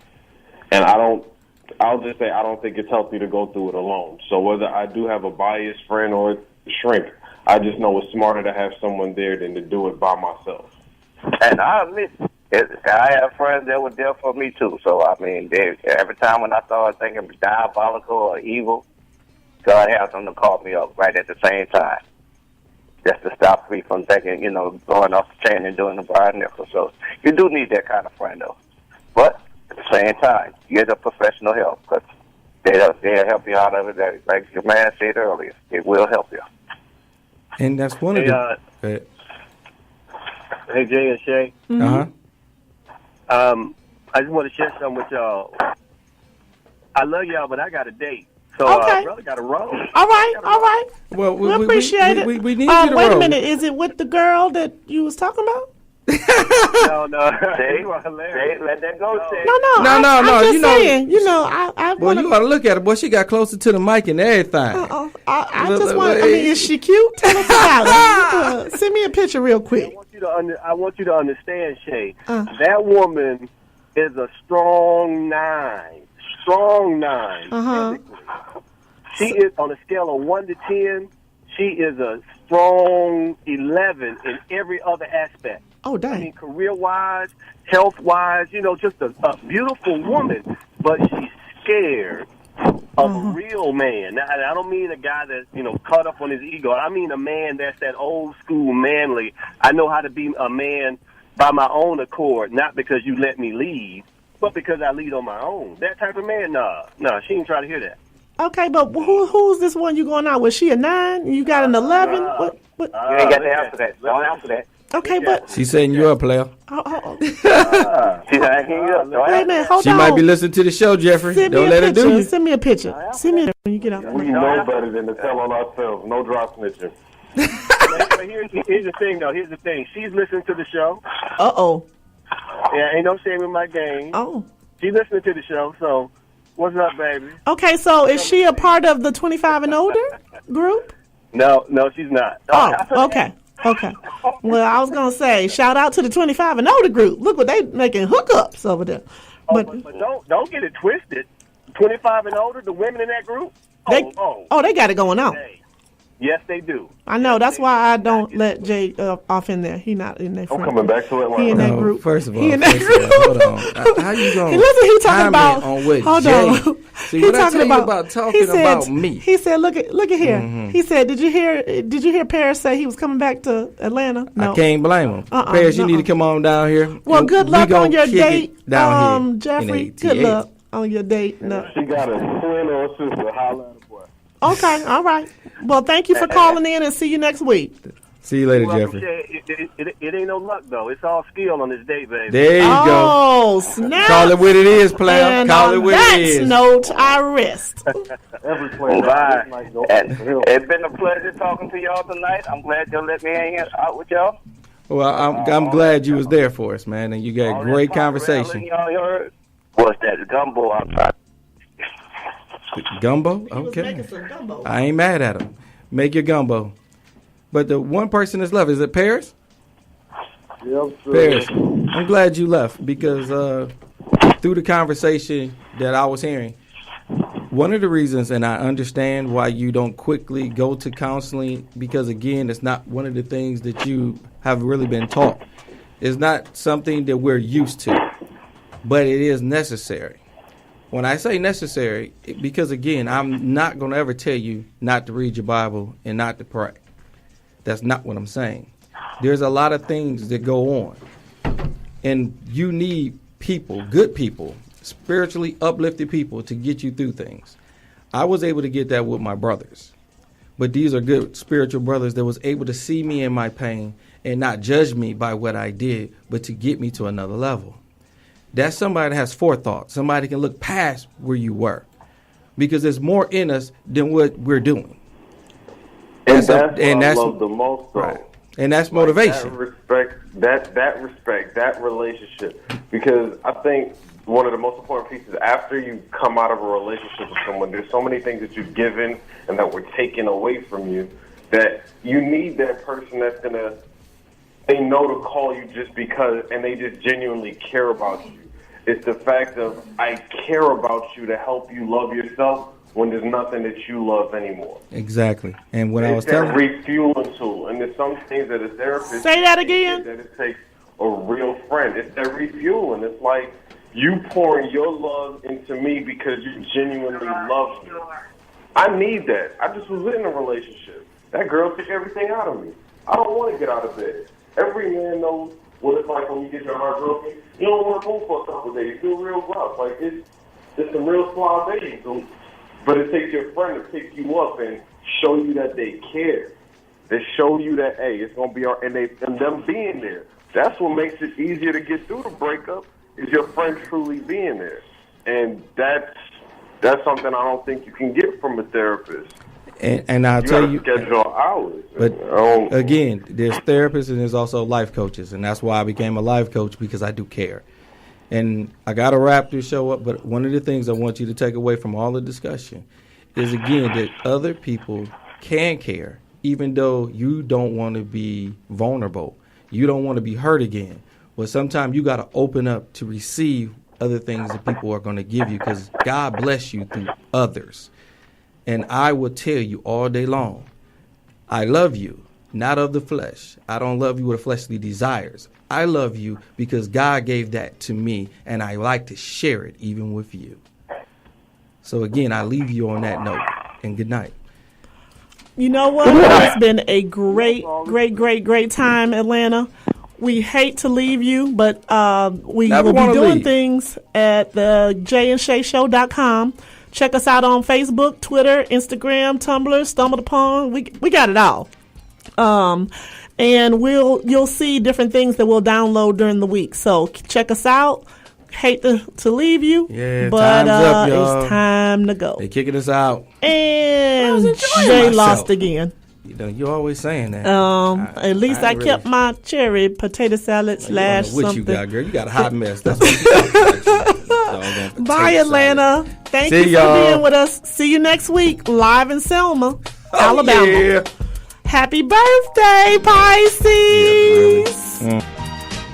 J: And I'll just say I don't think it's healthy to go through it alone. So whether I do have a biased friend or shrink, I just know it's smarter to have someone there than to do it by myself.
H: And I admit, I have friends that were there for me too. So I mean, every time when I started thinking diabolical or evil, God has them to call me up right at the same time. just to stop me from thinking, going off the chain and doing the Brian Nichols. So you do need that kind of friend, though. But at the same time, get the professional help, because they'll help you out of it. Like your man said earlier, it will help you.
C: And that's one of the...
I: Hey, Jay and Shay.
C: Uh-huh.
I: I just want to share something with y'all. I love y'all, but I got a date. So, brother got to roll.
D: All right.
C: Well,
D: we appreciate it.
C: We need you to
D: wait
C: roll.
D: a minute. Is it with the girl that you was talking about?
I: No.
H: Shay, let that go, Shay.
D: No. I'm just saying. I
C: Well,
D: want
C: you ought to look at her. Boy, she got closer to the mic and everything.
D: I just want. I mean, is she cute? Tell us about it. Send me a picture real quick.
I: I want you to understand, Shay. That woman is a strong 9. Strong 9. Physically. She is on a scale of 1 to 10. She is a strong 11 in every other aspect.
D: Oh, dang.
I: I mean, career-wise, health-wise, just a beautiful woman, but she's scared of a real man. Now, I don't mean a guy that's, caught up on his ego. I mean a man that's that old-school manly. I know how to be a man by my own accord, not because you let me lead, but because I lead on my own. That type of man, nah, she ain't trying to hear that.
D: Okay, but who's this one you going out with? She a 9? You got an 11? What?
H: You ain't got to answer that. Don't answer that.
D: Okay, but
C: She's saying you're a player.
H: She's asking you up.
D: Wait a minute, hold
C: She
D: on.
C: might be listening to the show, Jeffrey. Don't let her do you.
D: Send me a picture. Send me when you get out.
J: We know better than to tell on ourselves. No drop snitching.
I: But here's the thing, though. Here's the thing. She's listening to the show.
D: Uh-oh.
I: Yeah, ain't no shame in my game.
D: Oh.
I: She's listening to the show, so what's up, baby?
D: Okay, so is she a part of the 25 and older group?
I: No, she's not.
D: Oh, okay. Well, I was going to say, shout out to the 25 and older group. Look what they making hookups over there.
I: But don't get it twisted. 25 and older, the women in that group?
D: They got it going on.
I: Hey, yes, they do.
D: I know. That's why I don't let Jay off in there. He not in there.
J: I'm coming back to Atlanta.
D: He in that group.
C: First of all,
D: he in that group.
C: Hold on. How you going?
D: Listen, he talking about.
C: On what
D: hold
C: Jay?
D: on.
C: See, what I tell you about talking about me?
D: He said, "Look at here." Mm-hmm. He said, "Did you hear Paris say he was coming back to Atlanta?" No.
C: I can't blame him. Paris, you need to come on down here.
D: Well, good luck on your date,
C: down here
D: Jeffrey. Good luck on your date. No.
J: She got a twin or a sister. Holla at a boy.
D: Okay, all right. Well, thank you for calling in, and see you next week.
C: See you later, Jeffrey.
I: It ain't no luck, though. It's all skill on this date, baby.
C: There you go.
D: Oh, snap.
C: Call it what it is, player.
D: And
C: Call it what it is.
D: on that note, I rest.
J: Every player.
H: Bye. It's been a pleasure talking to y'all tonight. I'm glad y'all let me hang out with y'all.
C: Well, I'm glad you was there for us, man, and you got great conversation.
H: Y'all heard? What's that gumbo outside?
C: Gumbo? Okay. I ain't mad at him. Make your gumbo. But the one person that's left, is it Paris?
J: Yep, sir.
C: Paris, I'm glad you left because through the conversation that I was hearing, one of the reasons, and I understand why you don't quickly go to counseling, because, again, it's not one of the things that you have really been taught. It's not something that we're used to, but it is necessary. When I say necessary, because, again, I'm not going to ever tell you not to read your Bible and not to pray. That's not what I'm saying. There's a lot of things that go on, and you need people, good people, spiritually uplifted people to get you through things. I was able to get that with my brothers, but these are good spiritual brothers that was able to see me in my pain and not judge me by what I did, but to get me to another level. That's somebody that has forethought. Somebody can look past where you were, because there's more in us than what we're doing.
J: And that's what I love the most, though.
C: Right. And that's motivation.
J: That respect, that relationship. Because I think one of the most important pieces, after you come out of a relationship with someone, there's so many things that you've given and that were taken away from you, that you need that person that's going to, they know to call you just because, and they just genuinely care about you. It's the fact of, I care about you to help you love yourself when there's nothing that you love anymore.
C: Exactly. And when
J: it's
C: I was telling
J: that refueling tool. And there's some things that a therapist...
D: Say that again.
J: ...that it takes a real friend. It's that refueling. It's like you pouring your love into me because you genuinely love me. I need that. I just was in a relationship. That girl took everything out of me. I don't want to get out of bed. Every man knows what it's like when you get your heart broken. You don't want to move for a couple of days. You feel real rough. Like, it's some real suave days. But it takes your friend to pick you up and show you that they care. They show you that, hey, it's going to be all right. And them being there. That's what makes it easier to get through the breakup, is your friend truly being there. And that's something I don't think you can get from a therapist.
C: And I'll tell you,
J: schedule hours.
C: But again, there's therapists and there's also life coaches, and that's why I became a life coach, because I do care. And I got to wrap this show up, but one of the things I want you to take away from all the discussion is, again, that other people can care, even though you don't want to be vulnerable. You don't want to be hurt again. Well, sometimes you got to open up to receive other things that people are going to give you, because God bless you through others. And I will tell you all day long, I love you, not of the flesh. I don't love you with fleshly desires. I love you because God gave that to me, and I like to share it even with you. So again, I leave you on that note, and good night.
D: You know what? It's been a great time, Atlanta. We hate to leave you, but we will be doing things at the jayandshayshow.com. Check us out on Facebook, Twitter, Instagram, Tumblr, Stumbled Upon. We got it all. And you'll see different things that we'll download during the week. So check us out. Hate to leave you, but
C: time's up, y'all.
D: It's time to go.
C: They kicking us out.
D: And Jay lost again.
C: You know, you're always saying that.
D: At least I kept my cherry potato salad / something.
C: What you got, girl? You got a hot mess. That's what you got.
D: Bye, Atlanta. Thank you for being with us. See you next week, live in Selma, Alabama.
C: Yeah.
D: Happy birthday, Pisces.
C: Yeah, really.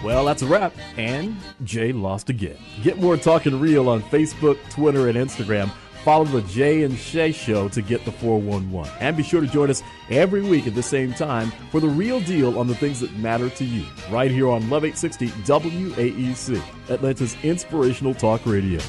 B: Well, that's a wrap. And Jay lost again. Get more Talking Real on Facebook, Twitter, and Instagram. Follow the Jay and Shay Show to get the 411. And be sure to join us every week at the same time for the real deal on the things that matter to you. Right here on Love 860 WAEC, Atlanta's inspirational talk radio.